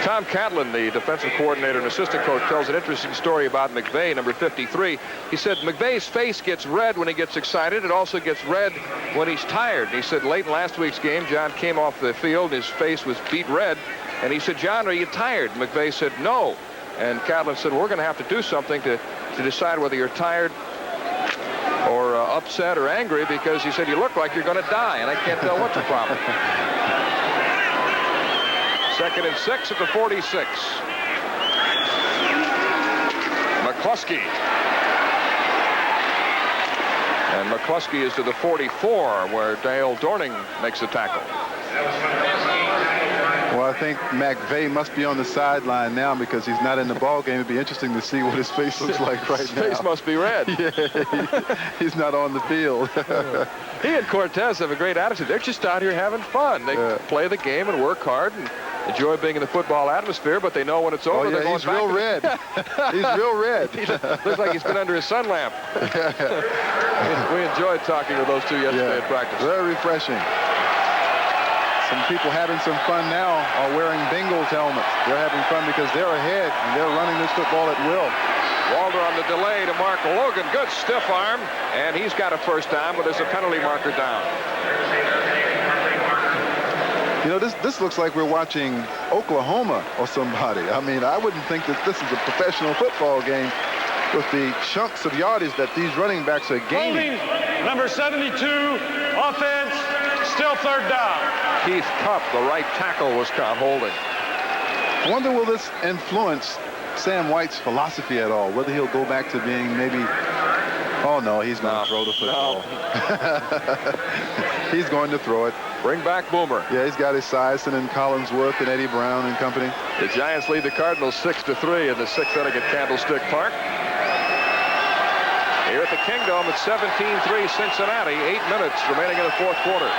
Tom Catlin, the defensive coordinator and assistant coach, tells an interesting story about McVay, number 53. He said McVay's face gets red when he gets excited. It also gets red when he's tired. And he said late in last week's game, John came off the field. His face was beet red. And he said, John, are you tired? McVay said, no. And Catlin said, we're going to have to do something to decide whether you're tired or upset or angry, because he said, you look like you're going to die, and I can't tell what's the problem. Second and 6 at the 46. McCluskey. And McCluskey is to the 44, where Dale Dorning makes the tackle. Well, I think McVay must be on the sideline now because he's not in the ball game. It'd be interesting to see what his face looks like right now. His face must be red. Yeah, he's not on the field. He and Cortez have a great attitude. They're just out here having fun. They play the game and work hard and enjoy being in the football atmosphere, but they know when it's over, they're going he's real red. He's real red. He looks like he's been under a sun lamp. We enjoyed talking with those two yesterday at practice. Very refreshing. Some people having some fun now are wearing Bengals helmets. They're having fun because they're ahead and they're running this football at will. Walter on the delay to Mark Logan. Good stiff arm, and he's got a first down, but there's a penalty marker down. You know, this looks like we're watching Oklahoma or somebody. I mean, I wouldn't think that this is a professional football game with the chunks of yardage that these running backs are gaining. Holding, number 72, offense, still third down. Keith Cup, the right tackle, was caught holding. I wonder, will this influence Sam White's philosophy at all? Whether he'll go back to being maybe... Oh, no, he's going to throw the football. He's going to throw it. Bring back Boomer. Yeah, he's got his Sison and Collinsworth and Eddie Brown and company. The Giants lead the Cardinals 6-3 in the 6th inning at Candlestick Park. Here at the Kingdom, it's 17-3 Cincinnati. 8 minutes remaining in the fourth quarter.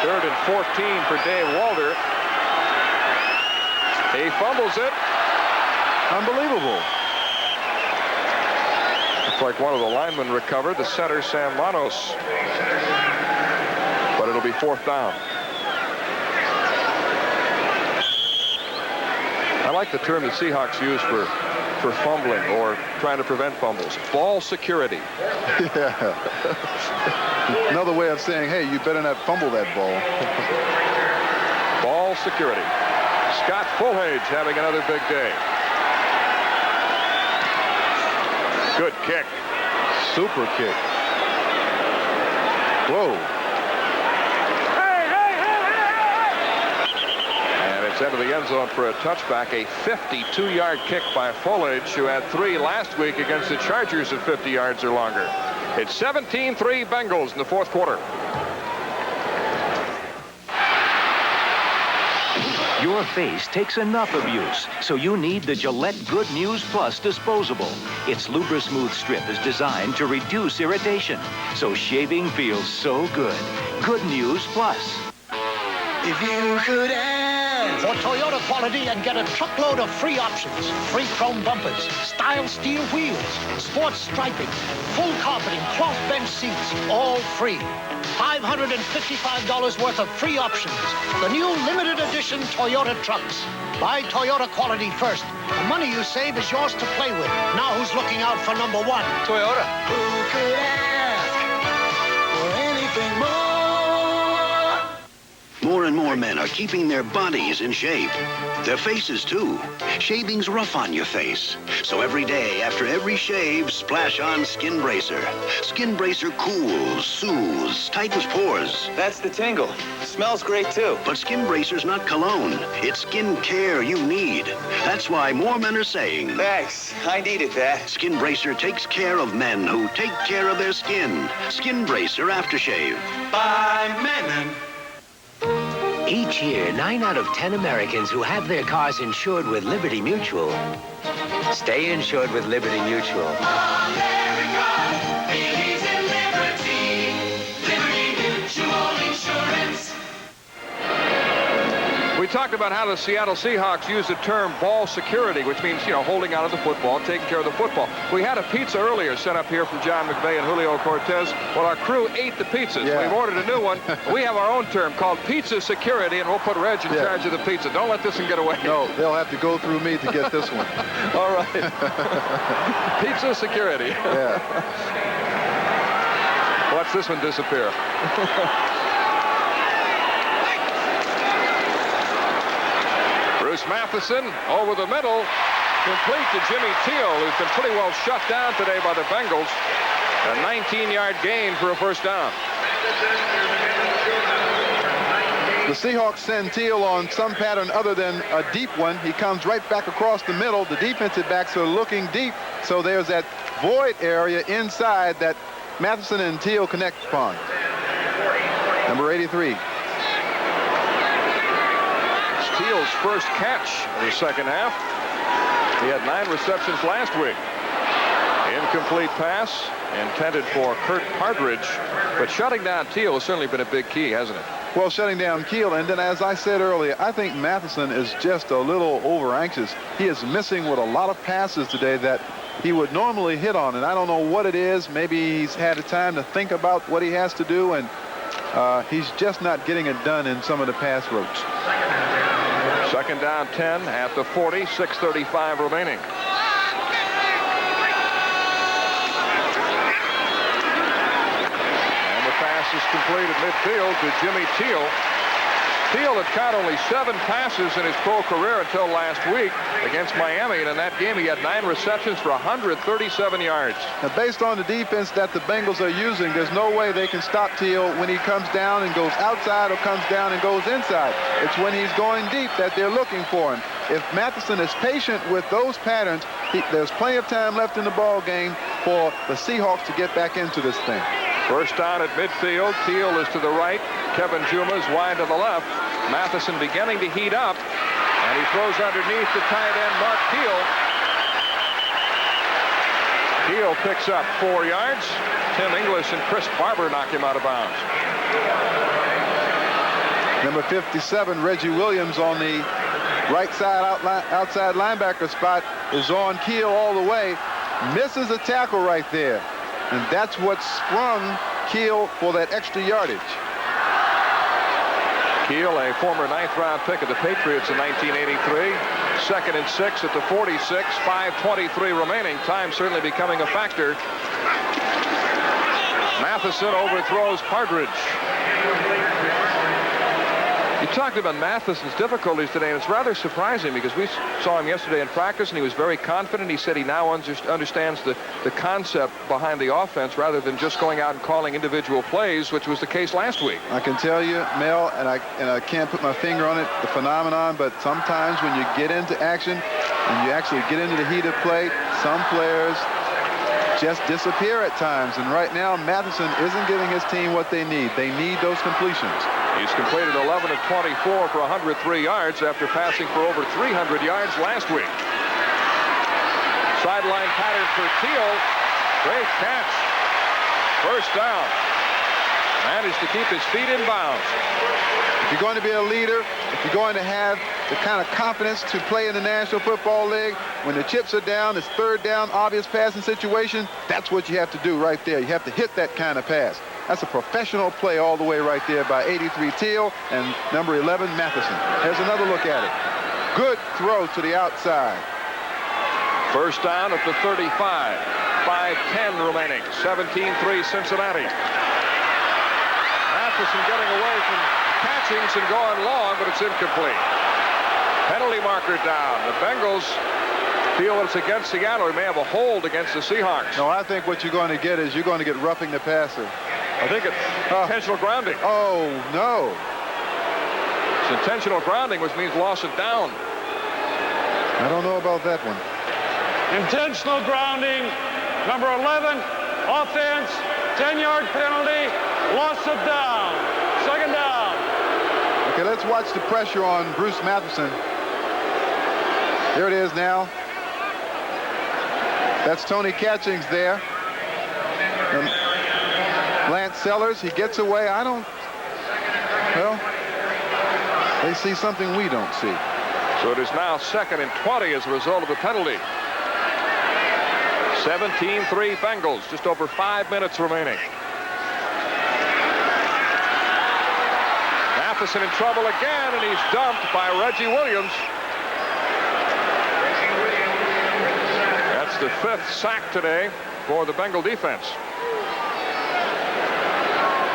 3rd and 14 for Dave Walter. He fumbles it. Unbelievable. Looks like one of the linemen recovered, the center, Sam Manos. But it'll be 4th down. I like the term the Seahawks use for fumbling or trying to prevent fumbles. Ball security. Yeah. Another way of saying, hey, you better not fumble that ball. Ball security. Scott Fulhage having another big day. Good kick. Super kick. Whoa. And it's into the end zone for a touchback. A 52-yard kick by Fulhage, who had 3 last week against the Chargers at 50 yards or longer. It's 17-3 Bengals in the fourth quarter. Your face takes enough abuse, so you need the Gillette Good News Plus disposable. Its Lubra-Smooth strip is designed to reduce irritation, so shaving feels so good. Good News Plus. If you could ask for Toyota quality and get a truckload of free options, free chrome bumpers, style steel wheels, sports striping, full carpeting, cloth bench seats, all free. $555 worth of free options. The new limited edition Toyota trucks. Buy Toyota quality first. The money you save is yours to play with. Now who's looking out for number 1? Toyota. Who could ask for anything more? More and more men are keeping their bodies in shape. Their faces, too. Shaving's rough on your face. So every day, after every shave, splash on Skin Bracer. Skin Bracer cools, soothes, tightens pores. That's the tingle. Smells great, too. But Skin Bracer's not cologne. It's skin care you need. That's why more men are saying... Thanks. I needed that. Skin Bracer takes care of men who take care of their skin. Skin Bracer Aftershave. By men. Each year, 9 out of 10 Americans who have their cars insured with Liberty Mutual stay insured with Liberty Mutual. America believes in liberty. Liberty Mutual Insurance. We talked about how the Seattle Seahawks use the term ball security, which means, holding on to the football, taking care of the football. We had a pizza earlier sent up here from John McVay and Julio Cortez. Well, our crew ate the pizzas. Yeah. We've ordered a new one. We have our own term called pizza security, and we'll put Reg in charge of the pizza. Don't let this one get away. No, they'll have to go through me to get this one. All right. Pizza security. Yeah. Watch this one disappear. Bruce Matheson over the middle, complete to Jimmy Teal, who's been pretty well shut down today by the Bengals. A 19-yard gain for a first down. The Seahawks send Teal on some pattern other than a deep one. He comes right back across the middle. The defensive backs are looking deep, so there's that void area inside that Matheson and Teal connect upon. Number 83. Teal's first catch in the second half. He had 9 receptions last week. Incomplete pass intended for Kurt Partridge, but shutting down Teal has certainly been a big key, hasn't it? Well, shutting down Keel, and then as I said earlier, I think Matheson is just a little over anxious. He is missing with a lot of passes today that he would normally hit on, and I don't know what it is. Maybe he's had a time to think about what he has to do, and he's just not getting it done in some of the pass routes. Second down 10 at the 40, 6:35 remaining. And the pass is complete at midfield to Jimmy Teal. Keel had caught only 7 passes in his pro career until last week against Miami, and in that game he had 9 receptions for 137 yards. Now, based on the defense that the Bengals are using, there's no way they can stop Teal when he comes down and goes outside or comes down and goes inside. It's when he's going deep that they're looking for him. If Matheson is patient with those patterns, there's plenty of time left in the ball game for the Seahawks to get back into this thing. First down at midfield. Teal is to the right. Kevin Juma is wide to the left. Matheson beginning to heat up, and he throws underneath to tight end Mark Keel. Keel picks up 4 yards. Tim English and Chris Barber knock him out of bounds. Number 57, Reggie Williams, on the right side outside linebacker spot, is on Keel all the way. Misses a tackle right there. And that's what sprung Keel for that extra yardage. Keel, a former 9th-round pick of the Patriots in 1983. 2nd and 6 at the 46. 5:23 remaining. Time certainly becoming a factor. Matheson overthrows Partridge. You talked about Matheson's difficulties today, and it's rather surprising because we saw him yesterday in practice, and he was very confident. He said he now understands the concept behind the offense rather than just going out and calling individual plays, which was the case last week. I can tell you, Mel, and I can't put my finger on it, the phenomenon, but sometimes when you get into action and you actually get into the heat of play, some players just disappear at times. And right now, Matheson isn't giving his team what they need. They need those completions. He's completed 11 of 24 for 103 yards after passing for over 300 yards last week. Sideline pattern for Teal. Great catch. First down. Managed to keep his feet in bounds. If you're going to be a leader, if you're going to have the kind of confidence to play in the National Football League, when the chips are down, it's 3rd down, obvious passing situation, that's what you have to do right there. You have to hit that kind of pass. That's a professional play all the way right there by 83 Teal and number 11 Matheson. Here's another look at it. Good throw to the outside. First down at the 35. 5:10 remaining. 17-3 Cincinnati. Matheson getting away from catchings and going long, but it's incomplete. Penalty marker down. The Bengals feel it's against Seattle. He may have a hold against the Seahawks. No, I think what you're going to get is you're going to get roughing the passer. I think it's intentional grounding. Oh, no. It's intentional grounding, which means loss of down. I don't know about that one. Intentional grounding, number 11, offense, 10-yard penalty, loss of down, 2nd down. Okay, let's watch the pressure on Bruce Matheson. There it is now. That's Tony Catchings there. And Lance Sellers, he gets away. Well, they see something we don't see. So it is now 2nd and 20 as a result of the penalty. 17-3 Bengals, just over 5 minutes remaining. Matheson in trouble again, and he's dumped by Reggie Williams. That's the 5th sack today for the Bengal defense.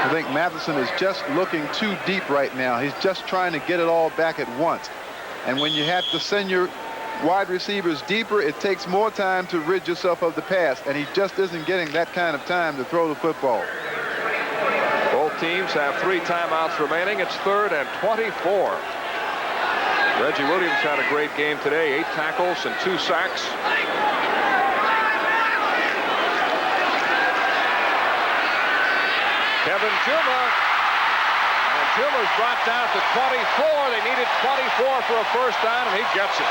I think Matheson is just looking too deep right now. He's just trying to get it all back at once. And when you have to send your wide receivers deeper, it takes more time to rid yourself of the pass. And he just isn't getting that kind of time to throw the football. Both teams have 3 timeouts remaining. It's 3rd and 24. Reggie Williams had a great game today. 8 tackles and 2 sacks. Kevin Juma. And Juma's brought down to 24. They needed 24 for a first down, and he gets it.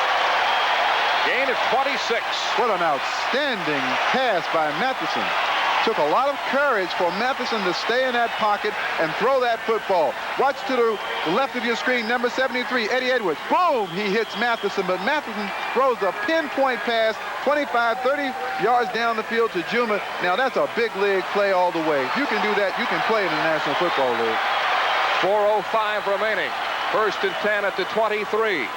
Gain of 26. What an outstanding pass by Matheson. Took a lot of courage for Matheson to stay in that pocket and throw that football. Watch to the left of your screen, number 73, Eddie Edwards. Boom! He hits Matheson, but Matheson throws a pinpoint pass 25, 30 yards down the field to Juma. Now, that's a big league play all the way. If you can do that, you can play in the National Football League. 4:05 remaining. 1st and 10 at the 23.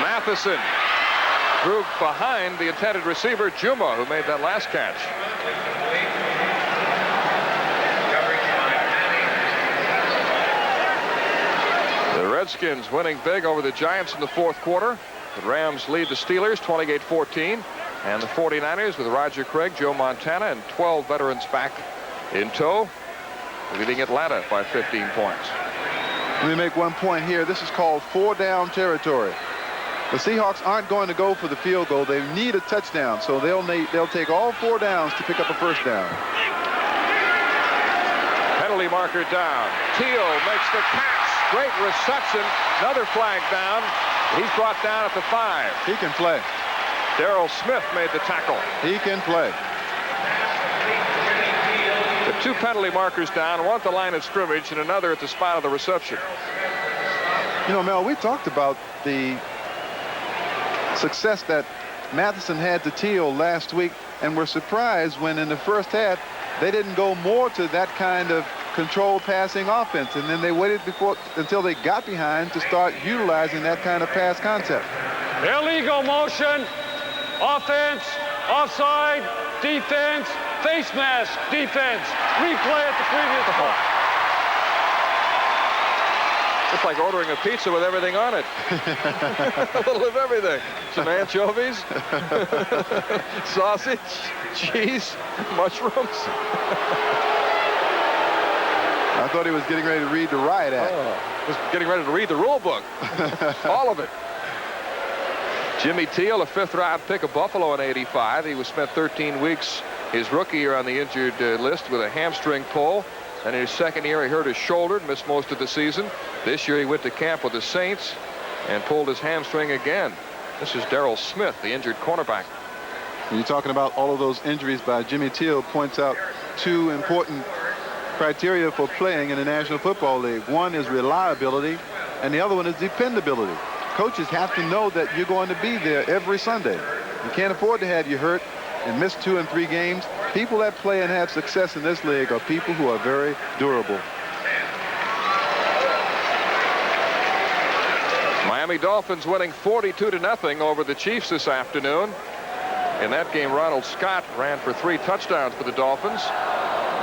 Matheson threw behind the intended receiver, Juma, who made that last catch. Redskins winning big over the Giants in the fourth quarter. The Rams lead the Steelers 28-14. And the 49ers with Roger Craig, Joe Montana, and 12 veterans back in tow, leading Atlanta by 15 points. Let me make one point here. This is called 4-down territory. The Seahawks aren't going to go for the field goal. They need a touchdown, so they'll take all 4 downs to pick up a first down. Penalty marker down. Teal makes the catch. Great reception. Another flag down. He's brought down at the 5. He can play. Darrell Smith made the tackle. He can play. The 2 penalty markers down, one at the line of scrimmage and another at the spot of the reception. You know, Mel, we talked about the success that Matheson had to Teal last week, and we're surprised when in the first half they didn't go more to that kind of controlled passing offense, and then they waited until they got behind to start utilizing that kind of pass concept. Illegal motion, offense, offside, defense, face mask, defense, replay at the previous spot. It's like ordering a pizza with everything on it. A little of everything. Some anchovies, sausage, cheese, mushrooms. I thought he was getting ready to read the riot act. Was getting ready to read the rule book. All of it. Jimmy Teal, a 5th-round pick of Buffalo in '85. He was spent 13 weeks his rookie year on the injured list with a hamstring pull. And in his second year, he hurt his shoulder and missed most of the season. This year, he went to camp with the Saints and pulled his hamstring again. This is Darrell Smith, the injured cornerback. And you're talking about all of those injuries by Jimmy Teal points out 2 important criteria for playing in the National Football League. One is reliability, and the other one is dependability. Coaches have to know that you're going to be there every Sunday. You can't afford to have you hurt and miss 2 and 3 games. People that play and have success in this league are people who are very durable. Miami Dolphins winning 42-0 over the Chiefs this afternoon. In that game, Ronald Scott ran for 3 touchdowns for the Dolphins.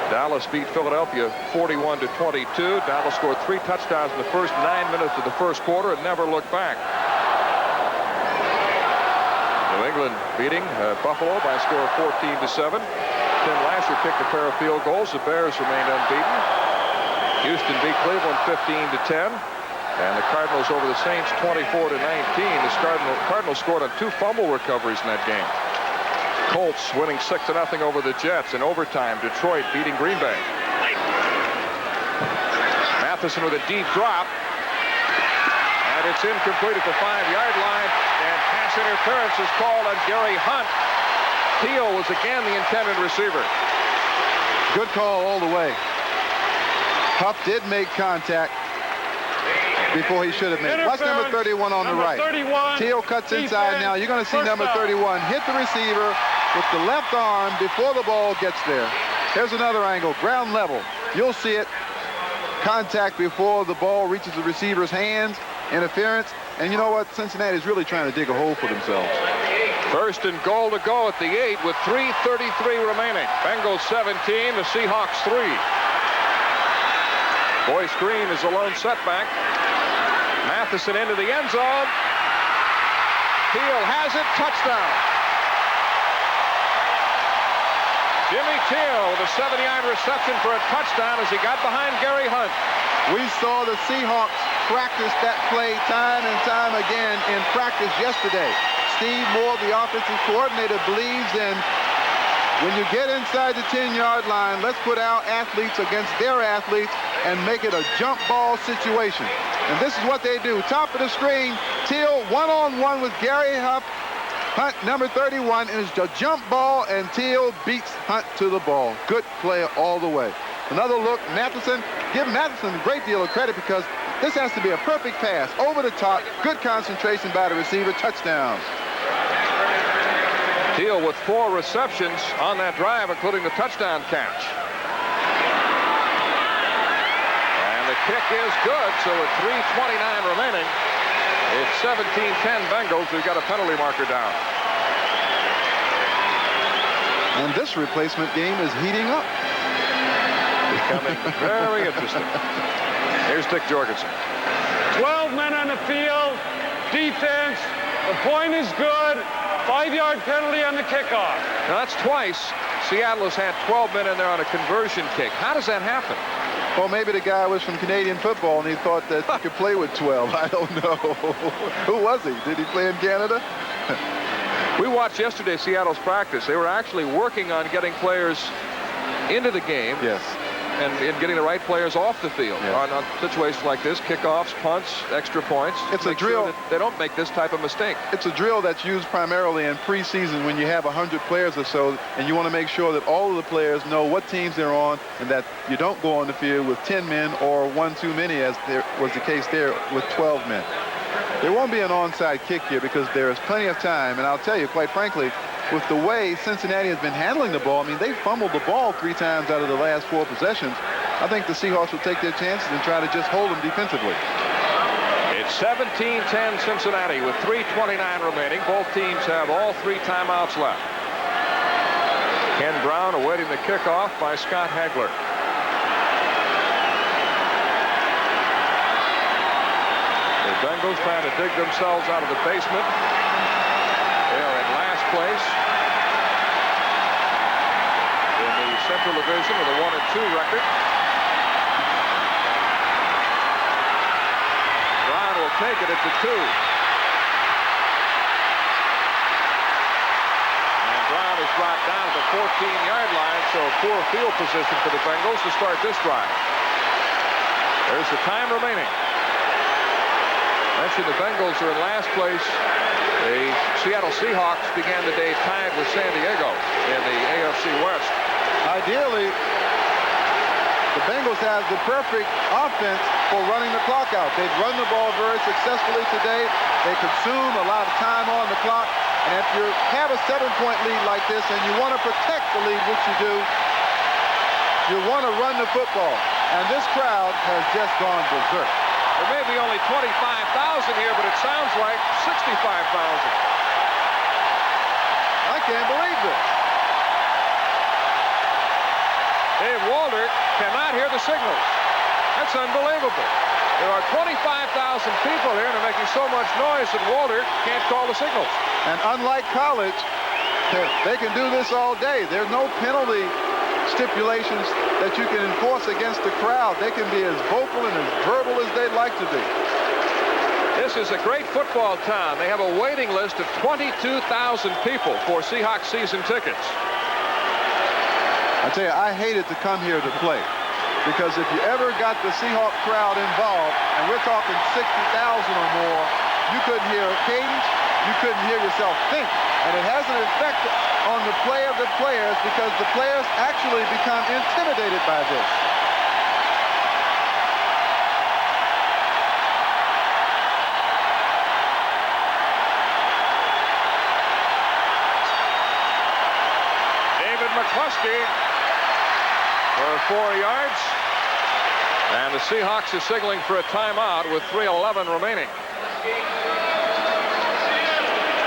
Dallas beat Philadelphia 41-22. Dallas scored 3 touchdowns in the first 9 minutes of the first quarter and never looked back. New England beating Buffalo by a score of 14-7. Tim Lasher kicked a pair of field goals. The Bears remained unbeaten. Houston beat Cleveland 15-10. And the Cardinals over the Saints 24-19. The Cardinals scored on 2 fumble recoveries in that game. Colts winning 6-0 over the Jets. In overtime, Detroit beating Green Bay. Matheson with a deep drop. And it's incomplete at the 5-yard line. And pass interference is called on Gary Hunt. Teal was again the intended receiver. Good call all the way. Huff did make contact before he should have made. Watch number 31 on the right. 31, Teal cuts inside now. You're going to see number 31 hit the receiver with the left arm before the ball gets there. Here's another angle, ground level. You'll see it. Contact before the ball reaches the receiver's hands. Interference. And you know what? Cincinnati's really trying to dig a hole for themselves. First and goal to go at the 8 with 3:33 remaining. Bengals 17, the Seahawks 3. Boyce Green is a lone setback. Matheson into the end zone. Teal has it. Touchdown. Jimmy Teal with a 7-yard reception for a touchdown as he got behind Gary Hunt. We saw the Seahawks practice that play time and time again in practice yesterday. Steve Moore, the offensive coordinator, believes in when you get inside the 10-yard line, let's put our athletes against their athletes and make it a jump ball situation. And this is what they do. Top of the screen, Teal one-on-one with Gary Hunt, number 31, and it's a jump ball, and Teal beats Hunt to the ball. Good play all the way. Another look, Matheson. Give Matheson a great deal of credit because this has to be a perfect pass. Over the top, good concentration by the receiver, touchdown. Teal with 4 receptions on that drive, including the touchdown catch. And the kick is good, so with 3:29 remaining, it's 17-10 Bengals. We've got a penalty marker down. And this replacement game is heating up. Becoming very interesting. Here's Dick Jorgensen. 12 men on the field. Defense. The point is good. 5-yard penalty on the kickoff. Now, that's twice Seattle has had 12 men in there on a conversion kick. How does that happen? Well, maybe the guy was from Canadian football and he thought that he could play with 12. I don't know. Who was he? Did he play in Canada? We watched yesterday Seattle's practice. They were actually working on getting players into the game. Yes. And getting the right players off the field on situations like this, kickoffs, punts, extra points. It's a drill. Sure that they don't make this type of mistake. It's a drill that's used primarily in preseason when you have 100 players or so, and you want to make sure that all of the players know what teams they're on and that you don't go on the field with 10 men or one too many, as there was the case there with 12 men. There won't be an onside kick here because there is plenty of time, and I'll tell you, quite frankly, with the way Cincinnati has been handling the ball, I mean, they fumbled the ball 3 times out of the last 4 possessions. I think the Seahawks will take their chances and try to just hold them defensively. It's 17-10 Cincinnati with 3:29 remaining. Both teams have all 3 timeouts left. Ken Brown awaiting the kickoff by Scott Hagler. The Bengals trying to dig themselves out of the basement. They are in last place in the Central Division with a 1-2 record. Brown will take it. It's a 2. And Brown is brought down to the 14-yard line, so poor field position for the Bengals to start this drive. There's the time remaining. Mentioned the Bengals are in last place. The Seattle Seahawks began the day tied with San Diego in the AFC West. Ideally, the Bengals have the perfect offense for running the clock out. They've run the ball very successfully today. They consume a lot of time on the clock. And if you have a 7-point lead like this and you want to protect the lead, which you do, you want to run the football. And this crowd has just gone berserk. There may be only 25,000 here, but it sounds like 65,000. I can't believe this. Dave Walter cannot hear the signals. That's unbelievable. There are 25,000 people here, and they're making so much noise that Walter can't call the signals. And unlike college, they can do this all day. There's no penalty stipulations that you can enforce against the crowd. They can be as vocal and as verbal as they'd like to be. This is a great football town. They have a waiting list of 22,000 people for Seahawks season tickets. I tell you, I hated to come here to play because if you ever got the Seahawk crowd involved, and we're talking 60,000 or more, you couldn't hear cadence, you couldn't hear yourself think. And it has an effect on the play of the players because the players actually become intimidated by this. David McCluskey for 4 yards. And the Seahawks are signaling for a timeout with 3:11 remaining.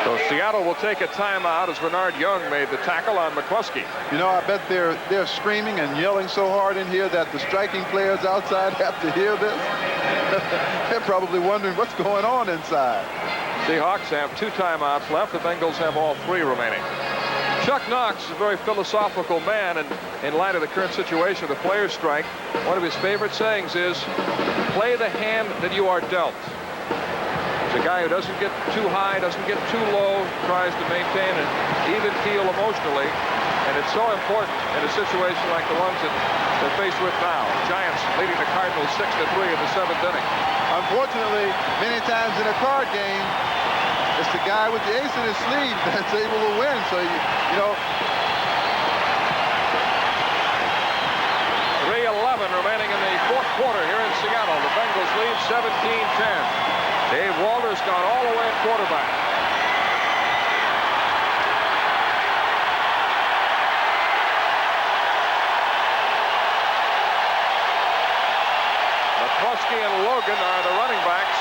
So Seattle will take a timeout as Bernard Young made the tackle on McCluskey. You know, I bet they're screaming and yelling so hard in here that the striking players outside have to hear this. They're probably wondering what's going on inside. Seahawks have 2 timeouts left. The Bengals have all 3 remaining. Chuck Knox is a very philosophical man, and in light of the current situation of the players' strike, one of his favorite sayings is, play the hand that you are dealt. He's a guy who doesn't get too high, doesn't get too low, tries to maintain an even keel emotionally, and it's so important in a situation like the ones that they're faced with now. Giants leading the Cardinals 6-3 in the 7th inning. Unfortunately, many times in a card game, it's the guy with the ace in his sleeve that's able to win. So, you know. 3:11 remaining in the 4th quarter here in Seattle. The Bengals lead 17-10. Dave Walter's gone all the way at quarterback. McCluskey and Logan are the running backs.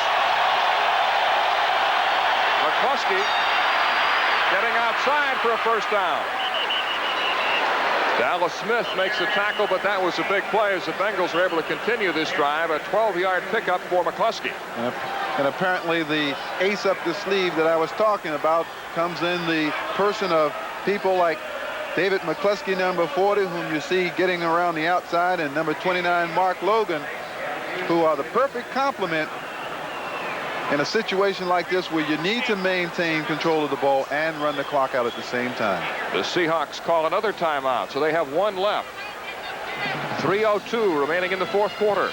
McCluskey getting outside for a first down. Dallas Smith makes the tackle, but that was a big play as the Bengals were able to continue this drive. A 12-yard pickup for McCluskey. And apparently the ace up the sleeve that I was talking about comes in the person of people like David McCluskey, number 40, whom you see getting around the outside, and number 29, Mark Logan, who are the perfect complement in a situation like this where you need to maintain control of the ball and run the clock out at the same time. The Seahawks call another timeout, so they have one left. 3:02 remaining in the fourth quarter.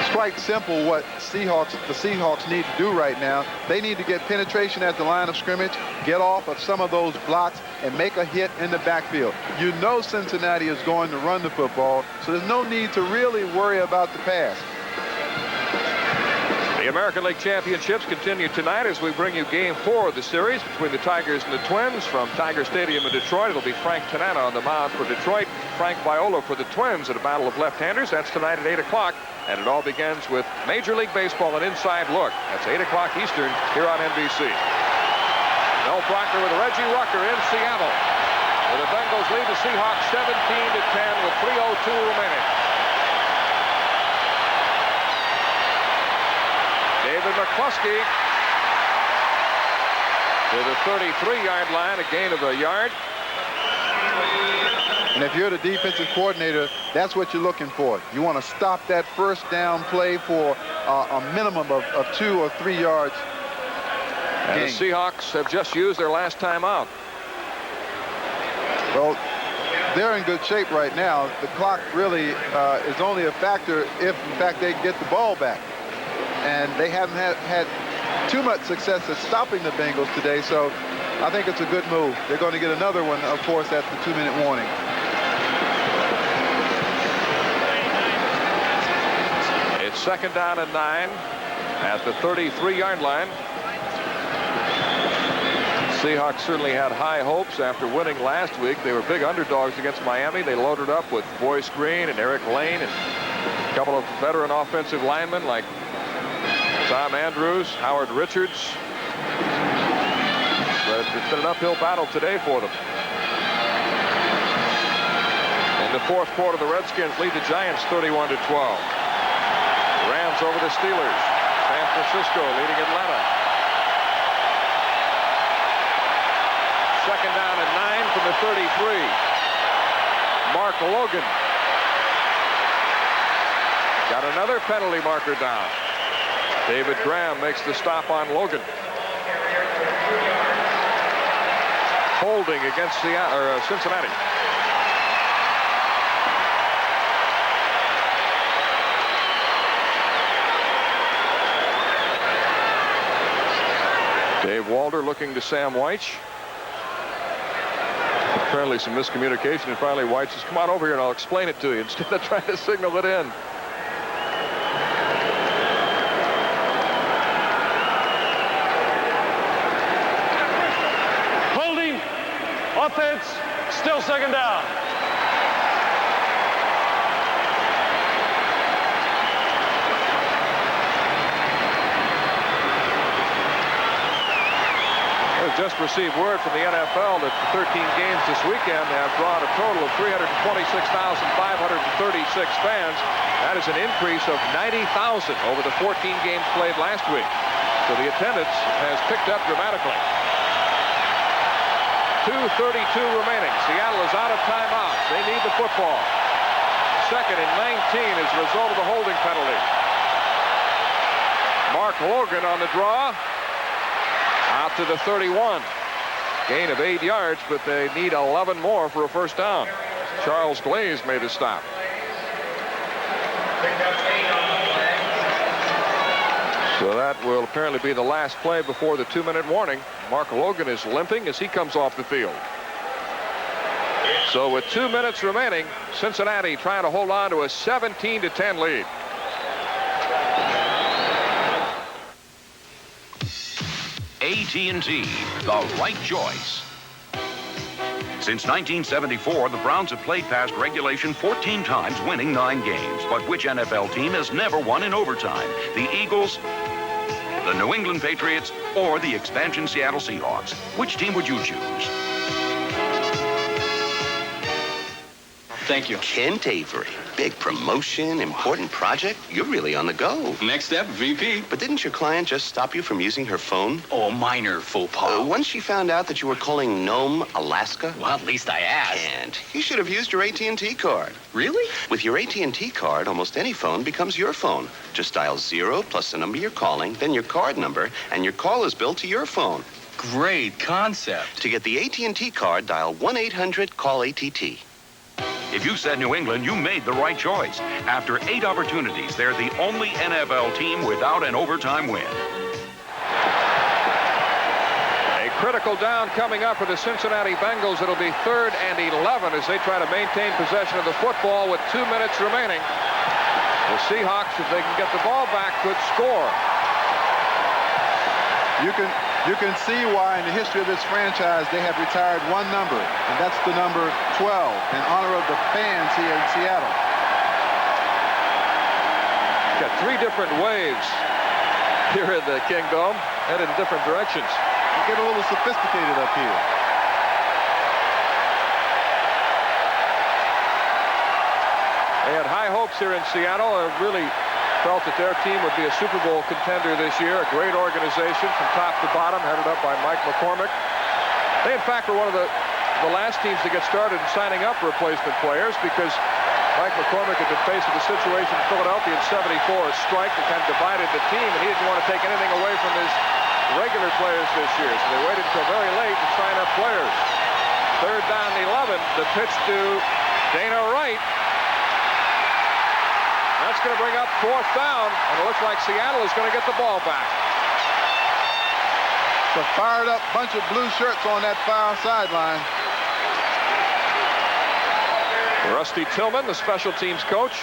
It's quite simple what the Seahawks need to do right now. They need to get penetration at the line of scrimmage, get off of some of those blocks, and make a hit in the backfield. You know Cincinnati is going to run the football, so there's no need to really worry about the pass. The American League Championships continue tonight as we bring you Game 4 of the series between the Tigers and the Twins from Tiger Stadium in Detroit. It'll be Frank Tanana on the mound for Detroit, Frank Viola for the Twins at a battle of left-handers. That's tonight at 8 o'clock, and it all begins with Major League Baseball, an inside look. That's 8 o'clock Eastern here on NBC. Mel Proctor with Reggie Rucker in Seattle. Where the Bengals lead the Seahawks 17-10 with 3:02 remaining. David McCluskey to the 33-yard line, a gain of a yard. And if you're the defensive coordinator, that's what you're looking for. You want to stop that first down play for a minimum of 2 or 3 yards. And the Seahawks have just used their last timeout. Well, they're in good shape right now. The clock really is only a factor if, in fact, they get the ball back. And they haven't had too much success at stopping the Bengals today, so I think it's a good move. They're going to get another one, of course, at the 2-minute warning. It's 2nd down and 9 at the 33-yard line. Seahawks certainly had high hopes after winning last week. They were big underdogs against Miami. They loaded up with Boyce Green and Eric Lane and a couple of veteran offensive linemen like Tom Andrews, Howard Richards. But it's been an uphill battle today for them. In the fourth quarter, the Redskins lead the Giants 31-12. Rams over the Steelers. San Francisco leading Atlanta. 2nd down and 9 from the 33. Mark Logan got another penalty marker down. David Graham makes the stop on Logan. Holding against Cincinnati. Dave Walder looking to Sam Weich. Apparently some miscommunication, and finally Weich says, come on over here and I'll explain it to you, instead of trying to signal it in. Holding, offense, still 2nd down. Just received word from the NFL that the 13 games this weekend have brought a total of 326,536 fans. That is an increase of 90,000 over the 14 games played last week. So the attendance has picked up dramatically. 2:32 remaining. Seattle is out of timeouts. They need the football. 2nd and 19 as a result of the holding penalty. Mark Logan on the draw. Out to the 31. Gain of 8 yards, but they need 11 more for a first down. Charles Glaze made a stop. So that will apparently be the last play before the 2-minute warning. Mark Logan is limping as he comes off the field. So with 2 minutes remaining, Cincinnati trying to hold on to a 17-10 lead. AT&T, the right choice. Since 1974, the Browns have played past regulation 14 times, winning 9 games. But which NFL team has never won in overtime? The Eagles, the New England Patriots, or the expansion Seattle Seahawks? Which team would you choose? Thank you. Kent Avery. Big promotion, important project. You're really on the go. Next step, VP. But didn't your client just stop you from using her phone? Oh, minor faux pas. Once she found out that you were calling Nome, Alaska? Well, at least I asked. And you should have used your AT&T card. Really? With your AT&T card, almost any phone becomes your phone. Just dial 0 plus the number you're calling, then your card number, and your call is billed to your phone. Great concept. To get the AT&T card, dial 1-800-CALL-ATT. If you said New England, you made the right choice. After 8 opportunities, they're the only NFL team without an overtime win. A critical down coming up for the Cincinnati Bengals. It'll be 3rd and 11 as they try to maintain possession of the football with 2 minutes remaining. The Seahawks, if they can get the ball back, could score. You can see why in the history of this franchise they have retired one number, and that's the number 12 in honor of the fans here in Seattle. Got 3 different waves here in the Kingdom, headed in different directions. You get a little sophisticated up here. They had high hopes here in Seattle. Really felt that their team would be a Super Bowl contender this year. A great organization from top to bottom, headed up by Mike McCormick. They, in fact, were one of the last teams to get started in signing up replacement players because Mike McCormick had been faced with a situation in Philadelphia in '74, a strike that kind of divided the team, and he didn't want to take anything away from his regular players this year, so they waited until very late to sign up players. 3rd down and 11, the pitch to Dana Wright. That's going to bring up 4th down, and it looks like Seattle is going to get the ball back. The fired up bunch of blue shirts on that far sideline. Rusty Tillman, the special teams coach.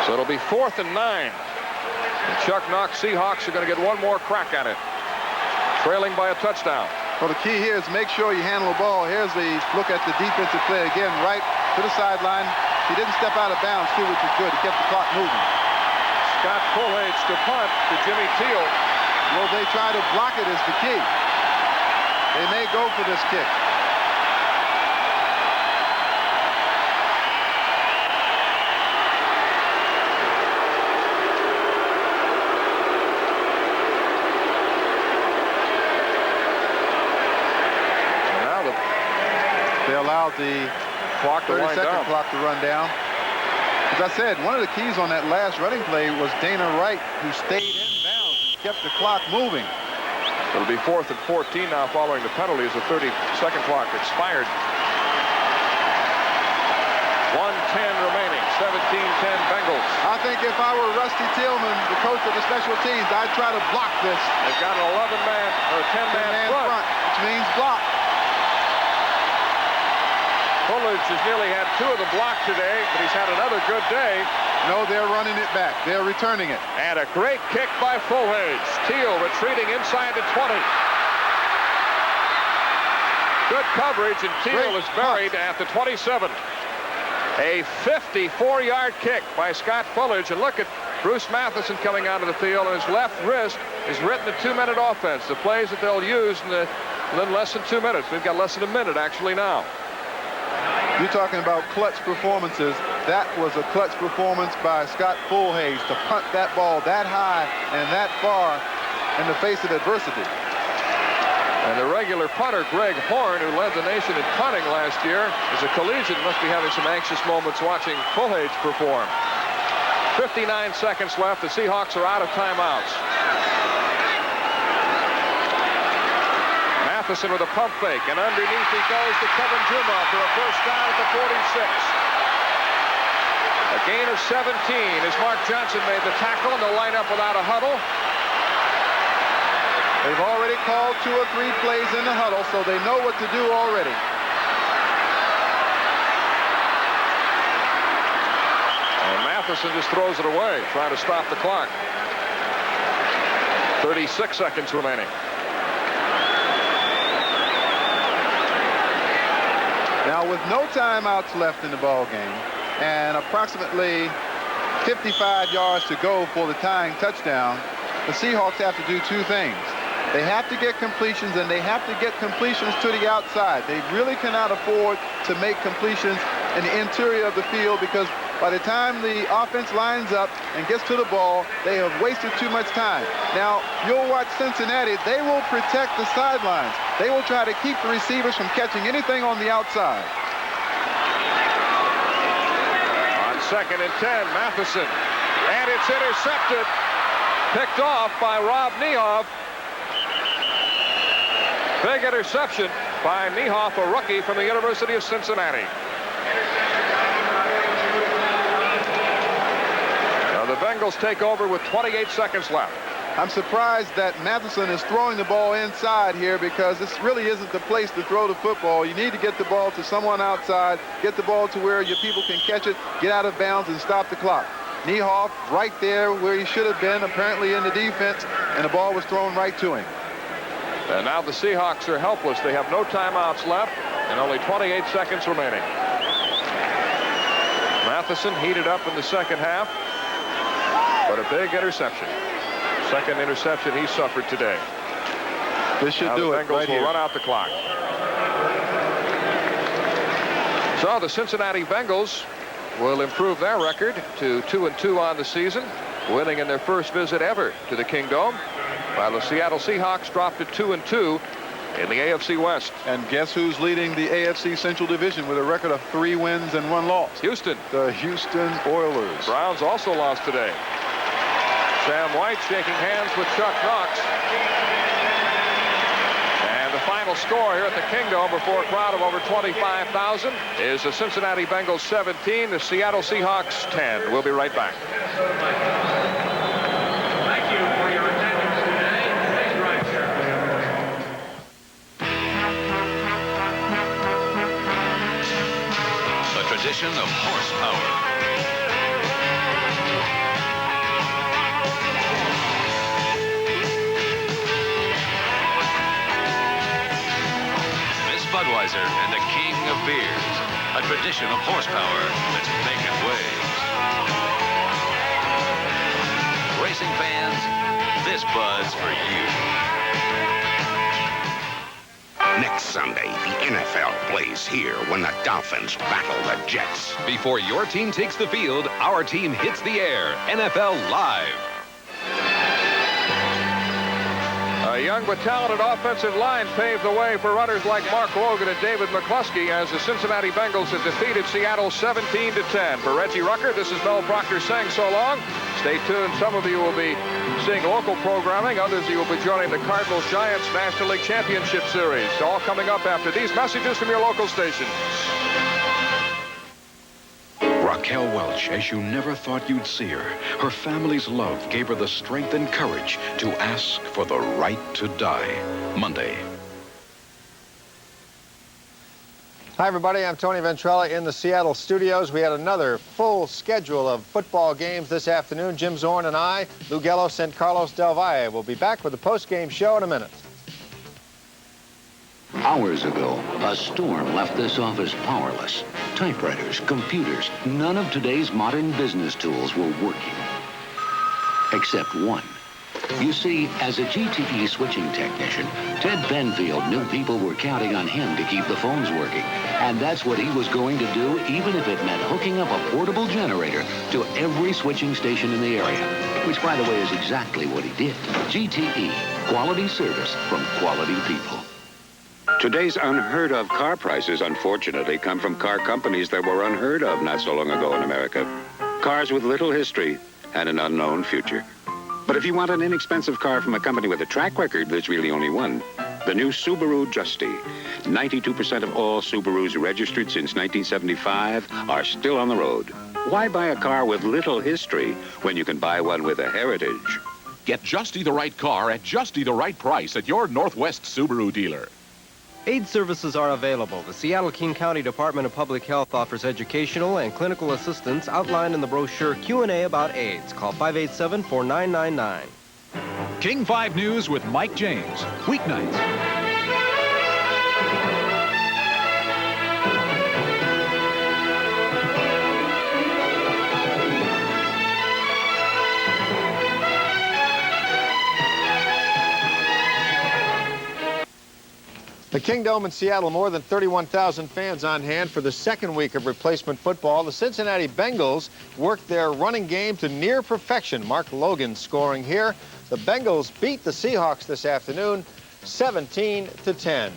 So it'll be 4th and 9. And Chuck Knox Seahawks are going to get one more crack at it, trailing by a touchdown. Well, the key here is make sure you handle the ball. Here's the look at the defensive play again, right to the sideline. He didn't step out of bounds, too, which is good. He kept the clock moving. Scott Fullhage to punt to Jimmy Teal. Will they try to block it is the key. They may go for this kick. They allowed the 30-second clock to run down. As I said, one of the keys on that last running play was Dana Wright, who stayed in bounds and kept the clock moving. It'll be 4th and 14 now following the penalty as the 30-second clock expired. 1:10 remaining, 17-10 Bengals. I think if I were Rusty Tillman, the coach of the special teams, I'd try to block this. They've got an 11-man or 10-man front, which means block. Fullhage has nearly had 2 of the block today, but he's had another good day. No, they're running it back. They're returning it. And a great kick by Fullhage. Teal retreating inside the 20. Good coverage, and Teal is buried at the 27. A 54-yard kick by Scott Fullhage. And look at Bruce Matheson coming out of the field, and his left wrist is written a 2-minute offense. The plays that they'll use in less than 2 minutes. We've got less than a minute, actually, now. You're talking about clutch performances. That was a clutch performance by Scott Fullhage to punt that ball that high and that far in the face of adversity. And the regular punter, Greg Horn, who led the nation in punting last year, as a collegiate, must be having some anxious moments watching Fullhage perform. 59 seconds left. The Seahawks are out of timeouts. Matheson with a pump fake, and underneath he goes to Kevin Juma for a first down at the 46. A gain of 17 as Mark Johnson made the tackle, and they'll line up without a huddle. They've already called 2 or 3 plays in the huddle, so they know what to do already. And Matheson just throws it away, trying to stop the clock. 36 seconds remaining. Now, with no timeouts left in the ball game and approximately 55 yards to go for the tying touchdown, the Seahawks have to do 2 things. They have to get completions, and they have to get completions to the outside. They really cannot afford to make completions in the interior of the field, because by the time the offense lines up and gets to the ball, they have wasted too much time. Now, you'll watch Cincinnati. They will protect the sidelines. They will try to keep the receivers from catching anything on the outside. On 2nd and 10, Matheson. And it's intercepted. Picked off by Rob Niehoff. Big interception by Niehoff, a rookie from the University of Cincinnati. Now the Bengals take over with 28 seconds left. I'm surprised that Matheson is throwing the ball inside here, because this really isn't the place to throw the football. You need to get the ball to someone outside, get the ball to where your people can catch it, get out of bounds, and stop the clock. Niehoff right there where he should have been, apparently in the defense, and the ball was thrown right to him. And now the Seahawks are helpless. They have no timeouts left and only 28 seconds remaining. Matheson heated up in the second half, but a big interception. Second interception he suffered today. This should do it. The Bengals will run out the clock. So the Cincinnati Bengals will improve their record to 2-2 on the season, winning in their first visit ever to the Kingdome, while the Seattle Seahawks dropped to 2-2 in the AFC West. And guess who's leading the AFC Central Division with a record of 3 wins and 1 loss? Houston. The Houston Oilers. Browns also lost today. Sam White shaking hands with Chuck Knox. And the final score here at the Kingdome before a crowd of over 25,000 is the Cincinnati Bengals 17, the Seattle Seahawks 10. We'll be right back. Thank you for your attendance today. Please rise, sir. A tradition of horsepower. Budweiser and the king of beers. A tradition of horsepower that's making waves. Racing fans, this Bud's for you. Next Sunday, the NFL plays here when the Dolphins battle the Jets. Before your team takes the field, our team hits the air. NFL Live. A young but talented offensive line paved the way for runners like Mark Logan and David McCluskey as the Cincinnati Bengals have defeated Seattle 17-10. For Reggie Rucker, this is Mel Proctor saying so long. Stay tuned. Some of you will be seeing local programming. Others you will be joining the Cardinals-Giants National League Championship Series. All coming up after these messages from your local station. Raquel Welch, as you never thought you'd see her. Her family's love gave her the strength and courage to ask for the right to die. Monday. Hi, everybody. I'm Tony Ventrella in the Seattle studios. We had another full schedule of football games this afternoon. Jim Zorn and I, Lou Gellos and Carlos Del Valle, will be back with the post-game show in a minute. Hours ago, a storm left this office powerless. Typewriters, computers, none of today's modern business tools were working. Except one. You see, as a GTE switching technician, Ted Benfield knew people were counting on him to keep the phones working. And that's what he was going to do, even if it meant hooking up a portable generator to every switching station in the area. Which, by the way, is exactly what he did. GTE, quality service from quality people. Today's unheard of car prices, unfortunately, come from car companies that were unheard of not so long ago in America. Cars with little history and an unknown future. But if you want an inexpensive car from a company with a track record, there's really only one. The new Subaru Justy. 92% of all Subarus registered since 1975 are still on the road. Why buy a car with little history when you can buy one with a heritage? Get Justy the right car at Justy the right price at your Northwest Subaru dealer. Aid services are available. The Seattle-King County Department of Public Health offers educational and clinical assistance outlined in the brochure Q&A about AIDS. Call 587-4999. King 5 News with Mike James. Weeknights. Kingdome in Seattle, more than 31,000 fans on hand for the second week of replacement football. The Cincinnati Bengals worked their running game to near perfection. Mark Logan scoring here. The Bengals beat the Seahawks this afternoon, 17-10.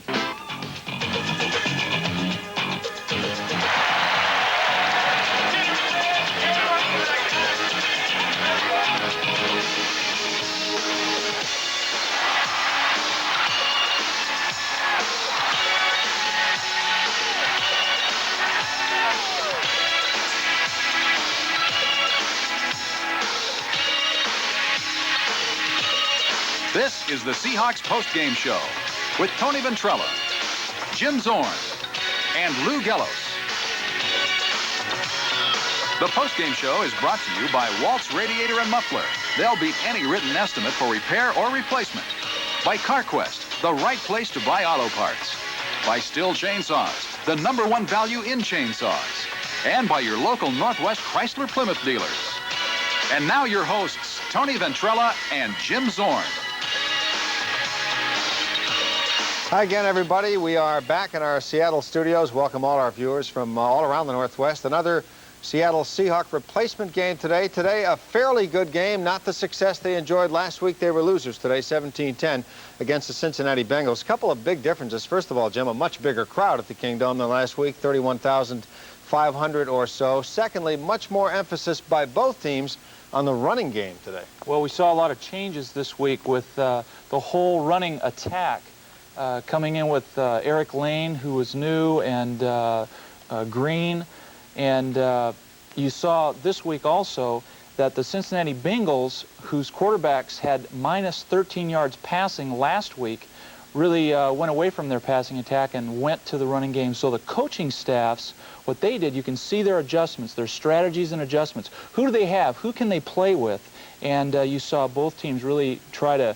This is the Seahawks postgame show with Tony Ventrella, Jim Zorn, and Lou Gellos. The postgame show is brought to you by Waltz Radiator and Muffler. They'll beat any written estimate for repair or replacement. By CarQuest, the right place to buy auto parts. By Stihl Chainsaws, the #1 value in chainsaws. And by your local Northwest Chrysler Plymouth dealers. And now your hosts, Tony Ventrella and Jim Zorn. Hi again, everybody. We are back in our Seattle studios. Welcome all our viewers from all around the Northwest. Another Seattle Seahawk replacement game today. Today, a fairly good game. Not the success they enjoyed last week. They were losers today, 17-10 against the Cincinnati Bengals. A couple of big differences. First of all, Jim, a much bigger crowd at the Kingdome than last week, 31,500 or so. Secondly, much more emphasis by both teams on the running game today. Well, we saw a lot of changes this week with the whole running attack. Coming in with Eric Lane, who was new, and Green. And you saw this week also that the Cincinnati Bengals, whose quarterbacks had minus 13 yards passing last week, really went away from their passing attack and went to the running game. So the coaching staffs, what they did, you can see their adjustments, their strategies and adjustments. Who do they have? Who can they play with? And you saw both teams really try to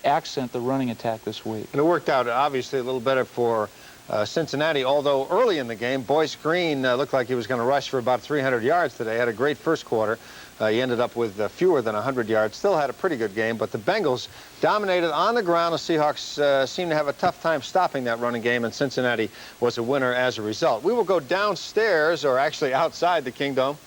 accent the running attack this week. And it worked out, obviously, a little better for Cincinnati, although early in the game, Boyce Green looked like he was going to rush for about 300 yards today. Had a great first quarter. He ended up with fewer than 100 yards. Still had a pretty good game, but the Bengals dominated on the ground. The Seahawks seemed to have a tough time stopping that running game, and Cincinnati was a winner as a result. We will go downstairs, or actually outside the Kingdome.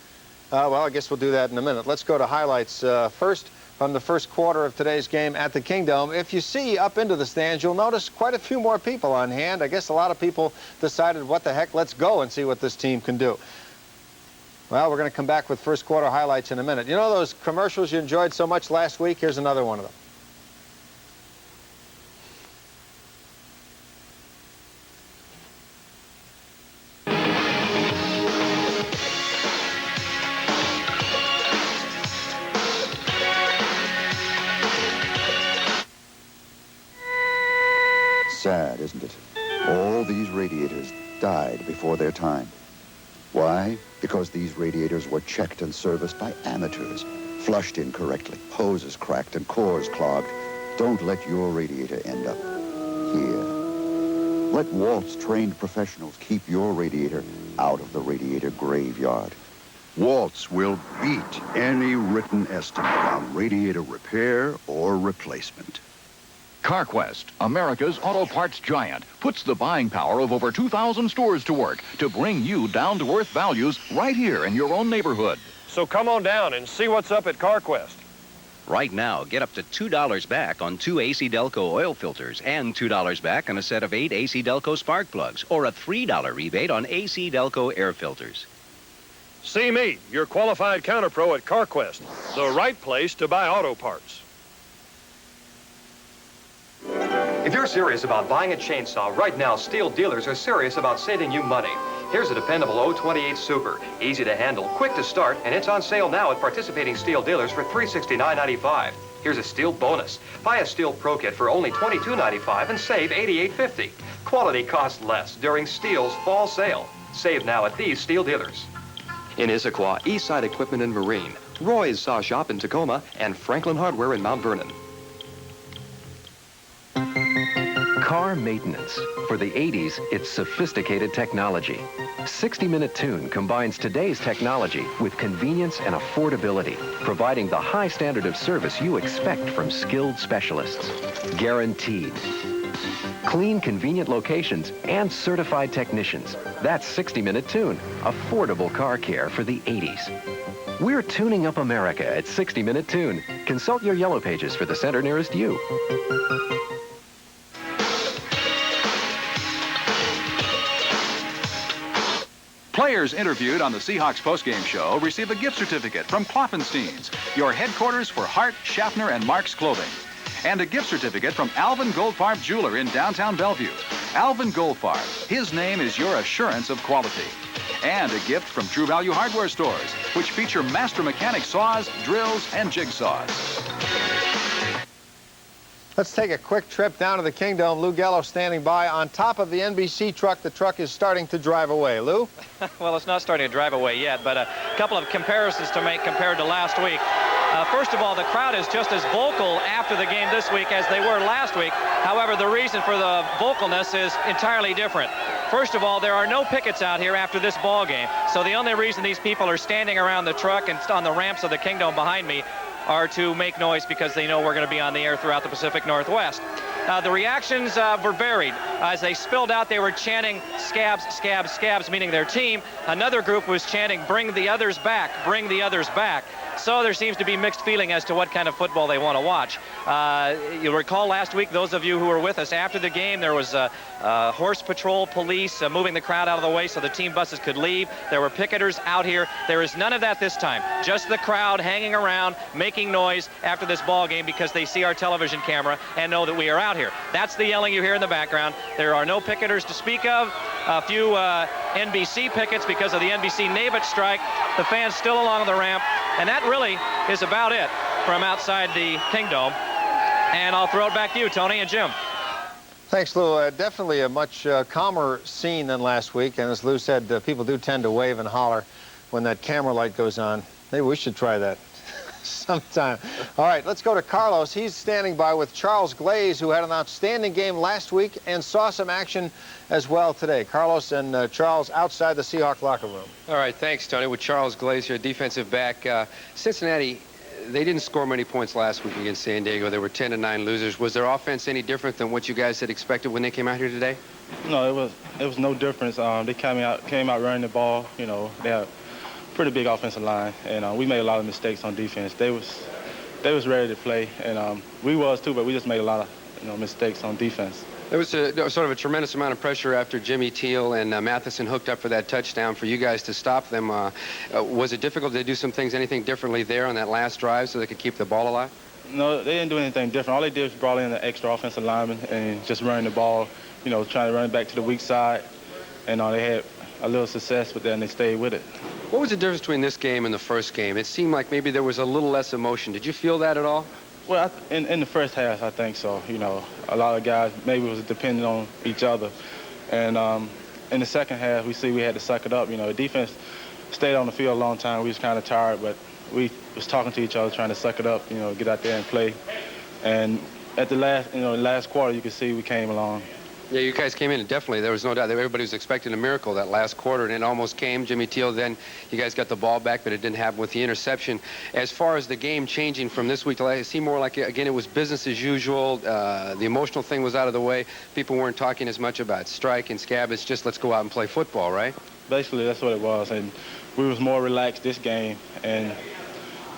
Well, I guess we'll do that in a minute. Let's go to highlights first from the first quarter of today's game at the Kingdome. If you see up into the stands, you'll notice quite a few more people on hand. I guess a lot of people decided, what the heck, let's go and see what this team can do. Well, we're going to come back with first quarter highlights in a minute. You know those commercials you enjoyed so much last week? Here's another one of them. Sad, isn't it? All these radiators died before their time. Why? Because these radiators were checked and serviced by amateurs, flushed incorrectly, hoses cracked and cores clogged. Don't let your radiator end up here. Let Waltz trained professionals keep your radiator out of the radiator graveyard. Waltz will beat any written estimate on radiator repair or replacement. CarQuest, America's auto parts giant, puts the buying power of over 2,000 stores to work to bring you down-to-earth values right here in your own neighborhood. So come on down and see what's up at CarQuest. Right now, get up to $2 back on 2 AC Delco oil filters and $2 back on a set of 8 AC Delco spark plugs, or a $3 rebate on AC Delco air filters. See me, your qualified counter pro at CarQuest, the right place to buy auto parts. If you're serious about buying a chainsaw, right now, Stihl dealers are serious about saving you money. Here's a dependable 028 Super. Easy to handle, quick to start, and it's on sale now at participating Stihl dealers for $369.95. Here's a Stihl bonus. Buy a Stihl Pro Kit for only $22.95 and save $88.50. Quality costs less during Stihl's fall sale. Save now at these Stihl dealers. In Issaquah, Eastside Equipment and Marine, Roy's Saw Shop in Tacoma, and Franklin Hardware in Mount Vernon. Car maintenance. For the 80s, it's sophisticated technology. 60-Minute Tune combines today's technology with convenience and affordability, providing the high standard of service you expect from skilled specialists. Guaranteed. Clean, convenient locations and certified technicians. That's 60-Minute Tune, affordable car care for the 80s. We're tuning up America at 60-Minute Tune. Consult your Yellow Pages for the center nearest you. Players interviewed on the Seahawks postgame show receive a gift certificate from Klopfenstein's, your headquarters for Hart, Schaffner, and Mark's clothing. And a gift certificate from Alvin Goldfarb Jeweler in downtown Bellevue. Alvin Goldfarb, his name is your assurance of quality. And a gift from True Value Hardware Stores, which feature master mechanic saws, drills, and jigsaws. Let's take a quick trip down to the Kingdom. Lou Gello standing by on top of the NBC truck. The truck is starting to drive away. Lou? Well, it's not starting to drive away yet, but a couple of comparisons to make compared to last week. First of all, the crowd is just as vocal after the game this week as they were last week. However, the reason for the vocalness is entirely different. First of all, there are no pickets out here after this ball game, so the only reason these people are standing around the truck and on the ramps of the Kingdom behind me are to make noise because they know we're going to be on the air throughout the Pacific Northwest. The reactions were varied. As they spilled out, they were chanting scabs, scabs, scabs, meaning their team. Another group was chanting, bring the others back, bring the others back. So there seems to be mixed feeling as to what kind of football they want to watch. You'll recall last week, those of you who were with us after the game, there was horse patrol police moving the crowd out of the way so the team buses could leave. There were picketers out here. There is none of that this time. Just the crowd hanging around, making noise after this ball game because they see our television camera and know that we are out here. That's the yelling you hear in the background. There are no picketers to speak of. A few NBC pickets because of the NBC NABIT strike. The fans still along the ramp. And that really is about it from outside the Kingdom. And I'll throw it back to you, Tony and Jim. Thanks, Lou. Definitely a much calmer scene than last week. And as Lou said, people do tend to wave and holler when that camera light goes on. Maybe we should try that sometime. All right, let's go to Carlos. He's standing by with Charles Glaze, who had an outstanding game last week and saw some action as well today. Carlos and Charles outside the Seahawks locker room. All right, thanks, Tony. With Charles Glaze here, defensive back. Cincinnati, they didn't score many points last week against San Diego. They were 10-9 losers. Was their offense any different than what you guys had expected when they came out here today? No, it was no difference. They came out running the ball. You know, they had a pretty big offensive line, and we made a lot of mistakes on defense. They was ready to play, and we was too, but we just made a lot of mistakes on defense. There was sort of a tremendous amount of pressure after Jimmy Teal and Matheson hooked up for that touchdown for you guys to stop them. Was it difficult to do some things, anything differently there on that last drive so they could keep the ball alive? No, they didn't do anything different. All they did was brought in the extra offensive lineman and just running the ball, trying to run it back to the weak side. And they had a little success with that, and they stayed with it. What was the difference between this game and the first game? It seemed like maybe there was a little less emotion. Did you feel that at all? Well, in the first half, I think so. A lot of guys maybe was depending on each other. And in the second half, we had to suck it up. The defense stayed on the field a long time. We was kind of tired, but we was talking to each other, trying to suck it up, get out there and play. And at the last quarter, you could see we came along. Yeah, you guys came in, and definitely, there was no doubt that everybody was expecting a miracle that last quarter, and it almost came. Jimmy Teal, then you guys got the ball back, but it didn't happen with the interception. As far as the game changing from this week to last, it seemed more like, again, it was business as usual. The emotional thing was out of the way. People weren't talking as much about strike and scab. It's just let's go out and play football, right? Basically, that's what it was, and we was more relaxed this game, and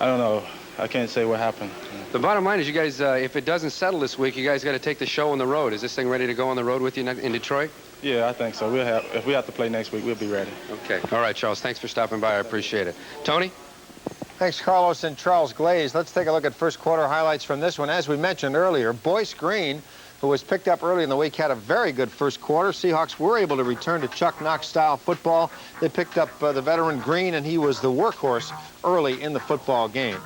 I don't know. I can't say what happened. The bottom line is you guys, if it doesn't settle this week, you guys got to take the show on the road. Is this thing ready to go on the road with you in Detroit? Yeah, I think so. If we have to play next week, we'll be ready. Okay. All right, Charles. Thanks for stopping by. I appreciate it. Tony? Thanks, Carlos and Charles Glaze. Let's take a look at first quarter highlights from this one. As we mentioned earlier, Boyce Green, who was picked up early in the week, had a very good first quarter. Seahawks were able to return to Chuck Knox-style football. They picked up the veteran Green, and he was the workhorse early in the football game.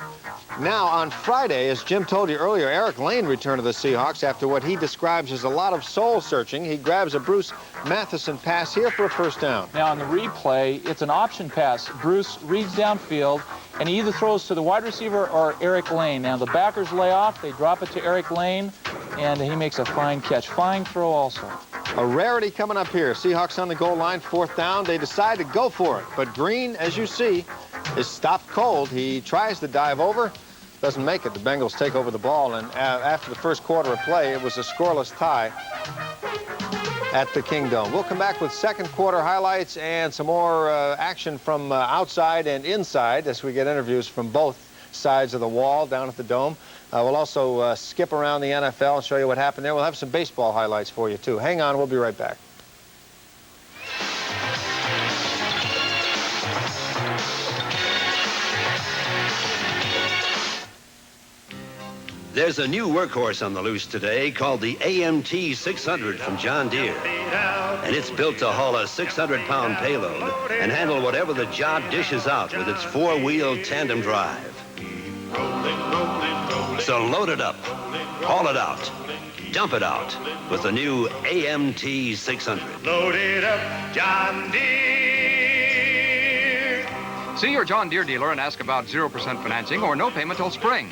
Now, on Friday, as Jim told you earlier, Eric Lane returned to the Seahawks after what he describes as a lot of soul-searching. He grabs a Bruce Matheson pass here for a first down. Now, on the replay, it's an option pass. Bruce reads downfield, and he either throws to the wide receiver or Eric Lane. Now, the backers lay off. They drop it to Eric Lane, and he makes a fine catch. Fine throw also. A rarity coming up here. Seahawks on the goal line, fourth down. They decide to go for it. But Green, as you see, is stopped cold. He tries to dive over. Doesn't make it. The Bengals take over the ball, and after the first quarter of play, it was a scoreless tie. at the Kingdom. We'll come back with second quarter highlights and some more action from outside and inside as we get interviews from both sides of the wall down at the Dome. We'll also skip around the NFL and show you what happened there. We'll have some baseball highlights for you, too. Hang on, we'll be right back. There's a new workhorse on the loose today called the AMT 600 from John Deere. And it's built to haul a 600-pound payload and handle whatever the job dishes out with its four-wheel tandem drive. So load it up, haul it out, dump it out with the new AMT 600. Load it up, John Deere. See your John Deere dealer and ask about 0% financing or no payment till spring.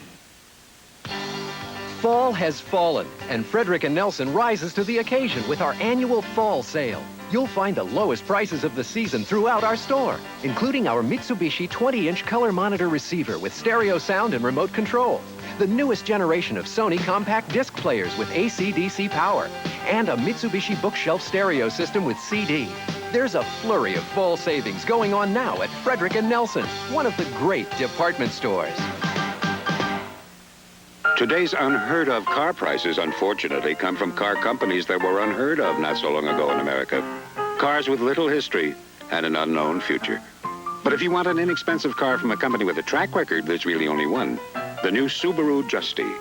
Fall has fallen, and Frederick & Nelson rises to the occasion with our annual fall sale. You'll find the lowest prices of the season throughout our store, including our Mitsubishi 20-inch color monitor receiver with stereo sound and remote control, the newest generation of Sony compact disc players with AC/DC power, and a Mitsubishi bookshelf stereo system with CD. There's a flurry of fall savings going on now at Frederick & Nelson, one of the great department stores. Today's unheard of car prices, unfortunately, come from car companies that were unheard of not so long ago in America. Cars with little history and an unknown future. But if you want an inexpensive car from a company with a track record, there's really only one. The new Subaru Justy.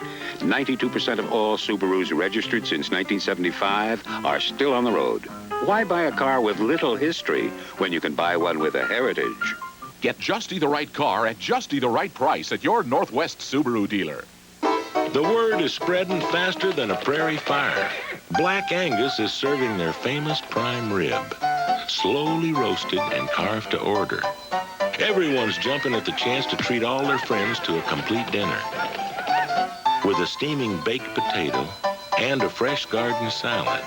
92% of all Subarus registered since 1975 are still on the road. Why buy a car with little history when you can buy one with a heritage? Get Justy the right car at Justy the right price at your Northwest Subaru dealer. The word is spreading faster than a prairie fire. Black Angus is serving their famous prime rib, slowly roasted and carved to order. Everyone's jumping at the chance to treat all their friends to a complete dinner with a steaming baked potato and a fresh garden salad.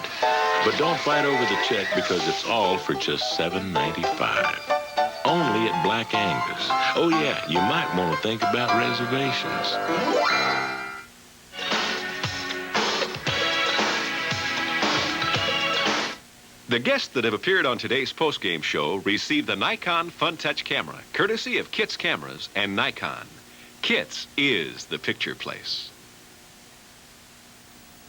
But don't fight over the check because it's all for just $7.95. Only at Black Angus. Oh yeah, you might want to think about reservations. The guests that have appeared on today's postgame show received the Nikon Fun Touch camera, courtesy of Kit's Cameras and Nikon. Kit's is the picture place.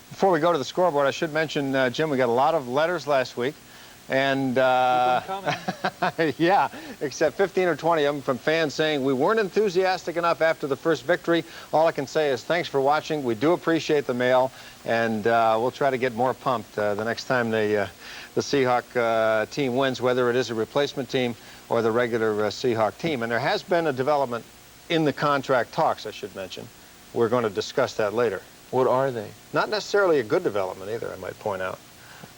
Before we go to the scoreboard, I should mention, Jim, we got a lot of letters last week. And, yeah, except 15 or 20 of them from fans saying we weren't enthusiastic enough after the first victory. All I can say is thanks for watching. We do appreciate the mail, and we'll try to get more pumped the next time the Seahawk team wins, whether it is a replacement team or the regular Seahawk team. And there has been a development in the contract talks, I should mention. We're going to discuss that later. What are they? Not necessarily a good development either, I might point out.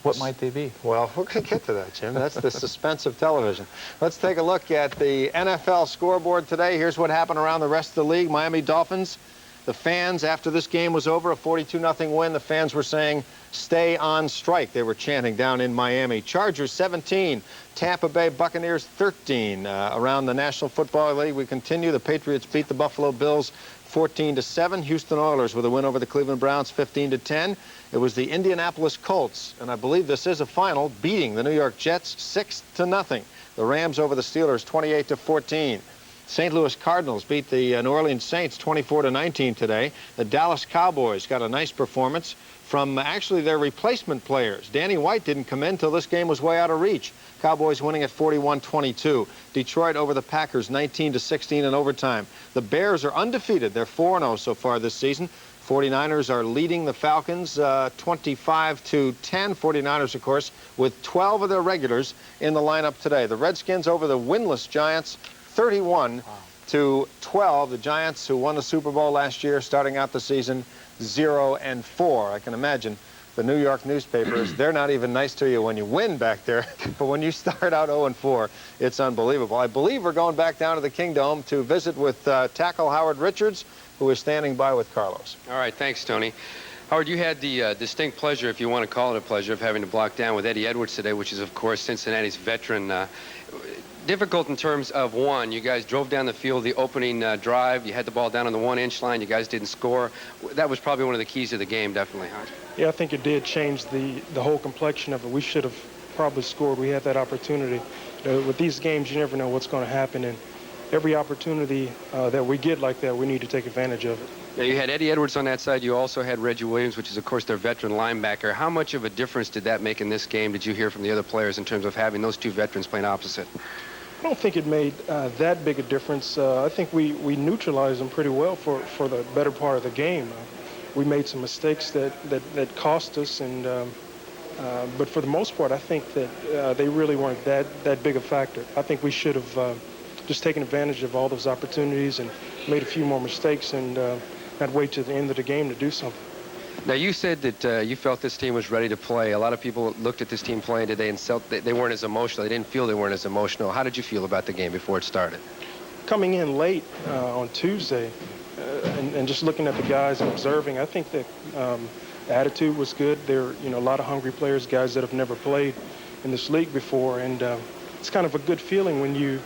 What might they be? Well, we're going to get to that, Jim. That's the suspense of television. Let's take a look at the NFL scoreboard today. Here's what happened around the rest of the league. Miami Dolphins, the fans, after this game was over, a 42-0 win, the fans were saying, stay on strike. They were chanting down in Miami. Chargers 17, Tampa Bay Buccaneers 13. Around the National Football League, we continue. The Patriots beat the Buffalo Bills 14-7. Houston Oilers with a win over the Cleveland Browns 15-10. It was the Indianapolis Colts, and I believe this is a final, beating the New York Jets 6-0. The Rams over the Steelers 28-14. St. Louis Cardinals beat the New Orleans Saints 24-19 today. The Dallas Cowboys got a nice performance from actually their replacement players. Danny White didn't come in until this game was way out of reach. Cowboys winning at 41-22. Detroit over the Packers 19-16 in overtime. The Bears are undefeated. They're 4-0 so far this season. 49ers are leading the Falcons 25-10. 49ers, of course, with 12 of their regulars in the lineup today. The Redskins over the winless Giants 31-12. The Giants, who won the Super Bowl last year, starting out the season 0-4. I can imagine the New York newspapers, they're not even nice to you when you win back there, but when you start out 0-4, it's unbelievable. I believe we're going back down to the Kingdome to visit with tackle Howard Richards, who is standing by with Carlos. All right, thanks, Tony. Howard, you had the distinct pleasure, if you want to call it a pleasure, of having to block down with Eddie Edwards today, which is, of course, Cincinnati's veteran. Difficult in terms of, one, you guys drove down the field the opening drive. You had the ball down on the 1-inch line. You guys didn't score. That was probably one of the keys to the game, definitely, huh? Yeah, I think it did change the whole complexion of it. We should have probably scored. We had that opportunity. With these games, you never know what's going to happen, and every opportunity that we get like that, we need to take advantage of it. Now, you had Eddie Edwards on that side. You also had Reggie Williams, which is, of course, their veteran linebacker. How much of a difference did that make in this game? Did you hear from the other players in terms of having those two veterans playing opposite? I don't think it made that big a difference. I think we neutralized them pretty well for the better part of the game. We made some mistakes that cost us, and but for the most part, I think that they really weren't that big a factor. I think we should have just taken advantage of all those opportunities and made a few more mistakes and not wait to the end of the game to do something. Now, you said that you felt this team was ready to play. A lot of people looked at this team playing today and felt they weren't as emotional. They didn't feel they weren't as emotional. How did you feel about the game before it started? Coming in late on Tuesday and just looking at the guys and observing, I think that the attitude was good. There are a lot of hungry players, guys that have never played in this league before, and it's kind of a good feeling when you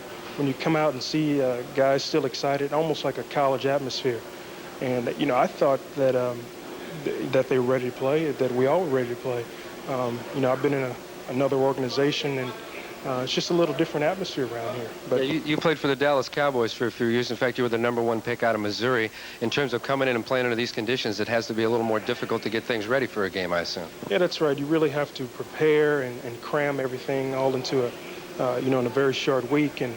come out and see guys still excited, almost like a college atmosphere. And I thought that that they were ready to play, that we all were ready to play. I've been in another organization, and it's just a little different atmosphere around here. But yeah, you played for the Dallas Cowboys for a few years. In fact, you were the #1 pick out of Missouri. In terms of coming in and playing under these conditions, it has to be a little more difficult to get things ready for a game, I assume. Yeah, that's right. You really have to prepare and cram everything all into in a very short week. And